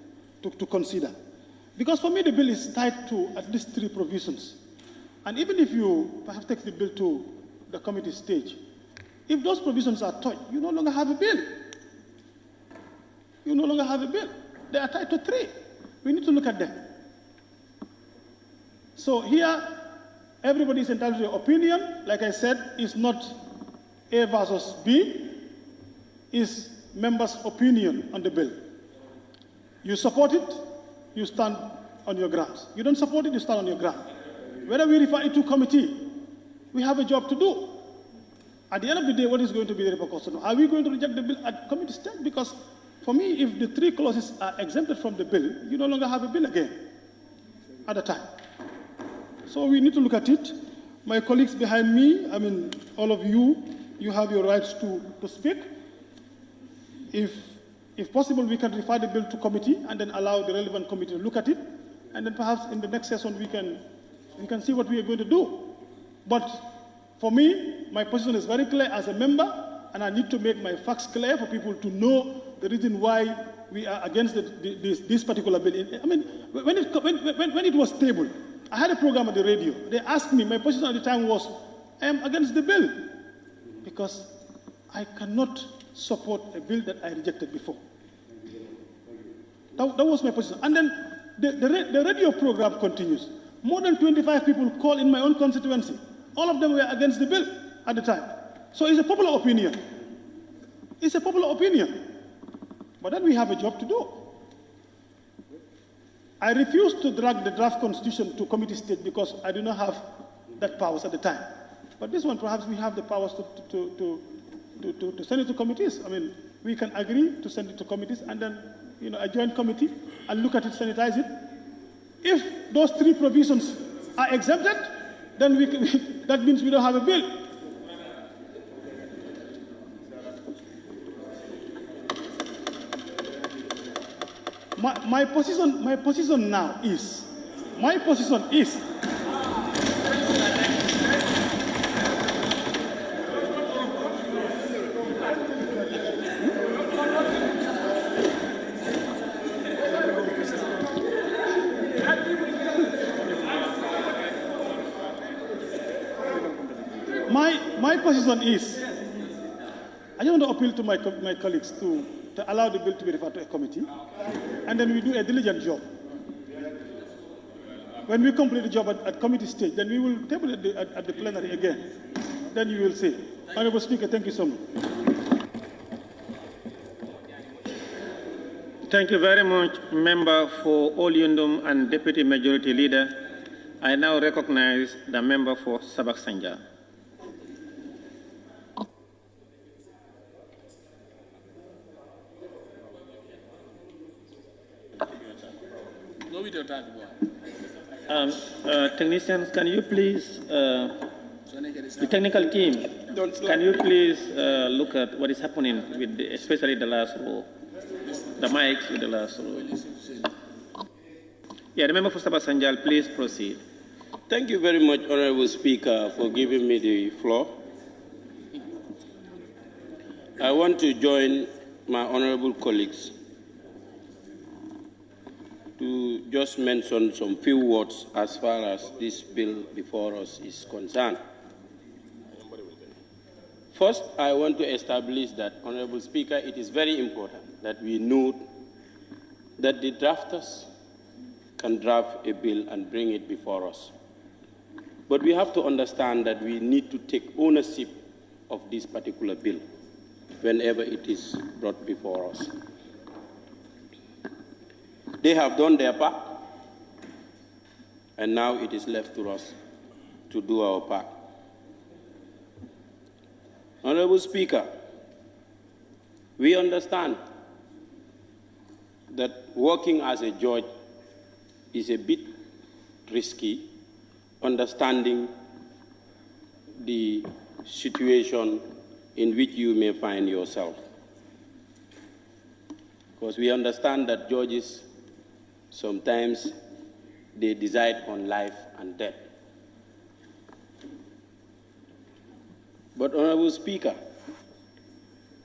consider. Because for me, the bill is tied to at least 3 provisions. And even if you perhaps take the bill to the committee stage. If those provisions are touched, you no longer have a bill. You no longer have a bill. They are tied to 3. We need to look at them. So here, everybody is entitled to their opinion. Like I said, it's not A versus B. It's members' opinion on the bill. You support it, you stand on your grounds. You don't support it, you stand on your ground. Whether we refer it to committee, we have a job to do. At the end of the day, what is going to be the repercussion? Are we going to reject the bill at committee stage? Because for me, if the 3 clauses are exempted from the bill, you no longer have a bill again at the time. So we need to look at it. My colleagues behind me, I mean, all of you, you have your rights to speak. If possible, we can refer the bill to committee and then allow the relevant committee to look at it. And then perhaps in the next session, we can see what we are going to do. But for me, my position is very clear as a member, and I need to make my facts clear for people to know the reason why we are against this particular bill. I mean, when it was tabled, I had a program on the radio. They asked me, my position at the time was, I am against the bill because I cannot support a bill that I rejected before. That was my position. And then the radio program continues. More than 25 people call in my own constituency. All of them were against the bill at the time. So it's a popular opinion. It's a popular opinion. But then we have a job to do. I refused to drag the draft constitution to committee stage because I do not have that powers at the time. But this one, perhaps we have the powers to send it to committees. I mean, we can agree to send it to committees and then, a joint committee and look at it, sanitize it. If those 3 provisions are exempted, then that means we don't have a bill. My position now is, I just want to appeal to my colleagues to allow the bill to be referred to a committee, and then we do a diligent job. When we complete the job at committee stage, then we will table it at the plenary again. Then you will see. Honorable Speaker, thank you so much. Thank you very much, Member for Olyundum and Deputy Majority Leader. I now recognize the member for Sabak Sanja. Technicians, can you please, the technical team, can you please look at what is happening with especially the last row, the mics with the last row. Yeah, the member for Sabak Sanjal, please proceed. Thank you very much, Honorable Speaker, for giving me the floor. I want to join my honorable colleagues to just mention some few words as far as this bill before us is concerned. First, I want to establish that, Honorable Speaker, it is very important that we note that the drafters can draft a bill and bring it before us. But we have to understand that we need to take ownership of this particular bill whenever it is brought before us. They have done their part, and now it is left to us to do our part. Honorable Speaker, we understand that working as a judge is a bit risky, understanding the situation in which you may find yourself. Because we understand that judges sometimes they decide on life and death. But, Honorable Speaker,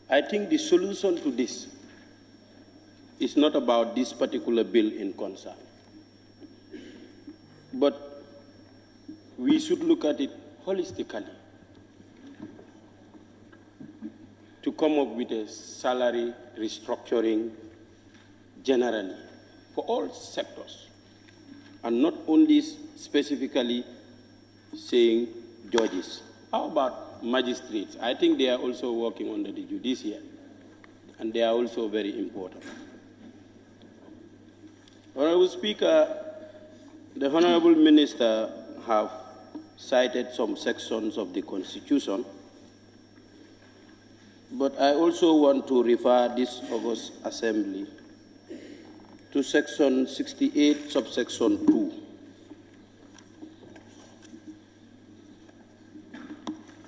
I think the solution to this is not about this particular bill in concern. But we should look at it holistically. come up with a salary restructuring generally for all sectors, and not only specifically saying judges. How about magistrates? I think they are also working under the Judiciary, and they are also very important. Honorable Speaker, the Honorable Minister have cited some sections of the Constitution, but I also want to refer this August Assembly to Section 68, subsection 2.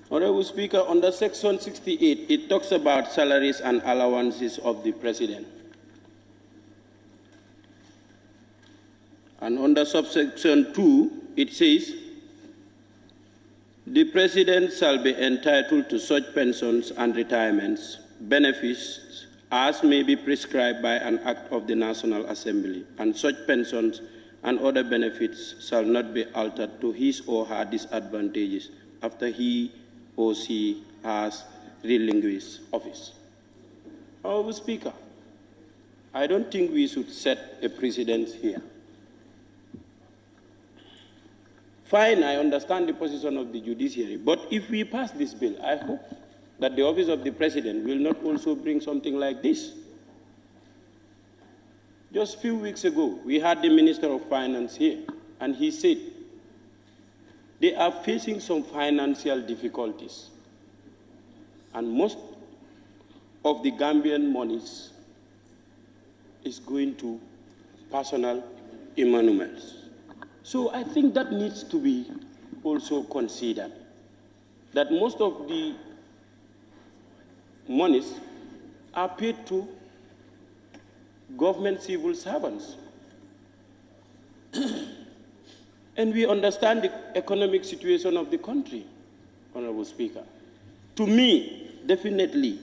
Honorable Speaker, under Section 68, it talks about salaries and allowances of the President. And under subsection 2, it says, the President shall be entitled to such pensions and retirements, benefits, as may be prescribed by an act of the National Assembly, and such pensions and other benefits shall not be altered to his or her disadvantages after he or she has relinquished office. Honorable Speaker, I don't think we should set a precedent here. Fine, I understand the position of the Judiciary, but if we pass this bill, I hope that the office of the President will not also bring something like this. Just a few weeks ago, we had the Minister of Finance here, and he said they are facing some financial difficulties, and most of the Gambian monies is going to personal emoluments. So I think that needs to be also considered, that most of the monies are paid to government civil servants. And we understand the economic situation of the country, Honorable Speaker. To me, definitely,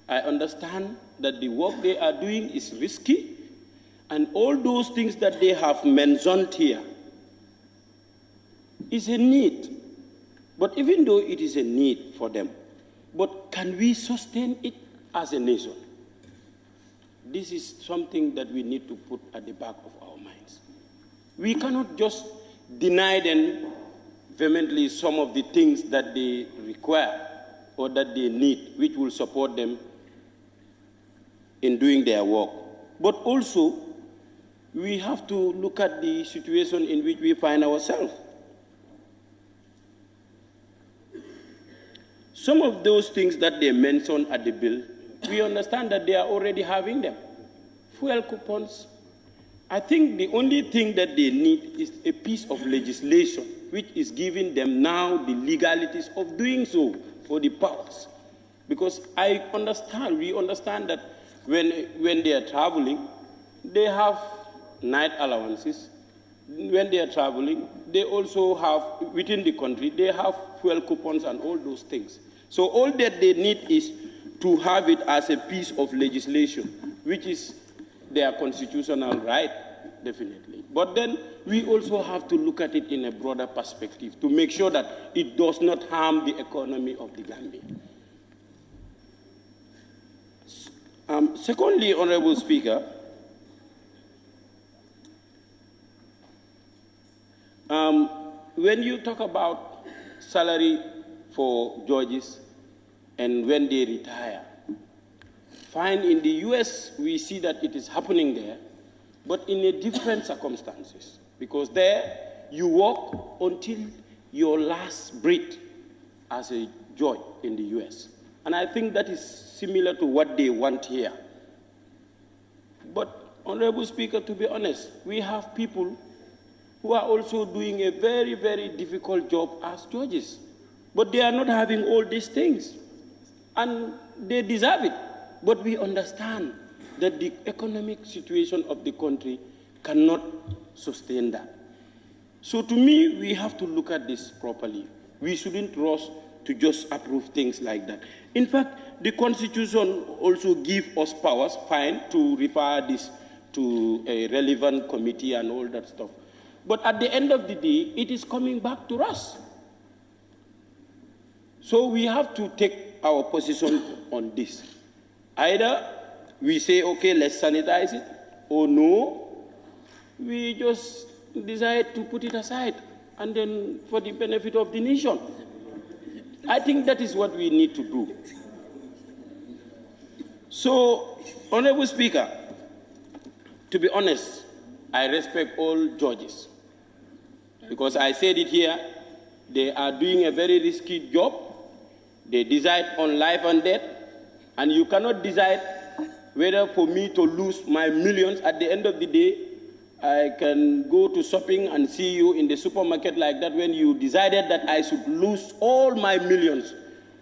I understand that the work they are doing is risky, and all those things that they have mentioned here is a need. But even though it is a need for them, but can we sustain it as a nation? This is something that we need to put at the back of our minds. We cannot just deny them vehemently some of the things that they require or that they need, which will support them in doing their work. But also, we have to look at the situation in which we find ourselves. Some of those things that they mentioned at the bill, we understand that they are already having them. Fuel coupons. I think the only thing that they need is a piece of legislation which is giving them now the legalities of doing so, or the powers. Because I understand, we understand that when they are traveling, they have night allowances. When they are traveling, they also have, within the country, they have fuel coupons and all those things. So all that they need is to have it as a piece of legislation, which is their constitutional right, definitely. But then we also have to look at it in a broader perspective to make sure that it does not harm the economy of the Gambia. Secondly, Honorable Speaker, when you talk about salary for judges and when they retire, fine, in the US we see that it is happening there, but in a different circumstances, because there you work until your last breath as a judge in the US. And I think that is similar to what they want here. But, Honorable Speaker, to be honest, we have people who are also doing a very, very difficult job as judges. But they are not having all these things. And they deserve it. But we understand that the economic situation of the country cannot sustain that. So to me, we have to look at this properly. We shouldn't rush to just approve things like that. In fact, the Constitution also gives us powers, fine, to refer this to a relevant committee and all that stuff. But at the end of the day, it is coming back to us. So we have to take our position on this. Either we say, okay, let's sanitize it, or no, we just decide to put it aside, and then for the benefit of the nation. I think that is what we need to do. So, Honorable Speaker, to be honest, I respect all judges, because I said it here, they are doing a very risky job. They decide on life and death, and you cannot decide whether for me to lose my millions. At the end of the day, I can go to shopping and see you in the supermarket like that when you decided that I should lose all my millions.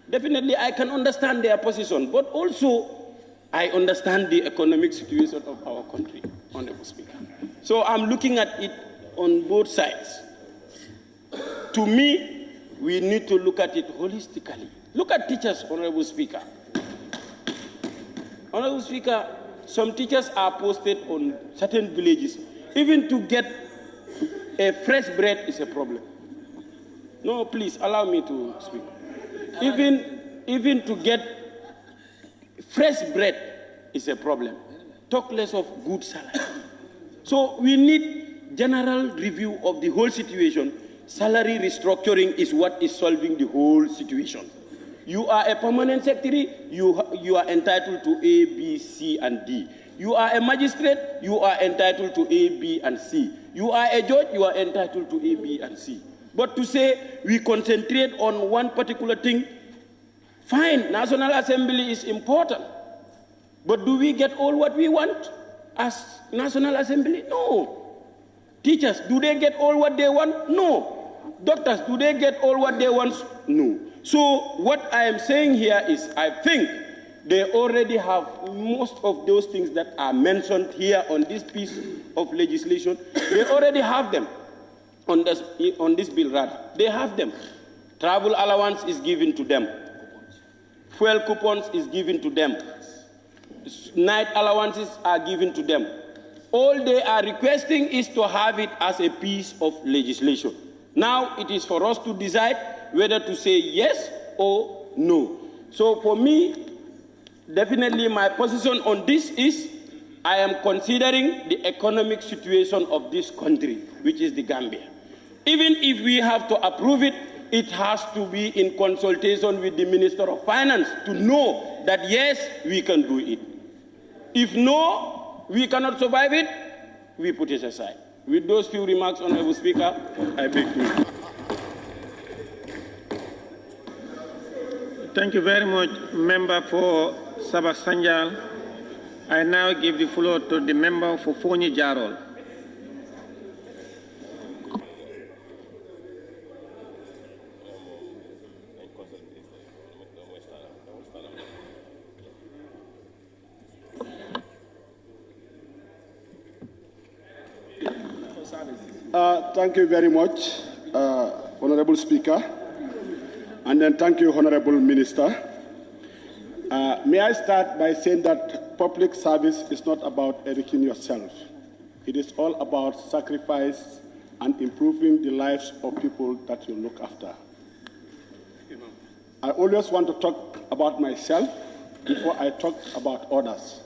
Definitely, I can understand their position, but also I understand the economic situation of our country, Honorable Speaker. So I'm looking at it on both sides. To me, we need to look at it holistically. Look at teachers, Honorable Speaker. Honorable Speaker, some teachers are posted on certain villages. Even to get a fresh bread is a problem. No, please, allow me to speak. Even to get fresh bread is a problem. Talk less of good salary. So we need general review of the whole situation. Salary restructuring is what is solving the whole situation. You are a permanent secretary, you are entitled to A, B, C, and D. You are a magistrate, you are entitled to A, B, and C. You are a judge, you are entitled to A, B, and C. But to say we concentrate on one particular thing, fine, National Assembly is important. But do we get all what we want as National Assembly? No. Teachers, do they get all what they want? No. Doctors, do they get all what they want? No. So what I am saying here is I think they already have most of those things that are mentioned here on this piece of legislation. They already have them on this bill, rather. They have them. Travel allowance is given to them. Fuel coupons is given to them. Night allowances are given to them. All they are requesting is to have it as a piece of legislation. Now it is for us to decide whether to say yes or no. So for me, definitely my position on this is I am considering the economic situation of this country, which is the Gambia. Even if we have to approve it, it has to be in consultation with the Minister of Finance to know that yes, we can do it. If no, we cannot survive it, we put it aside. With those few remarks, Honorable Speaker, I beg to. Thank you very much, Member for Sabah Sanjal. I now give the floor to the member for Fonyi Jarol. Thank you very much, Honorable Speaker. And then thank you, Honorable Minister. May I start by saying that public service is not about educating yourself. It is all about sacrifice and improving the lives of people that you look after. I always want to talk about myself before I talk about others.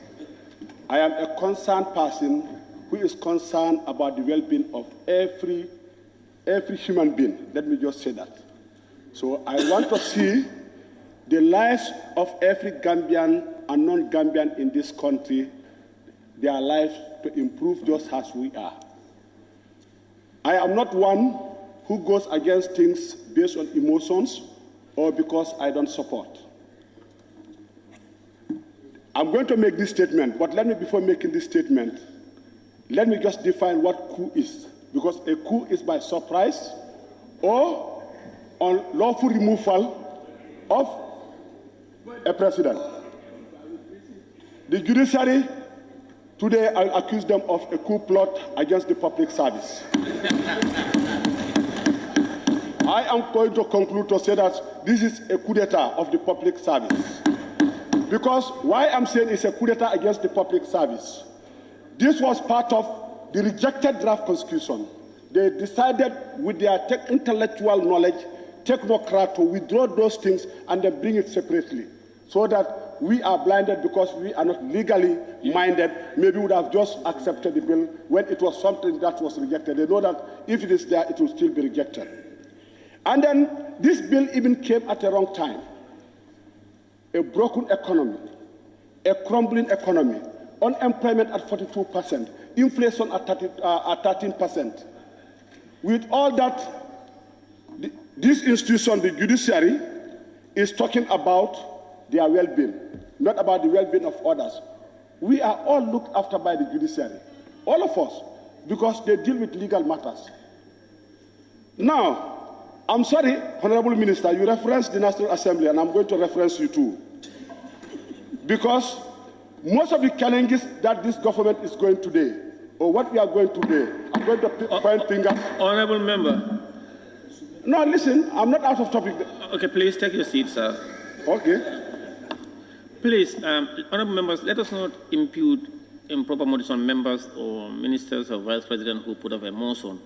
I am a concerned person who is concerned about the well-being of every human being. Let me just say that. So I want to see the lives of every Gambian and non-Gambian in this country, their lives to improve just as we are. I am not one who goes against things based on emotions or because I don't support. I'm going to make this statement, but before making this statement, let me just define what coup is. Because a coup is by surprise or unlawful removal of a president. The judiciary, today I'll accuse them of a coup plot against the public service. I am going to conclude to say that this is a coup d'etat of the public service. Because why I'm saying it's a coup d'etat against the public service, this was part of the rejected draft constitution. They decided with their intellectual knowledge technocrat to withdraw those things and then bring it separately, so that we are blinded because we are not legally minded. Maybe we would have just accepted the bill when it was something that was rejected. They know that if it is there, it will still be rejected. And then this bill even came at the wrong time. A broken economy, a crumbling economy, unemployment at 42%, inflation at 13%. With all that, this institution, the judiciary, is talking about their well-being, not about the well-being of others. We are all looked after by the judiciary, all of us, because they deal with legal matters. Now, I'm sorry, Honorable Minister, you referenced the National Assembly, and I'm going to reference you too. Because most of the challenges that this government is going today, or what we are going today, I'm going to point fingers. Honorable Member. No, listen, I'm not out of topic. Okay, please take your seat, sir. Okay. Please, honorable members, let us not impute improper motives on members or ministers or vice president who put up a motion.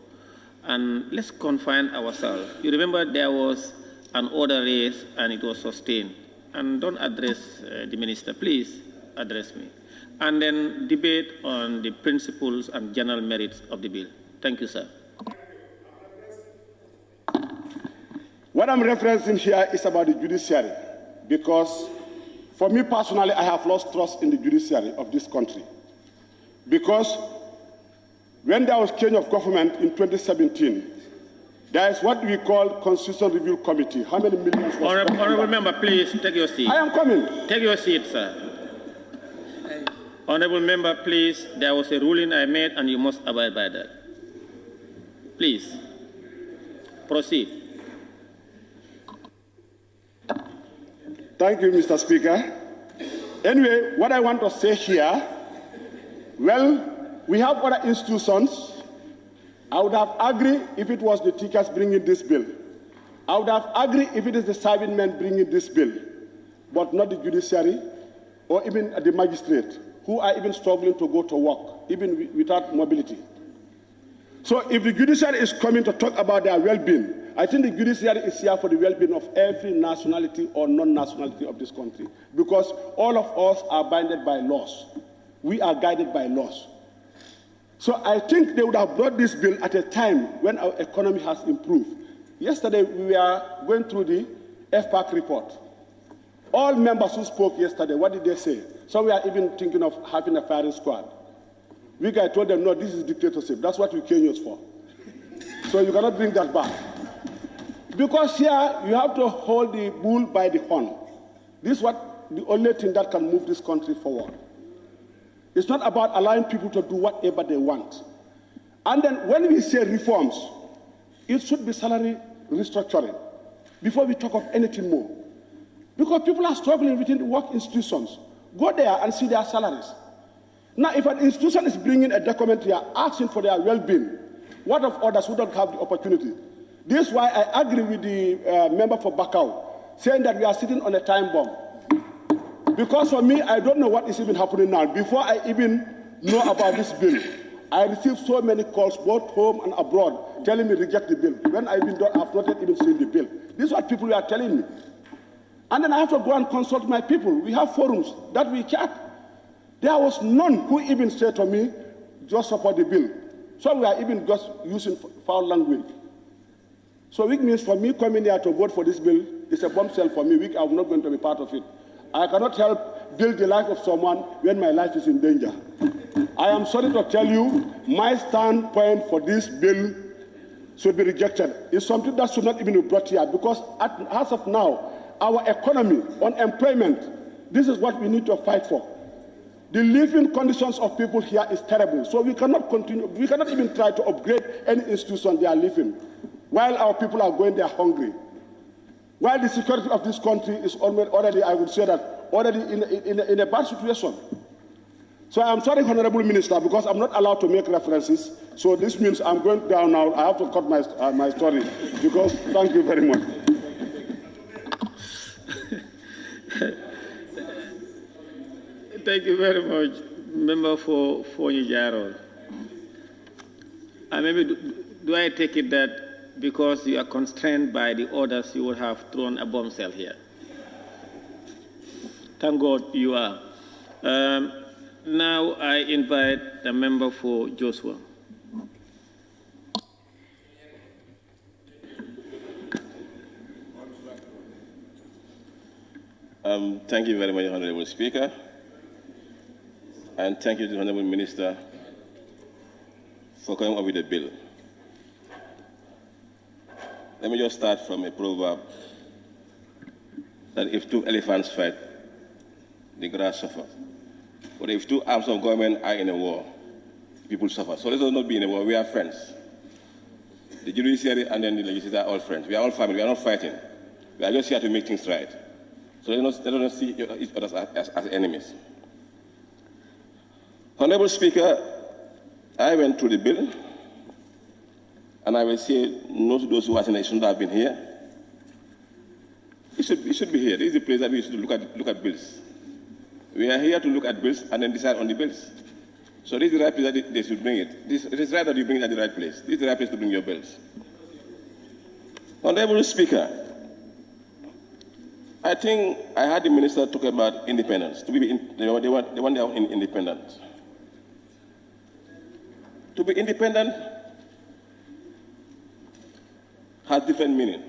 And let's confine ourselves. You remember there was an order raised and it was sustained. And don't address the minister, please address me. And then debate on the principles and general merits of the bill. Thank you, sir. What I'm referencing here is about the judiciary, because for me personally, I have lost trust in the judiciary of this country. Because when there was change of government in 2017, there is what we call Constitutional Review Committee. How many millions was Honorable Member, please take your seat. I am coming. Take your seat, sir. Honorable Member, please, there was a ruling I made and you must abide by that. Please, proceed. Thank you, Mr. Speaker. Anyway, what I want to say here, well, we have other institutions. I would have agreed if it was the teachers bringing this bill. I would have agreed if it is the serving men bringing this bill, but not the judiciary or even the magistrate, who are even struggling to go to work, even without mobility. So if the judiciary is coming to talk about their well-being, I think the judiciary is here for the well-being of every nationality or non-nationality of this country, because all of us are bounded by laws. We are guided by laws. So I think they would have brought this bill at a time when our economy has improved. Yesterday, we were going through the FPAC report. All members who spoke yesterday, what did they say? So we are even thinking of having a firing squad. We guys told them, no, this is dictatorship. That's what we Kenyans for. So you cannot bring that back. Because here, you have to hold the bull by the horn. This is the only thing that can move this country forward. It's not about allowing people to do whatever they want. And then when we say reforms, it should be salary restructuring before we talk of anything more. Because people are struggling within the work institutions. Go there and see their salaries. Now, if an institution is bringing a document here asking for their well-being, what of others who don't have the opportunity? This is why I agree with the member for Bakau, saying that we are sitting on a time bomb. Because for me, I don't know what is even happening now. Before I even know about this bill, I received so many calls, both home and abroad, telling me reject the bill. When I've not even seen the bill. This is what people are telling me. And then I have to go and consult my people. We have forums that we chat. There was none who even said to me, just support the bill. So we are even just using foul language. So which means for me coming here to vote for this bill is a bombshell for me, which I'm not going to be part of it. I cannot help build the life of someone when my life is in danger. I am sorry to tell you, my standpoint for this bill should be rejected. It's something that should not even be brought here, because as of now, our economy, unemployment, this is what we need to fight for. The living conditions of people here is terrible. So we cannot continue, we cannot even try to upgrade any institution they are living, while our people are going there hungry. While the security of this country is already, I would say that, already in a bad situation. So I'm sorry, Honorable Minister, because I'm not allowed to make references. So this means I'm going down now. I have to cut my story, because thank you very much. Thank you very much, Member for Nijaro. Maybe do I take it that because you are constrained by the orders, you would have thrown a bombshell here. Thank God you are. Now I invite the member for Joshua. Thank you very much, Honorable Speaker. And thank you to the Honorable Minister for coming up with the bill. Let me just start from a proverb that if two elephants fight, the grass suffers. But if two arms of government are in a war, people suffer. So let us not be in a war. We are friends. The judiciary and then the legislature are all friends. We are all family. We are not fighting. We are just here to make things right. So let us not see each other as enemies. Honorable Speaker, I went through the bill, and I will say no to those who are saying they shouldn't have been here. It should be here. This is the place that we should look at bills. We are here to look at bills and then decide on the bills. So this is the right place that they should bring it. It is right that you bring it at the right place. This is the right place to bring your bills. Honorable Speaker, I think I heard the minister talk about independence. They want their own independence. To be independent has different meaning.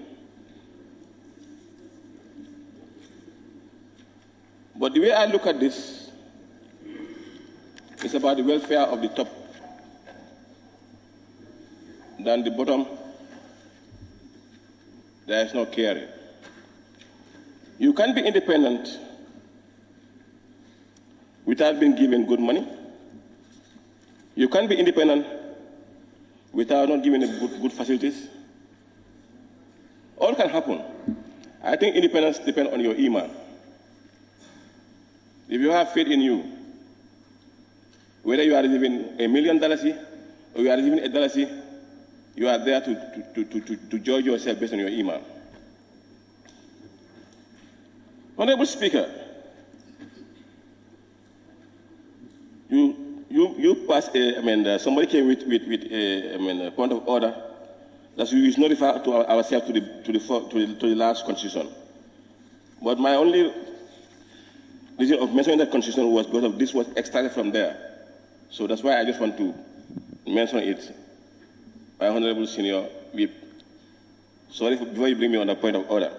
But the way I look at this is about the welfare of the top. Than the bottom, there is no caring. You can be independent without being given good money. You can be independent without not giving good facilities. All can happen. I think independence depends on your iman. If you have faith in you, whether you are receiving $1 million or you are receiving $1, you are there to judge yourself based on your iman. Honorable Speaker, you passed somebody came with a point of order that we should not refer to ourselves to the last constitution. But my only reason of mentioning that constitution was because of this was extracted from there. So that's why I just want to mention it. My Honorable Senior Whip. Sorry before you bring me on a point of order.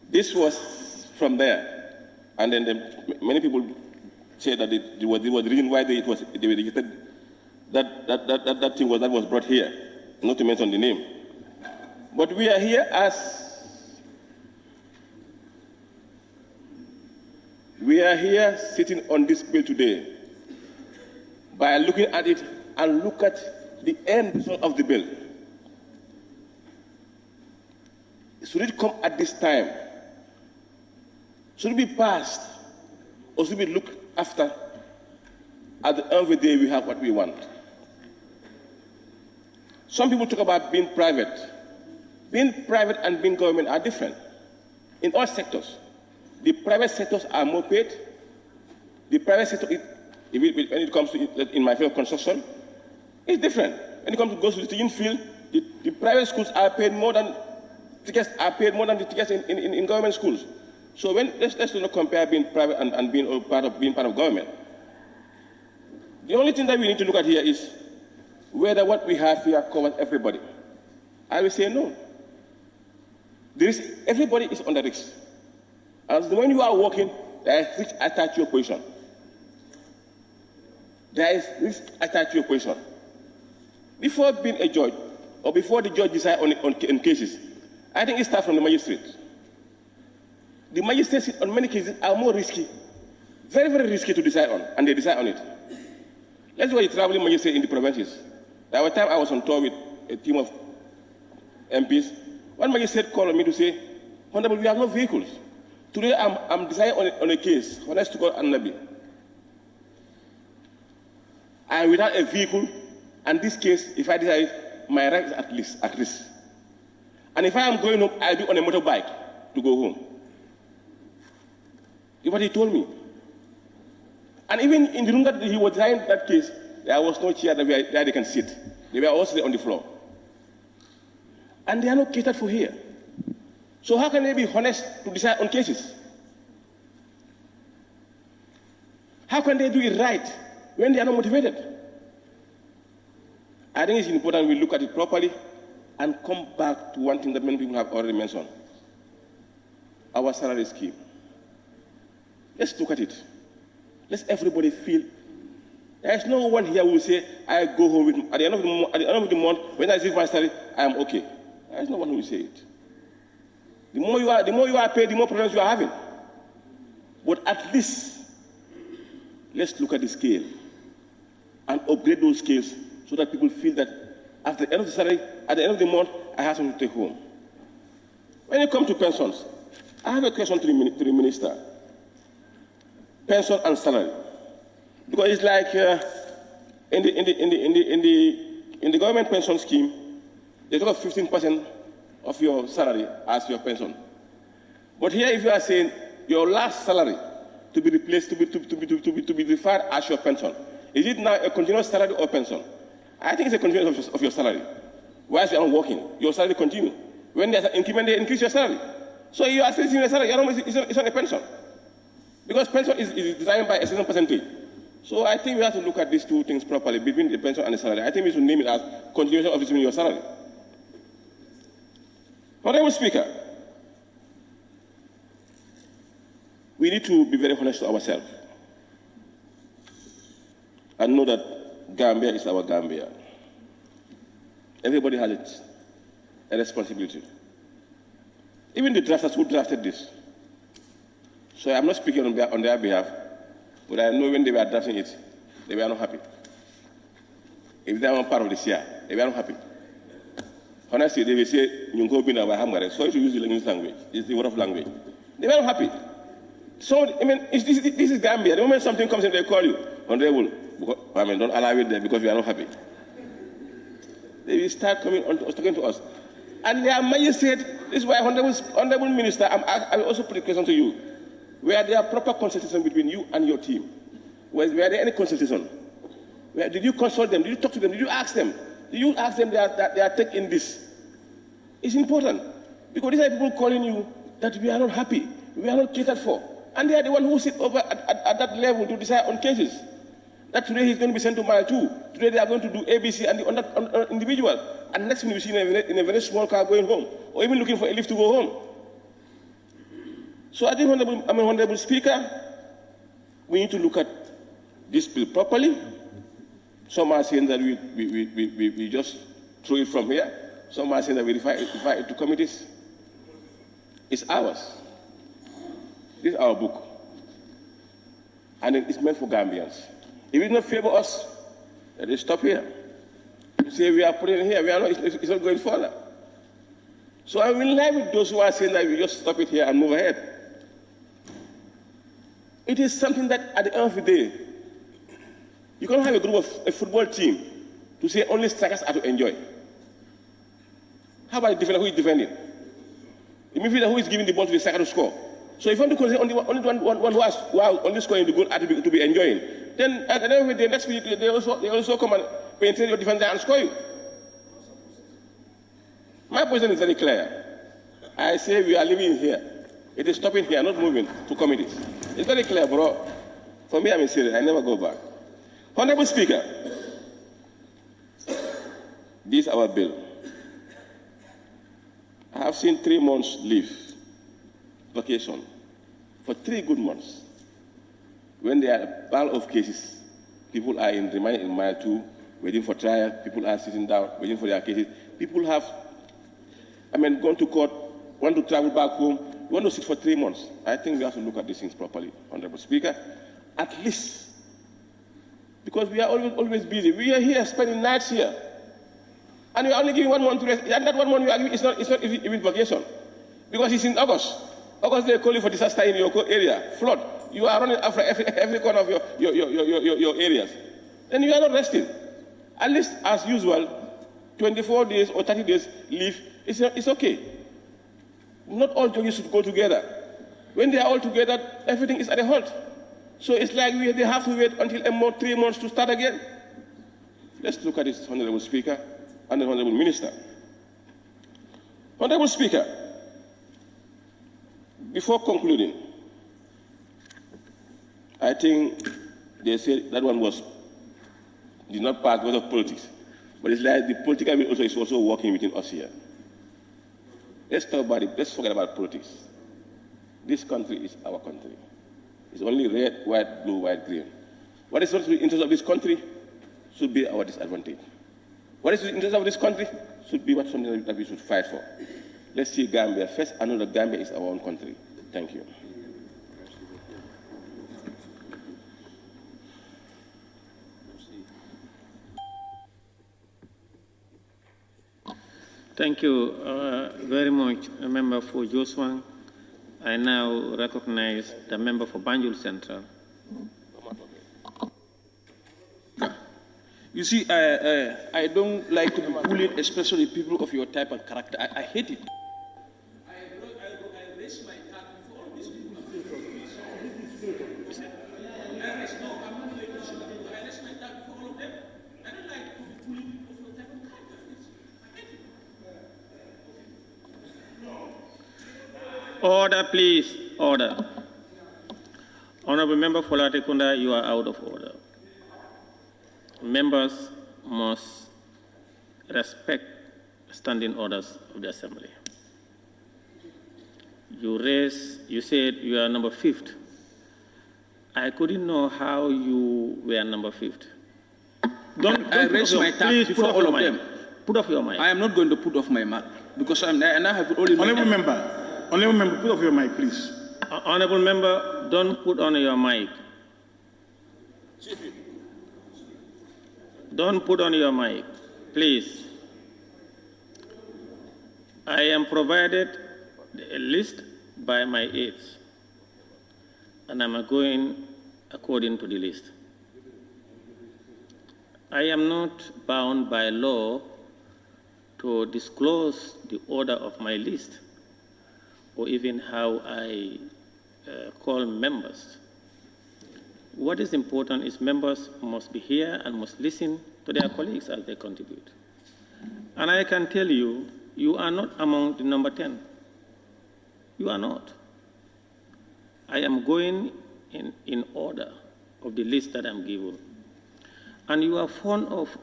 This was from there. And then many people say that it was the reason why they rejected that thing that was brought here, not to mention the name. But we are here sitting on this bill today by looking at it and look at the end of the bill. Should it come at this time? Should it be passed? Or should we look after? At the end of the day, we have what we want. Some people talk about being private. Being private and being government are different. In all sectors. The private sectors are more paid. The private sector, when it comes to, in my field of construction, it's different. When it comes to the teaching field, the private schools are paid more than the tickets in government schools. So let's not compare being private and being part of government. The only thing that we need to look at here is whether what we have here covers everybody. I will say no. Everybody is under risk. As when you are working, there is risk attached to your position. There is risk attached to your position. Before being a judge, or before the judge decides on cases, I think it starts from the magistrate. The magistrates on many cases are more risky, very, very risky to decide on, and they decide on it. Let's go to traveling magistrate in the provinces. There was a time I was on tour with a team of MPs. One magistrate called on me to say, Honorable, we have no vehicles. Today I'm deciding on a case, honest to God and Nabi. I am without a vehicle, and this case, if I decide, my right is at risk. And if I am going home, I'll be on a motorbike to go home. That's what he told me. And even in the room that he was deciding that case, There was no chair that they can sit. They were all sitting on the floor. And they are not catered for here. So how can they be honest to decide on cases? How can they do it right when they are not motivated? I think it's important we look at it properly and come back to one thing that many people have already mentioned. Our salary scheme. Let's look at it. Let's everybody feel. There is no one here who will say, I go home with, at the end of the month, when I receive my salary, I am okay. There is no one who will say it. The more you are paid, the more problems you are having. But at least, let's look at the scale and upgrade those scales so that people feel that at the end of the salary, at the end of the month, I have something to take home. When you come to pensions, I have a question to the minister. Pension and salary. Because it's like in the government pension scheme, they talk of 15% of your salary as your pension. But here, if you are saying your last salary to be replaced, to be referred as your pension, is it now a continuous salary or pension? I think it's a continuous of your salary. Whilst you are not working, your salary continues. When there's an increment, they increase your salary. So you are still seeing your salary. It's not a pension. Because pension is designed by a certain percentage. So I think we have to look at these two things properly, between the pension and the salary. I think we should name it as continuation of receiving your salary. Honorable Speaker, we need to be very honest to ourselves and know that Gambia is our Gambia. Everybody has a responsibility. Even the drafters who drafted this. So I'm not speaking on their behalf, but I know when they were drafting it, they were not happy. If they are not part of this year, they were not happy. Honestly, they will say, so you should use the English language. It's the word of language. They were not happy. So, I mean, this is Gambia. The moment something comes in, they call you, Honorable, don't allow it there because we are not happy. They will start coming on talking to us. And their magistrate, this is why, Honorable Minister, I will also put a question to you. Were there proper consultation between you and your team? Were there any consultation? Did you consult them? Did you talk to them? Did you ask them? Did you ask them that they are taking this? It's important. Because these are people calling you that we are not happy, we are not catered for. And they are the ones who sit over at that level to decide on cases. That today he's going to be sent to mile 2. Today they are going to do ABC and on individual. And next thing we see in a very small car going home, or even looking for a lift to go home. So I think, Honorable Speaker, we need to look at this bill properly. Some are saying that we just throw it from here. Some are saying that we refer it to committees. It's ours. This is our book. And it's meant for Gambians. If it does not favor us, let it stop here. You say we are putting it here, we are not, it's not going further. So I will lie with those who are saying that we just stop it here and move ahead. It is something that at the end of the day, you cannot have a group of a football team to say only strikers are to enjoy. How about the defender who is defending? The midfielder who is giving the ball to the striker to score. So if you want to consider only one who has only scoring the goal to be enjoying, then at the end of the day, next week they also come and penetrate your defender and score you. My position is very clear. I say we are living here. It is stopping here, not moving to committees. It's very clear, bro. For me, I'm serious. I never go back. Honorable Speaker, this is our bill. I have seen 3 months leave, vacation, for 3 good months. When there are a pile of cases, people are in remand in mile 2, waiting for trial, people are sitting down, waiting for their cases. People have, gone to court, want to travel back home, you want to sit for 3 months. I think we have to look at these things properly, Honorable Speaker. At least, because we are always busy. We are here spending nights here. And we are only giving 1 month to rest. And that 1 month we are giving, it's not even vacation. Because it's in August. August they call you for disaster in your area, flood. You are running after every corner of your areas. Then you are not resting. At least, as usual, 24 days or 30 days leave, it's okay. Not all judges should go together. When they are all together, everything is at a halt. So it's like they have to wait until 3 months to start again. Let's look at this, Honorable Speaker and the Honorable Minister. Honorable Speaker, before concluding, I think they said that one did not pass because of politics. But it's like the political will is also working within us here. Let's talk about it. Let's forget about politics. This country is our country. It's only red, white, blue, white, green. What is the interest of this country should be our disadvantage. What is the interest of this country should be something that we should fight for. Let's see Gambia first. I know that Gambia is our own country. Thank you. Thank you very much, member for Joswang. I now recognize the member for Banjul Central. You see, I don't like to be bullied, especially people of your type and character. I hate it. I raise my hand before all these people. I'm not like this. I raise my hand before all of them. I don't like to be bullied of your type and character. I hate it. Order, please. Order. Honorable Member Folatekunda, you are out of order. Members must respect standing orders of the Assembly. You said you are number 5th. I couldn't know how you were number 5th. I raise my hand before all of them. Put off your mic. I am not going to put off my mic because I now have only Honorable member, put off your mic, please. Honorable Member, don't put on your mic. Don't put on your mic, please. I am provided a list by my aides, and I'm going according to the list. I am not bound by law to disclose the order of my list or even how I call members. What is important is members must be here and must listen to their colleagues as they contribute. And I can tell you, you are not among the number 10. You are not. I am going in order of the list that I'm given. And you are fond of,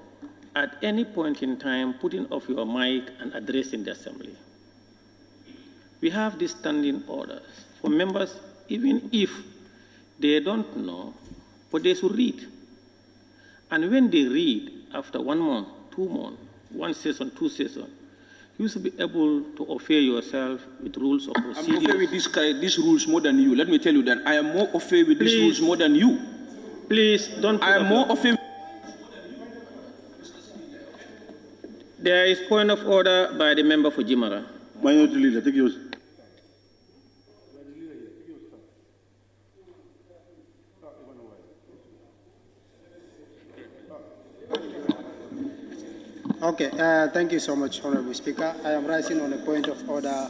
at any point in time, putting off your mic and addressing the Assembly. We have these standing orders for members, even if they don't know, but they should read. And when they read, after 1 month, 2 months, 1 session, 2 sessions, you should be able to offer yourself with rules of procedure. I'm okay with these rules more than you. Let me tell you that I am more okay with these rules more than you. Please don't. I am more okay. There is point of order by the member for Jimara. Minority Leader, take yours. Okay, thank you so much, Honorable Speaker. I am rising on a point of order.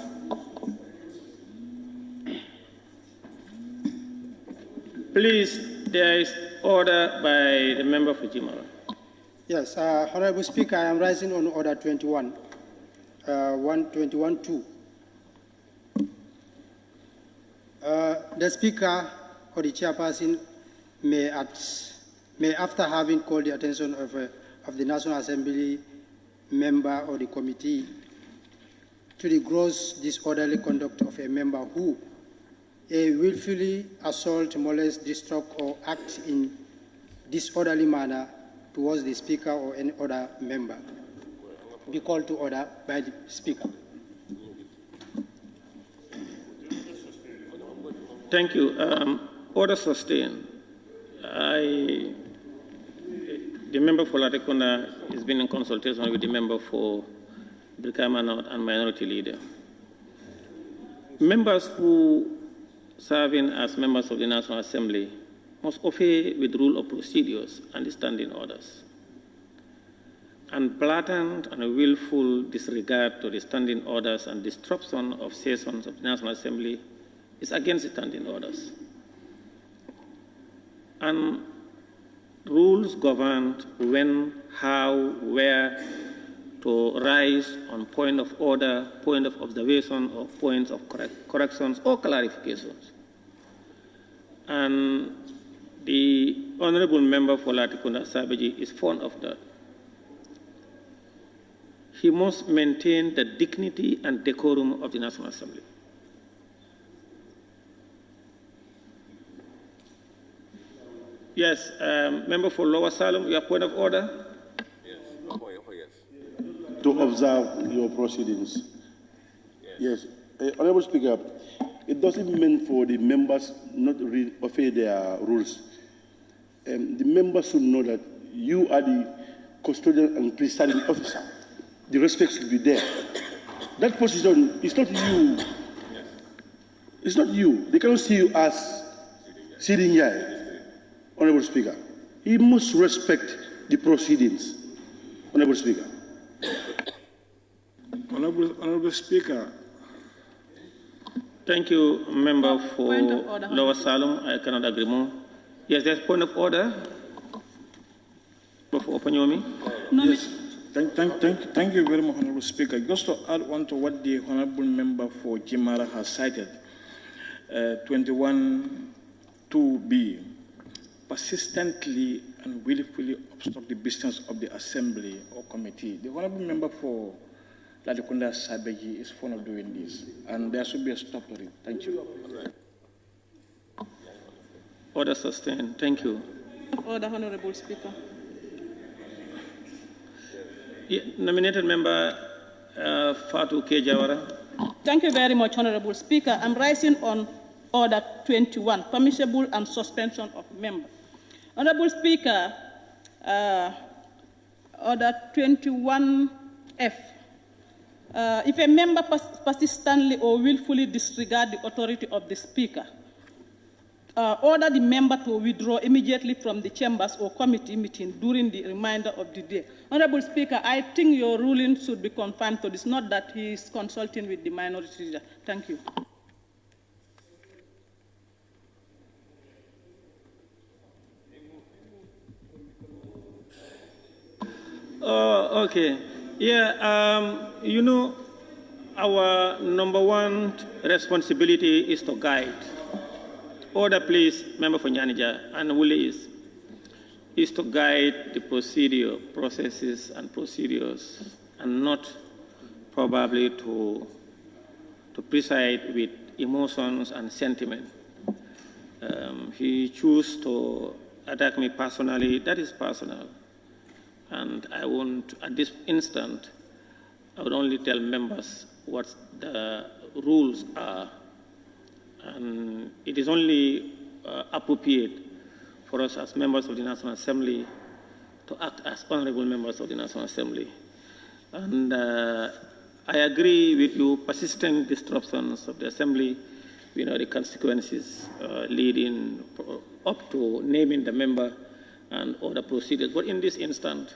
Please, there is order by the member for Jimara. Yes, Honorable Speaker, I am rising on order 21, 121-2. The Speaker or the Chairperson may, after having called the attention of the National Assembly member or the committee to the gross disorderly conduct of a member who willfully assault, molest, disrupt, or act in disorderly manner towards the Speaker or any other member, be called to order by the Speaker. Thank you. Order sustained. The member for Latekonda has been in consultation with the member for Brikama North and Minority Leader. Members who serving as members of the National Assembly must obey with rule of procedures and standing orders. And blatant and willful disregard to the standing orders and disruption of sessions of the National Assembly is against the standing orders. And rules govern when, how, where to rise on point of order, point of observation, or points of corrections or clarifications. And the Honorable Member for Latikunda Sabaji is fond of that. He must maintain the dignity and decorum of the National Assembly. Yes, Member for Lower Salem, your point of order? Yes. To observe your proceedings. Yes. Honorable Speaker, it doesn't mean for the members not to obey their rules. The members should know that you are the custodian and presiding officer. The respect should be there. That position is not you. It's not you. They cannot see you as sitting here, Honorable Speaker. He must respect the proceedings, Honorable Speaker. Honorable Speaker. Thank you, Member for Lower Salem. I cannot agree more. Yes, there's point of order. For Opanyomi. Yes. Thank you very much, Honorable Speaker. Just to add on to what the Honorable Member for Jimara has cited, 21(2)(b, persistently and willfully obstruct the business of the Assembly or Committee. The Honorable Member for Latikunda Sabaji is fond of doing this, and there should be a stop to it. Thank you. Order sustained. Thank you. Order, Honorable Speaker. Nominated Member Fatou K. Jawara. Thank you very much, Honorable Speaker. I'm rising on Order 21, permissible and suspension of member. Honorable Speaker, Order 21F. If a member persistently or willfully disregard the authority of the Speaker, order the member to withdraw immediately from the chambers or committee meeting during the remainder of the day. Honorable Speaker, I think your ruling should be confined to this, not that he is consulting with the minority leader. Thank you. Okay. Yeah, you know, our number one responsibility is to guide. Order, please, Member for Nyanija and Wuli is to guide the processes and procedures, and not probably to preside with emotions and sentiment. He chose to attack me personally. That is personal. And I won't, at this instant, I would only tell members what the rules are. And it is only appropriate for us as members of the National Assembly to act as honorable members of the National Assembly. And I agree with you, persistent disruptions of the Assembly, you know, the consequences leading up to naming the member and other procedures. But in this instant,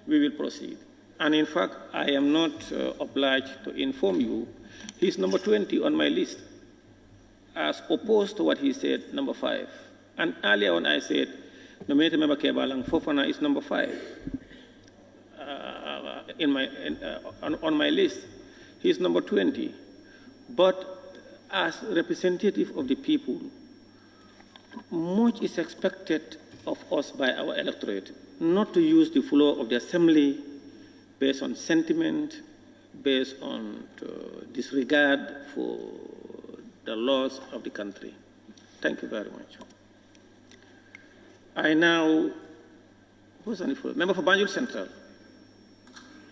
we will proceed. And in fact, I am not obliged to inform you, he's number 20 on my list, as opposed to what he said, number 5. And earlier on I said, nominated member Kebalang Fofana is number 5 on my list. He's number 20. But as representative of the people, much is expected of us by our electorate, not to use the floor of the Assembly based on sentiment, based on disregard for the laws of the country. Thank you very much. I now, who's on the floor? Member for Banjul Central.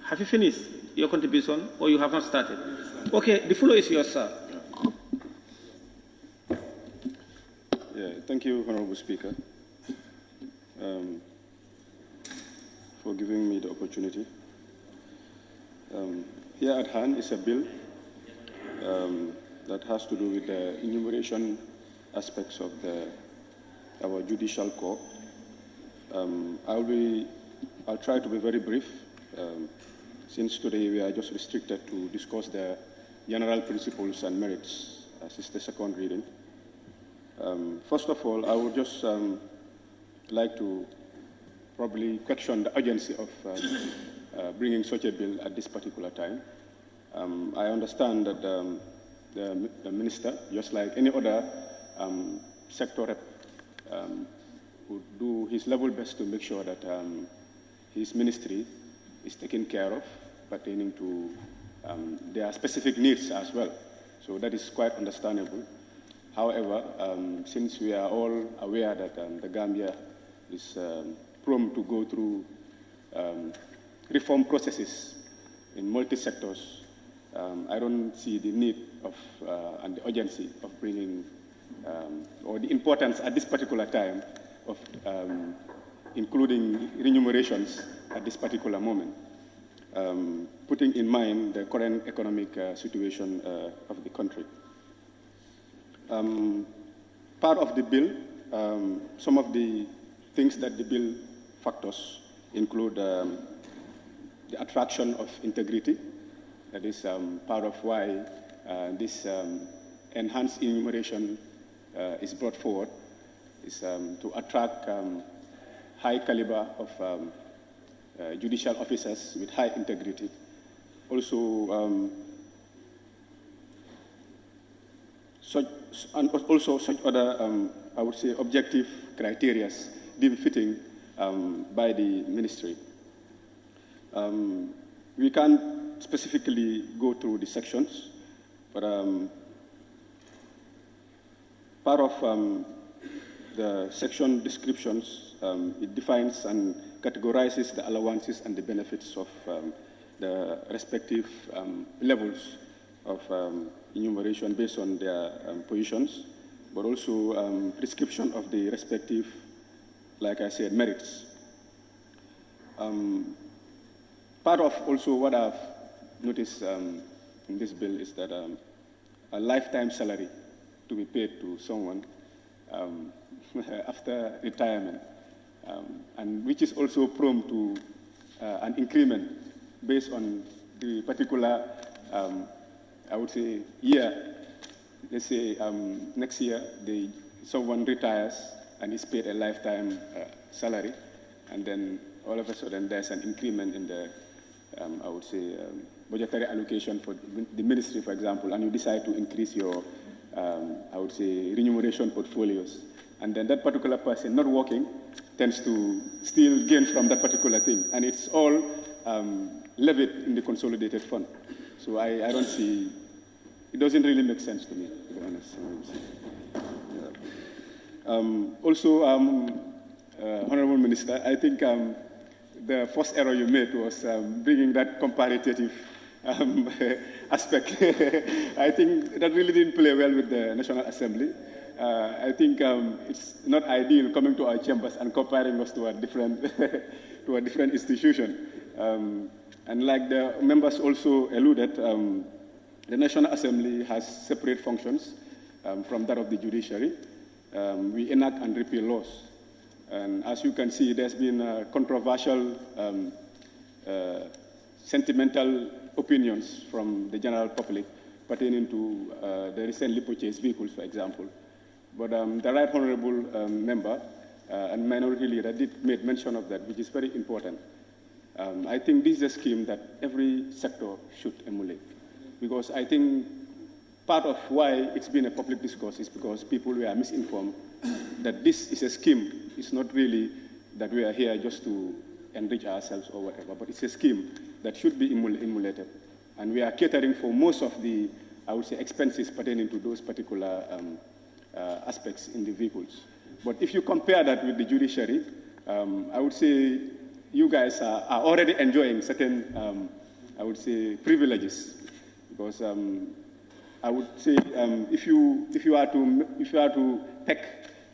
Have you finished your contribution, or you have not started? Okay, the floor is yours, sir. Yeah, thank you, Honorable Speaker, for giving me the opportunity. Here at hand is a bill that has to do with the enumeration aspects of our judicial corps. I'll try to be very brief, since today we are just restricted to discuss the general principles and merits, as is the second reading. First of all, I would just like to probably question the urgency of bringing such a bill at this particular time. I understand that the minister, just like any other sector rep, would do his level best to make sure that his ministry is taken care of pertaining to their specific needs as well. So that is quite understandable. However, since we are all aware that the Gambia is prone to go through reform processes in multi-sectors, I don't see the need of and the urgency of bringing or the importance at this particular time of including remunerations at this particular moment, putting in mind the current economic situation of the country. Part of the bill, some of the things that the bill factors include the attraction of integrity. That is part of why this enhanced enumeration is brought forward, is to attract high caliber of judicial officers with high integrity. Also, such other, I would say, objective criteria deemed fitting by the ministry. We can't specifically go through the sections, but part of the section descriptions, it defines and categorizes the allowances and the benefits of the respective levels of enumeration based on their positions, but also prescription of the respective, like I said, merits. Part of also what I've noticed in this bill is that a lifetime salary to be paid to someone after retirement, and which is also prone to an increment based on the particular, I would say, year. Let's say next year someone retires and is paid a lifetime salary, and then all of a sudden there's an increment in the, I would say, budgetary allocation for the ministry, for example, and you decide to increase your, I would say, remuneration portfolios. And then that particular person not working tends to still gain from that particular thing. And it's all levied in the consolidated fund. So I don't see, it doesn't really make sense to me, to be honest. Also, Honorable Minister, I think the first error you made was bringing that comparative aspect. I think that really didn't play well with the National Assembly. I think it's not ideal coming to our chambers and comparing us to a different, to a different institution. And like the members also alluded, the National Assembly has separate functions from that of the Judiciary. We enact and repeal laws. And as you can see, there's been controversial, sentimental opinions from the general public pertaining to the recently purchased vehicles, for example. But the Right Honorable Member and Minority Leader did make mention of that, which is very important. I think this is a scheme that every sector should emulate, because I think part of why it's been a public discourse is because people were misinformed that this is a scheme. It's not really that we are here just to enrich ourselves or whatever, but it's a scheme that should be emulated. And we are catering for most of the, I would say, expenses pertaining to those particular aspects in the vehicles. But if you compare that with the Judiciary, I would say you guys are already enjoying certain, I would say, privileges, because I would say if you are to pick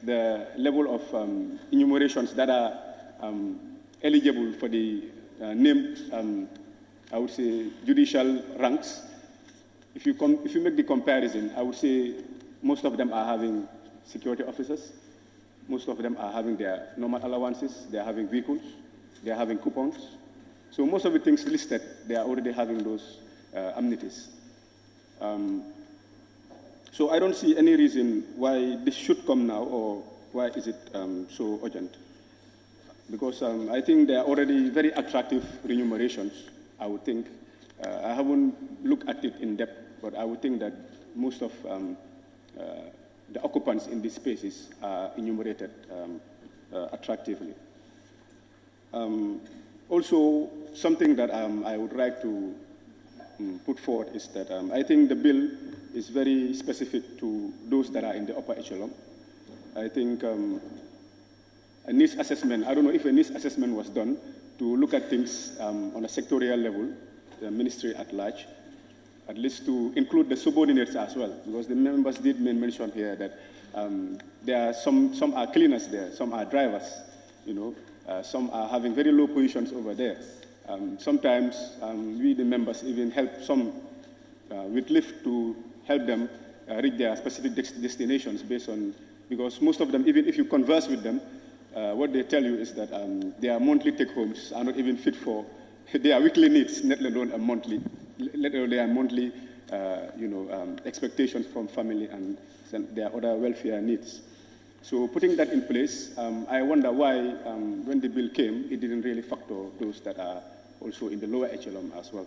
the level of enumerations that are eligible for the named, I would say, judicial ranks, if you make the comparison, I would say most of them are having security officers, most of them are having their normal allowances, they are having vehicles, they are having coupons. So most of the things listed, they are already having those amenities. So I don't see any reason why this should come now, or why is it so urgent. because I think there are already very attractive remunerations, I would think. I haven't looked at it in depth, but I would think that most of the occupants in these spaces are enumerated attractively. Also, something that I would like to put forward is that I think the bill is very specific to those that are in the upper echelon. I think a needs assessment, I don't know if a needs assessment was done to look at things on a sectorial level, the ministry at large, at least to include the subordinates as well, because the members did mention here that there are some are cleaners there, some are drivers, you know, some are having very low positions over there. Sometimes we, the members, even help some with lift to help them reach their specific destinations based on, because most of them, even if you converse with them, what they tell you is that their monthly take-homes are not even fit for their weekly needs, let alone a monthly, let alone their monthly, expectations from family and their other welfare needs. So putting that in place, I wonder why, when the bill came, it didn't really factor those that are also in the lower echelon as well.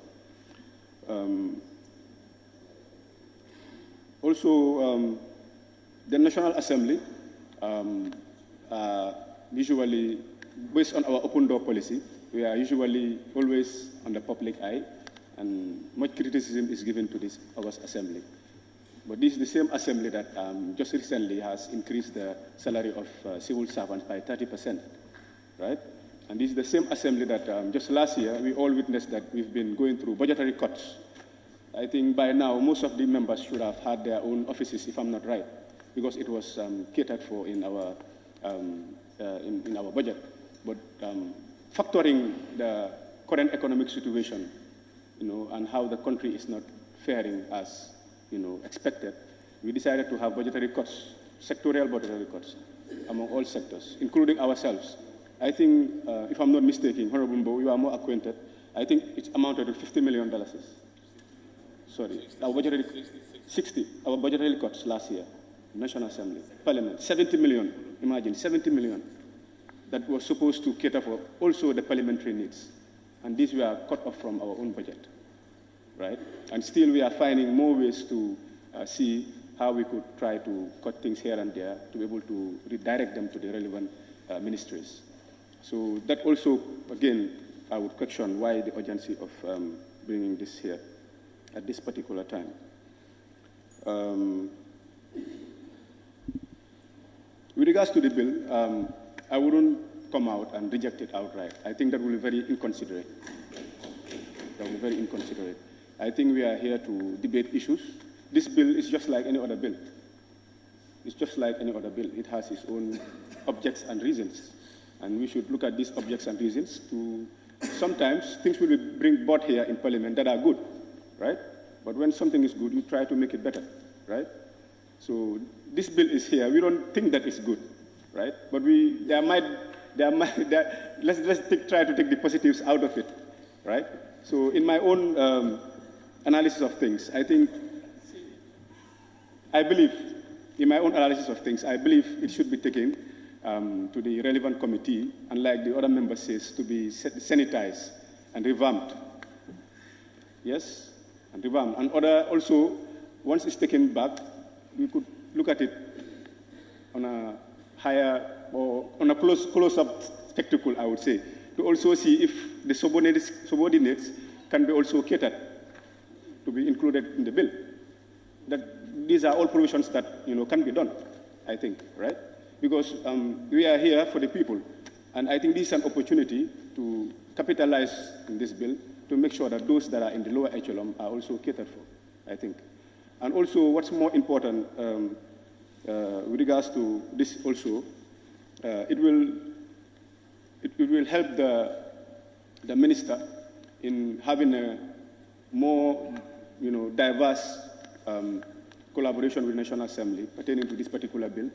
Also, the National Assembly, usually, based on our open door policy, we are usually always on the public eye, and much criticism is given to this August Assembly. But this is the same assembly that just recently has increased the salary of civil servants by 30%, right? And this is the same assembly that just last year we all witnessed that we've been going through budgetary cuts. I think by now most of the members should have had their own offices, if I'm not right, because it was catered for in our budget. But factoring the current economic situation, and how the country is not faring as expected, we decided to have budgetary cuts, sectorial budgetary cuts, among all sectors, including ourselves. I think, if I'm not mistaken, Honorable Mbow, you are more acquainted, I think it's amounted to $50 million. Sorry, our budgetary, 60, our budgetary cuts last year, National Assembly, Parliament, 70 million, imagine, 70 million, that was supposed to cater for also the parliamentary needs. And these were cut off from our own budget, right? And still we are finding more ways to see how we could try to cut things here and there to be able to redirect them to the relevant ministries. So that also, again, I would question why the urgency of bringing this here at this particular time. With regards to the bill, I wouldn't come out and reject it outright. I think that will be very inconsiderate. That will be very inconsiderate. I think we are here to debate issues. This bill is just like any other bill. It's just like any other bill. It has its own objects and reasons. And we should look at these objects and reasons to, sometimes things will be brought here in Parliament that are good, right? But when something is good, you try to make it better, right? So this bill is here. We don't think that it's good, right? But let's try to take the positives out of it, right? So in my own analysis of things, I believe it should be taken to the relevant committee, and like the other member says, to be sanitized and revamped. Yes, and revamped. And also, once it's taken back, we could look at it on a higher, or on a close-up spectacle, I would say, to also see if the subordinates can be also catered to be included in the bill. That these are all provisions that can be done, I think, right? Because we are here for the people, and I think this is an opportunity to capitalize in this bill to make sure that those that are in the lower echelon are also catered for, I think. And also, what's more important with regards to this also, it will help the minister in having a more diverse collaboration with the National Assembly pertaining to this particular bill,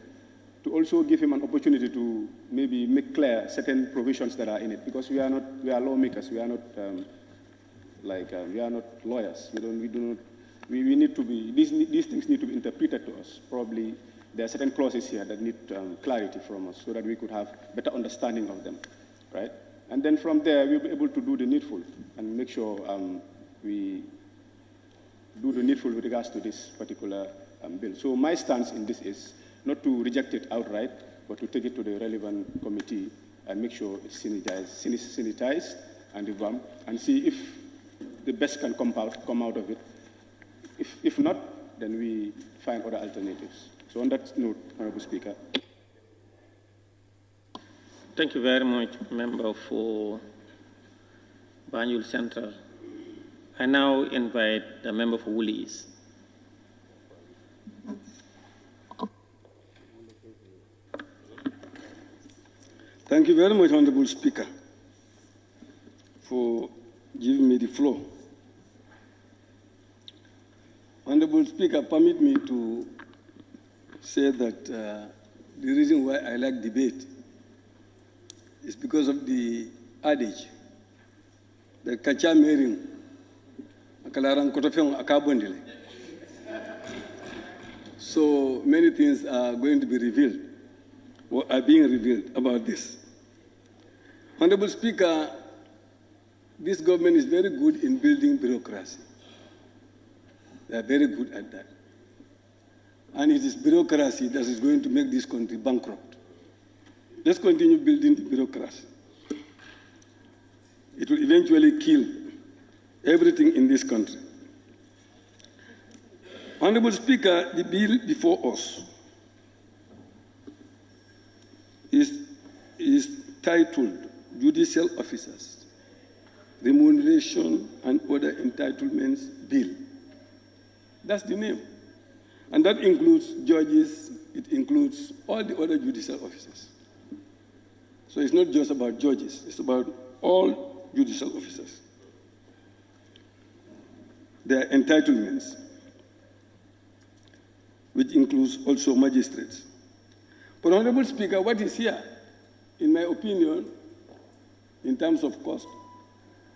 to also give him an opportunity to maybe make clear certain provisions that are in it, because we are lawmakers, we are not we are not lawyers. We need to be, these things need to be interpreted to us. Probably there are certain clauses here that need clarity from us so that we could have better understanding of them. right? And then from there, we'll be able to do the needful and make sure we do the needful with regards to this particular bill. So my stance in this is not to reject it outright, but to take it to the relevant committee and make sure it's sanitized and revamped, and see if the best can come out of it. If not, then we find other alternatives. So on that note, Honorable Speaker. Thank you very much, Member for Banjul Central. I now invite the member for Woolies. Thank you very much, Honorable Speaker, for giving me the floor. Honorable Speaker, permit me to say that the reason why I like debate is because of the adage that kacha merin akalaran kotofeng akabondile. So many things are going to be revealed or are being revealed about this. Honorable Speaker, this government is very good in building bureaucracy. They are very good at that. And it is bureaucracy that is going to make this country bankrupt. Let's continue building the bureaucracy. It will eventually kill everything in this country. Honorable Speaker, the bill before us is titled Judicial Officers, Remuneration and Other Entitlements Bill. That's the name. And that includes judges, it includes all the other judicial officers. So it's not just about judges, it's about all judicial officers. Their entitlements, which includes also magistrates. But Honorable Speaker, what is here, in my opinion, in terms of cost,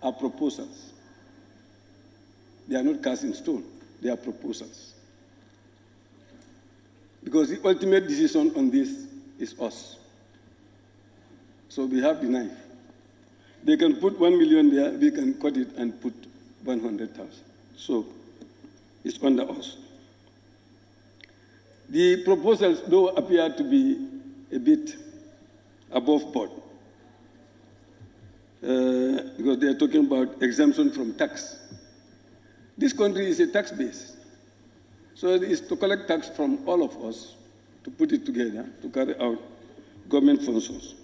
are proposals. They are not cast in stone, they are proposals. Because the ultimate decision on this is us. So we have the knife. They can put 1 million there, we can cut it and put 100,000. So it's under us. The proposals, though, appear to be a bit above board. Because they are talking about exemption from tax. This country is a tax base. So it is to collect tax from all of us, to put it together, to carry out government functions.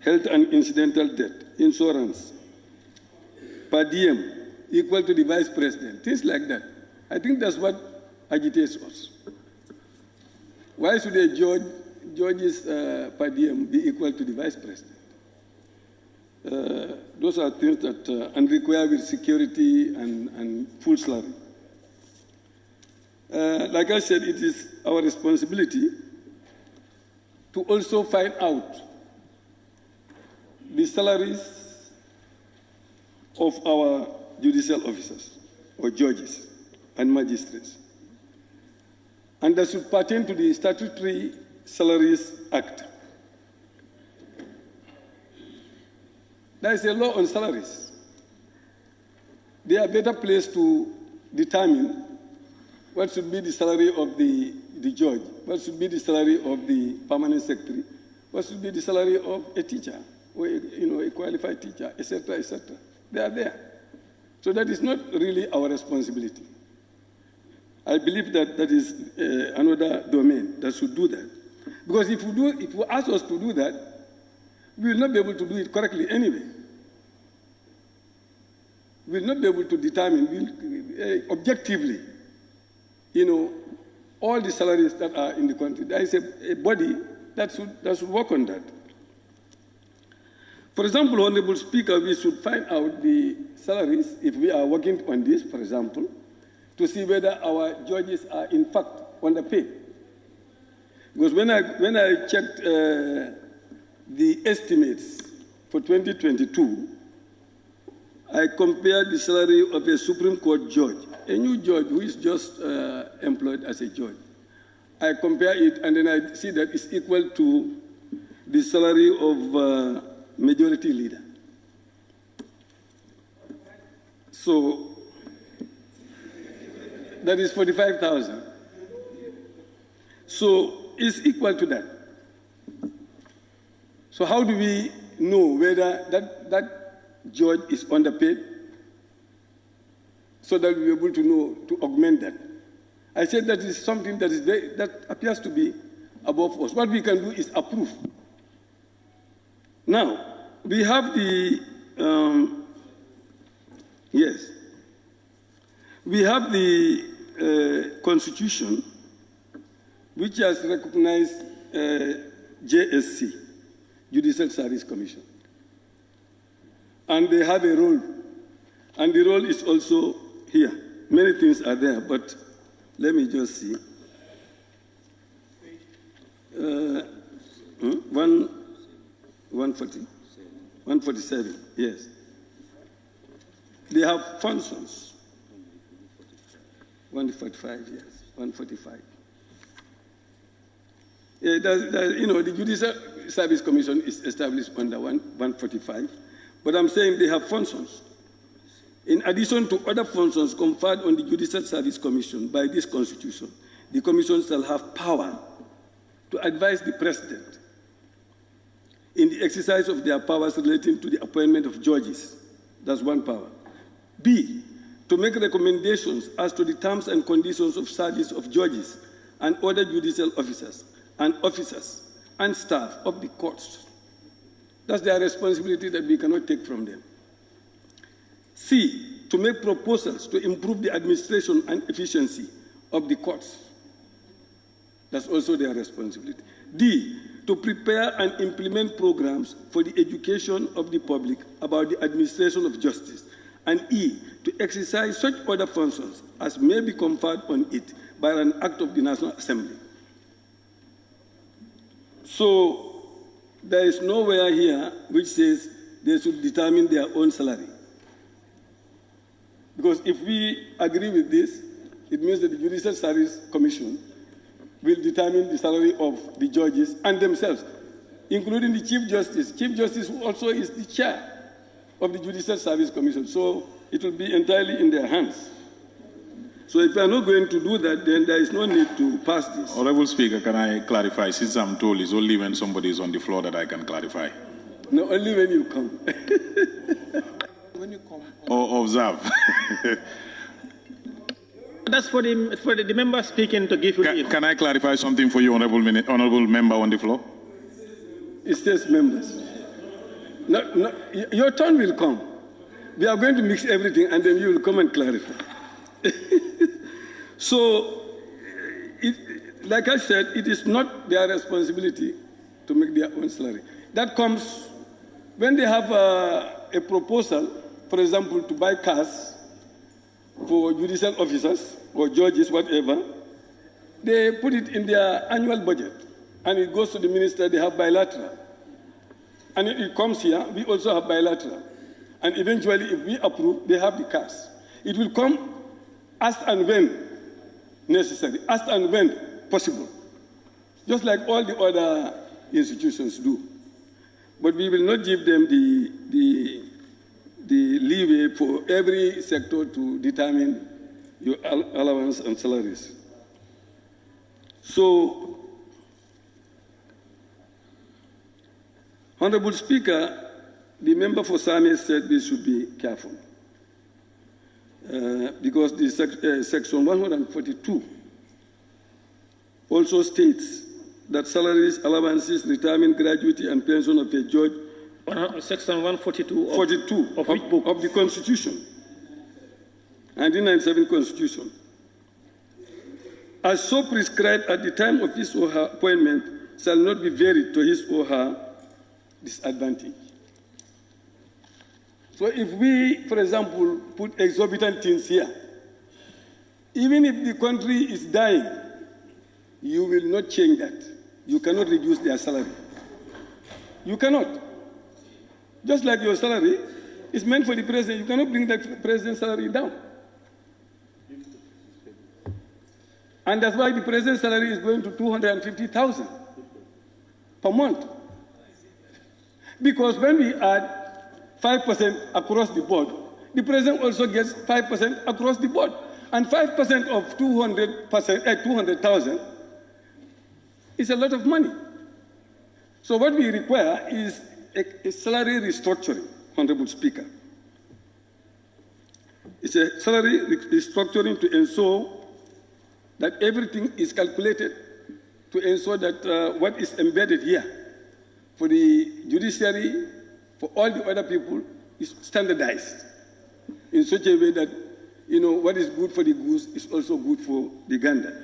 Health and incidental debt, insurance, per diem, equal to the vice president, things like that. I think that's what agitates us. Why should a judge's per diem be equal to the vice president? Those are things that and require with security and full salary. Like I said, it is our responsibility to also find out the salaries of our judicial officers or judges and magistrates. And that should pertain to the Statutory Salaries Act. There is a law on salaries. They are better placed to determine what should be the salary of the judge, what should be the salary of the permanent secretary, what should be the salary of a teacher, or a qualified teacher, etc., etc. They are there. So that is not really our responsibility. I believe that that is another domain that should do that. Because if you ask us to do that, we will not be able to do it correctly anyway. We will not be able to determine objectively, all the salaries that are in the country. There is a body that should work on that. For example, Honorable Speaker, we should find out the salaries, if we are working on this, for example, to see whether our judges are in fact underpaid. Because when I checked the estimates for 2022, I compared the salary of a Supreme Court judge, a new judge who is just employed as a judge. I compare it and then I see that it's equal to the salary of majority leader. So that is 45,000. So it's equal to that. So how do we know whether that judge is underpaid so that we'll be able to know to augment that? I said that is something that that appears to be above us. What we can do is approve. Now, we have the, we have the Constitution, which has recognized JSC, Judicial Service Commission. And they have a role. And the role is also here. Many things are there, but let me just see. 147, yes. They have functions. 145, yes, 145. Yeah, the Judicial Service Commission is established under 145, but I'm saying they have functions. In addition to other functions conferred on the Judicial Service Commission by this Constitution, the Commission shall have power to advise the President in the exercise of their powers relating to the appointment of judges. That's one power. B, to make recommendations as to the terms and conditions of service of judges and other judicial officers and staff of the courts. That's their responsibility that we cannot take from them. C, to make proposals to improve the administration and efficiency of the courts. That's also their responsibility. D, to prepare and implement programs for the education of the public about the administration of justice. And E, to exercise such other functions as may be conferred on it by an act of the National Assembly. So there is nowhere here which says they should determine their own salary. Because if we agree with this, it means that the Judicial Service Commission will determine the salary of the judges and themselves, including the Chief Justice. Chief Justice also is the chair of the Judicial Service Commission, so it will be entirely in their hands. So if we are not going to do that, then there is no need to pass this. Honorable Speaker, can I clarify? Since I'm told it's only when somebody is on the floor that I can clarify. No, only when you come. When you come. Or observe. That's for the member speaking to give you. Can I clarify something for you, honorable member on the floor? It says members. No, your turn will come. We are going to mix everything, and then you will come and clarify. So, like I said, it is not their responsibility to make their own salary. That comes when they have a proposal, for example, to buy cars for judicial officers or judges, whatever. They put it in their annual budget, and it goes to the minister. They have bilateral. And it comes here, we also have bilateral. And eventually, if we approve, they have the cars. It will come as and when necessary, as and when possible, just like all the other institutions do. But we will not give them the leeway for every sector to determine your allowance and salaries. So, Honorable Speaker, the member for Sami said we should be careful. Because the section 142 also states that salaries, allowances, retirement, gratuity, and pension of a judge. Section 142 of the Constitution, 1997 Constitution, as so prescribed at the time of his or her appointment, shall not be varied to his or her disadvantage. So if we, for example, put exorbitant things here, even if the country is dying, you will not change that. You cannot reduce their salary. You cannot. Just like your salary is meant for the president, you cannot bring that president's salary down. And that's why the president's salary is going to 250,000 per month. Because when we add 5% across the board, the president also gets 5% across the board. And 5% of 200,000 is a lot of money. So what we require is a salary restructuring, Honorable Speaker. It's a salary restructuring to ensure that everything is calculated, to ensure that what is embedded here for the judiciary, for all the other people, is standardized in such a way that, you know, what is good for the goose is also good for the gander.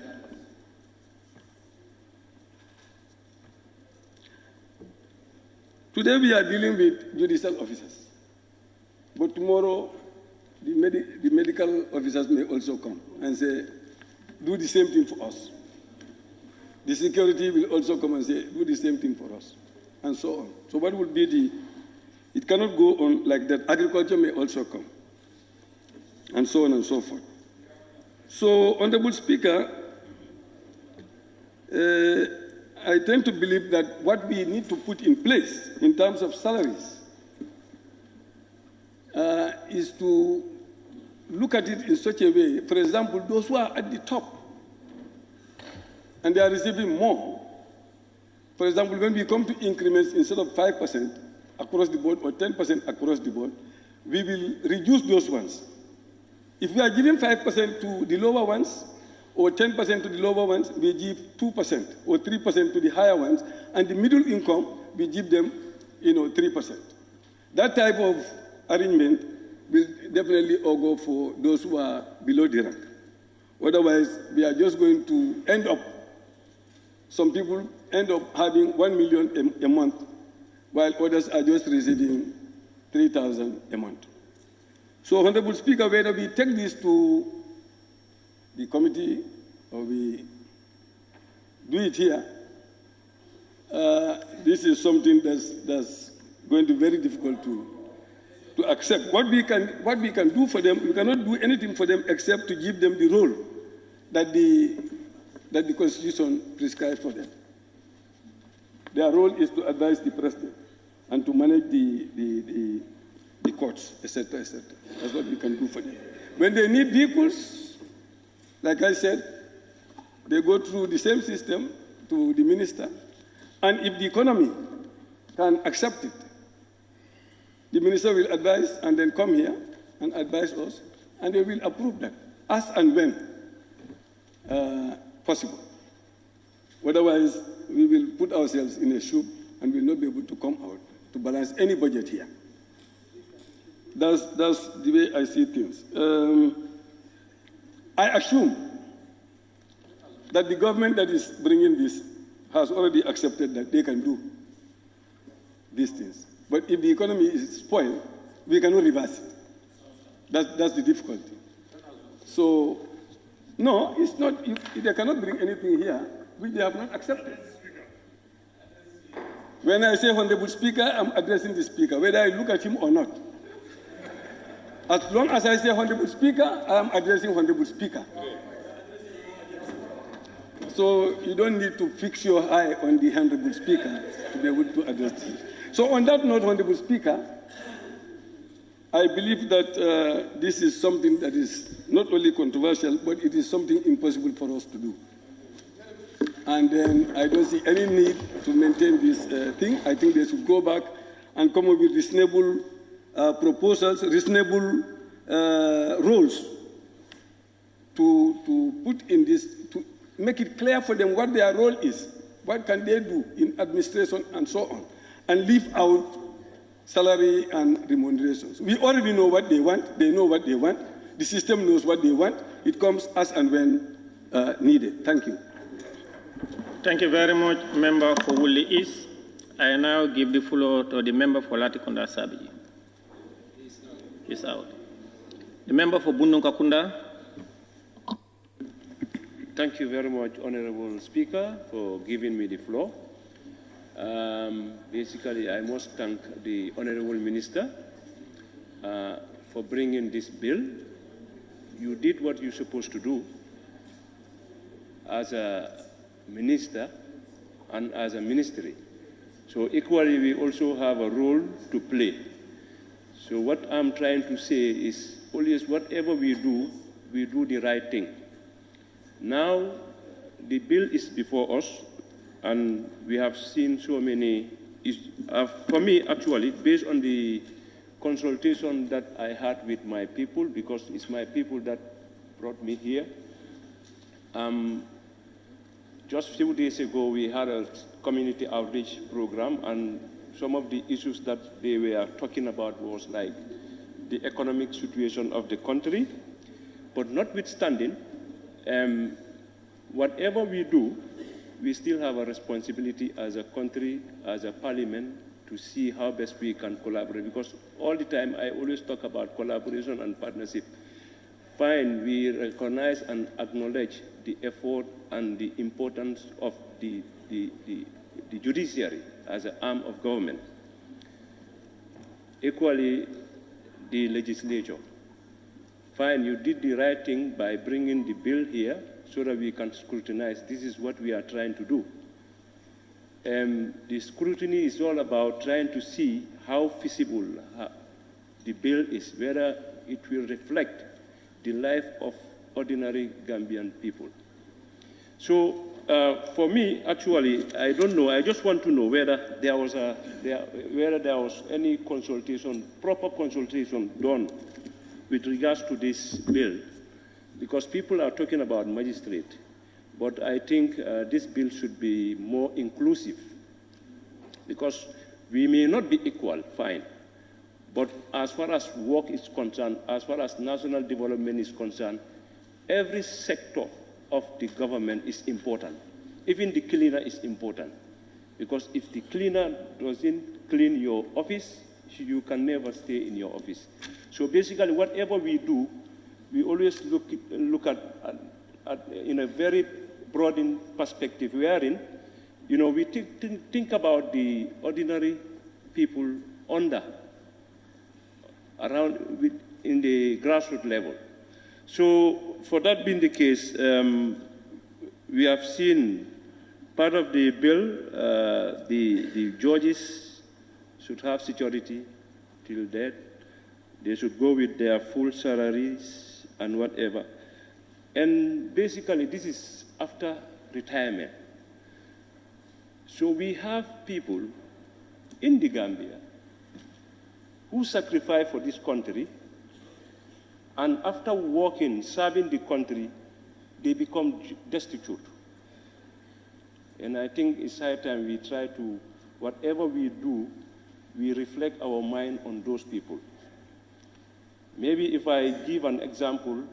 Today we are dealing with judicial officers, but tomorrow the medical officers may also come and say, do the same thing for us. The security will also come and say, do the same thing for us, and so on. So what would be it cannot go on like that. Agriculture may also come, and so on and so forth. So, Honorable Speaker, I tend to believe that what we need to put in place in terms of salaries is to look at it in such a way. For example, those who are at the top and they are receiving more. For example, when we come to increments, instead of 5% across the board or 10% across the board, we will reduce those ones. If we are giving 5% to the lower ones, or 10% to the lower ones, we give 2% or 3% to the higher ones, and the middle income, we give them, 3%. That type of arrangement will definitely all go for those who are below the rank. Otherwise, we are just going to end up, some people end up having 1 million a month, while others are just receiving 3,000 a month. So, Honorable Speaker, whether we take this to the committee or we do it here, this is something that's going to be very difficult to accept. What we can do for them, we cannot do anything for them except to give them the role that the Constitution prescribes for them. Their role is to advise the President and to manage the courts, etc., etc. That's what we can do for them. When they need vehicles, like I said, they go through the same system to the minister. And if the economy can accept it, the minister will advise and then come here and advise us, and they will approve that, as and when possible. Otherwise, we will put ourselves in a shoe and will not be able to come out to balance any budget here. That's the way I see things. I assume that the government that is bringing this has already accepted that they can do these things. But if the economy is spoiled, we cannot reverse it. That's the difficulty. So, no, it's not, they cannot bring anything here which they have not accepted. When I say Honorable Speaker, I'm addressing the Speaker, whether I look at him or not. As long as I say Honorable Speaker, I am addressing Honorable Speaker. So you don't need to fix your eye on the Honorable Speaker to be able to address this. So on that note, Honorable Speaker, I believe that this is something that is not only controversial, but it is something impossible for us to do. And then I don't see any need to maintain this thing. I think they should go back and come up with reasonable proposals, reasonable rules to put in this, to make it clear for them what their role is, what can they do in administration and so on, and leave out salary and remunerations. We already know what they want, they know what they want, the system knows what they want, it comes as and when needed. Thank you. Thank you very much, Member for Wuli East. I now give the floor to the member for Latikunda Sabiji. He's out. The member for Bundunkakunda. Thank you very much, Honorable Speaker, for giving me the floor. Basically, I must thank the Honorable Minister for bringing this bill. You did what you're supposed to do as a minister and as a ministry. So equally, we also have a role to play. So what I'm trying to say is always whatever we do the right thing. Now, the bill is before us, and we have seen so many issues. For me, actually, based on the consultation that I had with my people, because it's my people that brought me here, just a few days ago, we had a community outreach program, and some of the issues that they were talking about was like the economic situation of the country. But notwithstanding, whatever we do, we still have a responsibility as a country, as a parliament, to see how best we can collaborate. Because all the time, I always talk about collaboration and partnership. Fine, we recognize and acknowledge the effort and the importance of the judiciary as an arm of government. Equally, the legislature. Fine, you did the right thing by bringing the bill here so that we can scrutinize. This is what we are trying to do. The scrutiny is all about trying to see how feasible the bill is, whether it will reflect the life of ordinary Gambian people. So for me, actually, I don't know. I just want to know whether there was any consultation, proper consultation done with regards to this bill, because people are talking about magistrate, but I think this bill should be more inclusive, because we may not be equal, fine, but as far as work is concerned, as far as national development is concerned, every sector of the government is important. Even the cleaner is important, because if the cleaner doesn't clean your office, you can never stay in your office. So basically, whatever we do, we always look at in a very broad perspective, wherein, you know, we think about the ordinary people around in the grassroots level. So for that being the case, we have seen part of the bill, the judges should have security till death. They should go with their full salaries and whatever. And basically, this is after retirement. So we have people in the Gambia who sacrifice for this country, and after working, serving the country, they become destitute. And I think it's high time we try to, whatever we do, we reflect our mind on those people. Maybe if I give an example,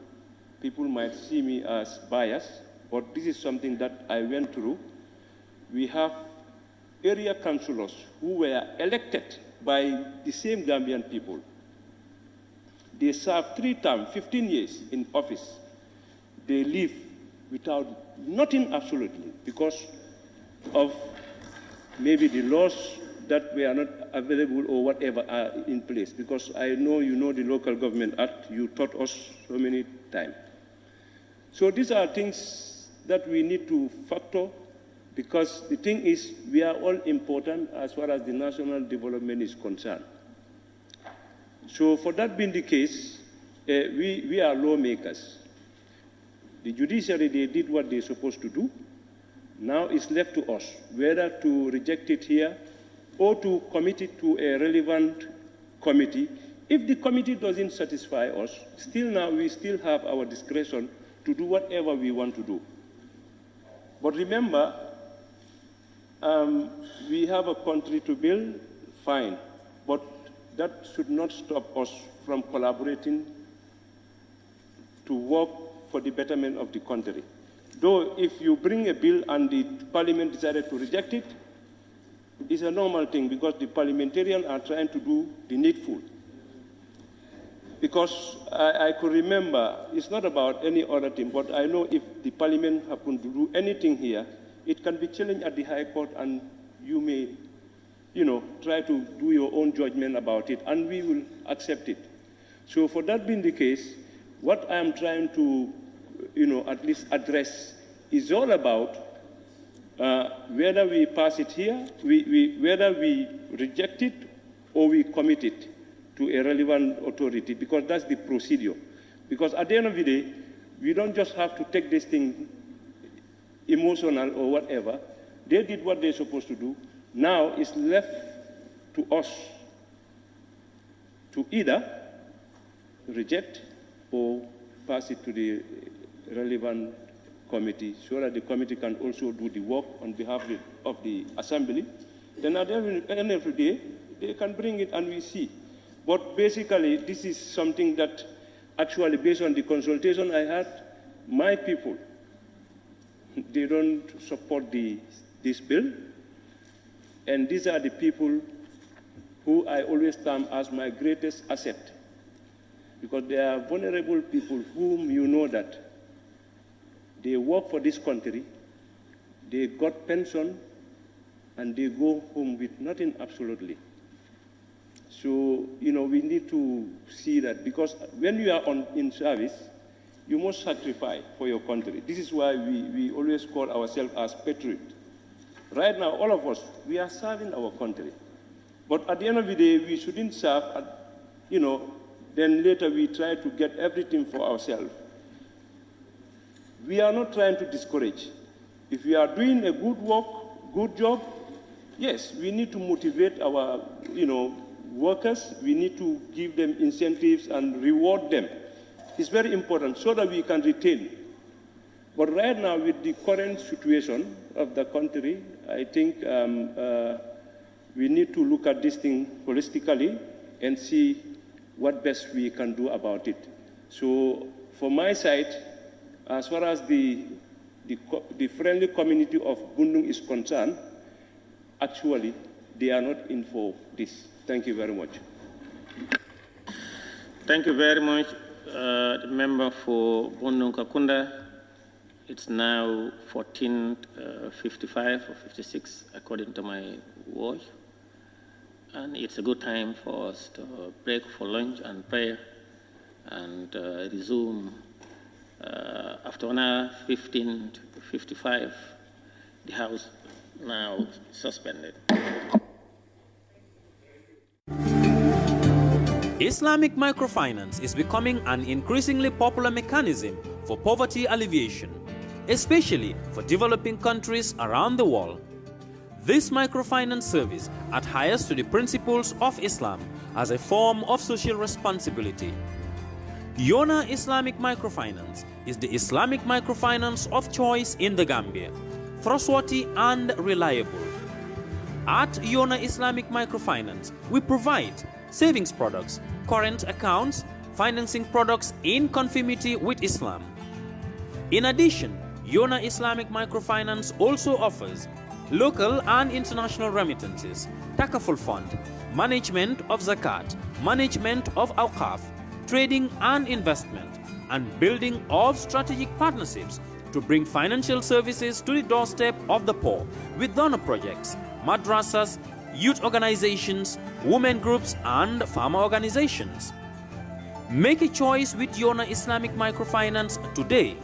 people might see me as biased, but this is something that I went through. We have area councillors who were elected by the same Gambian people. They served 3 terms, 15 years in office. They live without nothing absolutely because of maybe the laws that were not available or whatever are in place. Because I know you know the Local Government Act, you taught us so many times. So these are things that we need to factor, because the thing is we are all important as far as the national development is concerned. So for that being the case, we are lawmakers. The judiciary, they did what they're supposed to do. Now it's left to us whether to reject it here or to commit it to a relevant committee. If the committee doesn't satisfy us, still now we still have our discretion to do whatever we want to do. But remember, we have a country to build, fine, but that should not stop us from collaborating to work for the betterment of the country. Though if you bring a bill and the parliament decided to reject it, it's a normal thing because the parliamentarians are trying to do the needful. Because I could remember, it's not about any other thing, but I know if the parliament happened to do anything here, it can be challenged at the High Court and you may, you know, try to do your own judgment about it and we will accept it. So for that being the case, what I am trying to, you know, at least address is all about whether we pass it here, whether we reject it or we commit it to a relevant authority, because that's the procedure. Because at the end of the day, we don't just have to take this thing emotional or whatever. They did what they're supposed to do. Now it's left to us to either reject or pass it to the relevant committee so that the committee can also do the work on behalf of the assembly. Then at the end of the day, they can bring it and we see. But basically, this is something that actually, based on the consultation I had, my people, they don't support this bill. And these are the people who I always term as my greatest asset. Because they are vulnerable people whom you know that they work for this country, they got pension, and they go home with nothing absolutely. So, you know, we need to see that, because when you are in service, you must sacrifice for your country. This is why we always call ourselves as patriots. Right now, all of us, we are serving our country. But at the end of the day, we shouldn't serve, you know, then later we try to get everything for ourselves. We are not trying to discourage. If we are doing a good work, good job, yes, we need to motivate our, you know, workers. We need to give them incentives and reward them. It's very important so that we can retain. But right now, with the current situation of the country, I think we need to look at this thing holistically and see what best we can do about it. So, for my side, as far as the friendly community of Bundung is concerned, actually, they are not in for this. Thank you very much. Thank you very much, the member for Bundung Kakunda. It's now 14:55 or 56, according to my watch. And it's a good time for us to break for lunch and prayer and resume after an hour, 15:55. The House now suspended. Islamic microfinance is becoming an increasingly popular mechanism for poverty alleviation, especially for developing countries around the world. This microfinance service adheres to the principles of Islam as a form of social responsibility. Yona Islamic Microfinance is the Islamic microfinance of choice in the Gambia, trustworthy and reliable. At Yona Islamic Microfinance, we provide savings products, current accounts, financing products in conformity with Islam. In addition, Yona Islamic Microfinance also offers local and international remittances, takaful fund, management of zakat, management of awqaf, trading and investment, and building of strategic partnerships to bring financial services to the doorstep of the poor with donor projects, madrasas, youth organizations, women groups, and farmer organizations. Make a choice with Yona Islamic Microfinance today.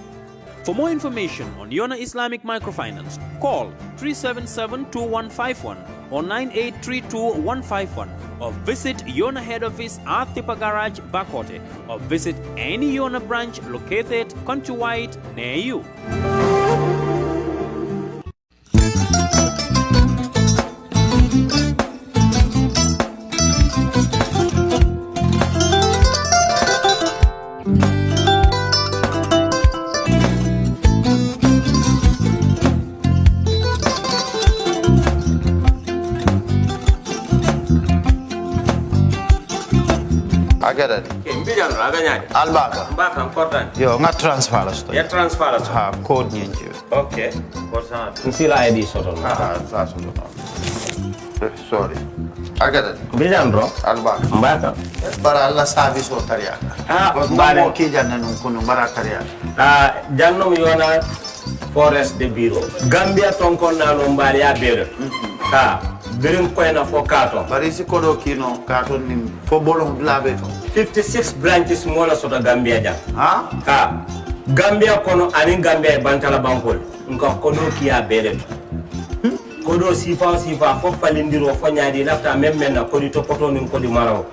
For more information on Yona Islamic Microfinance, call 377-2151 or 9832-151 or visit Yona head office at Tipa Garage, Bakote, or visit any Yona branch located countrywide near you. Agad. Mbijan raganya. Albaka. Mbaka important. Yo, nga transfer la sto. Ya transfer la sto. Ha, code nyenji. Okay. Korsa. Nsila ID soto. Ah, sa soto. Sorry. Agad. Mbijan bro. Albaka. Mbaka. Bara Allah service o tariya. Ah, mbare ki janna nun kunu bara tariya. Ah, jannom yona forest de bureau. Gambia tonkon na no mbari ya bere. Ha. Birim koyna fo kato. Barisi kodo kino kato ni fo bolong blabe to. 56 branches mola sota Gambia jam. Ha? Ha. Gambia kono ani Gambia bantala bankol. Nka kono kiya bere to. kodo sifa fo falindiro fo nyaadi lafta même na kodi to poto nin kodi maraw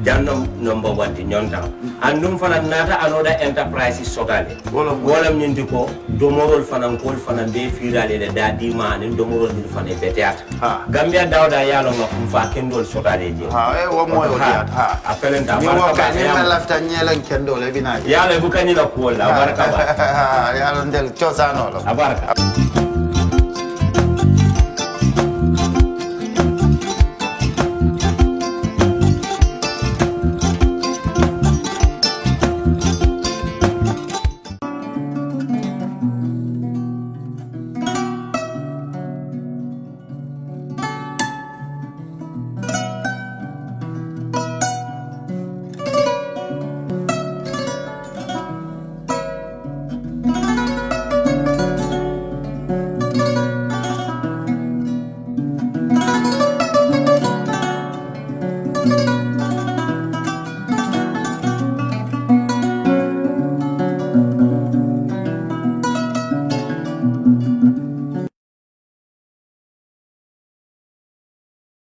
jannom number 1 di nyonta andum fana nata anoda enterprise sotale wala nyindi ko domorol fana kol fana be firale de dadi manin domorol ni fana be teat gambia dawda yalo ngam fa kendol sotale je wo moyo diat apelenta ni wo ka ni na lafta nyelen kendol e binaji yalo bu kanila ko la baraka ba yalo ndel ciosano lo abaraka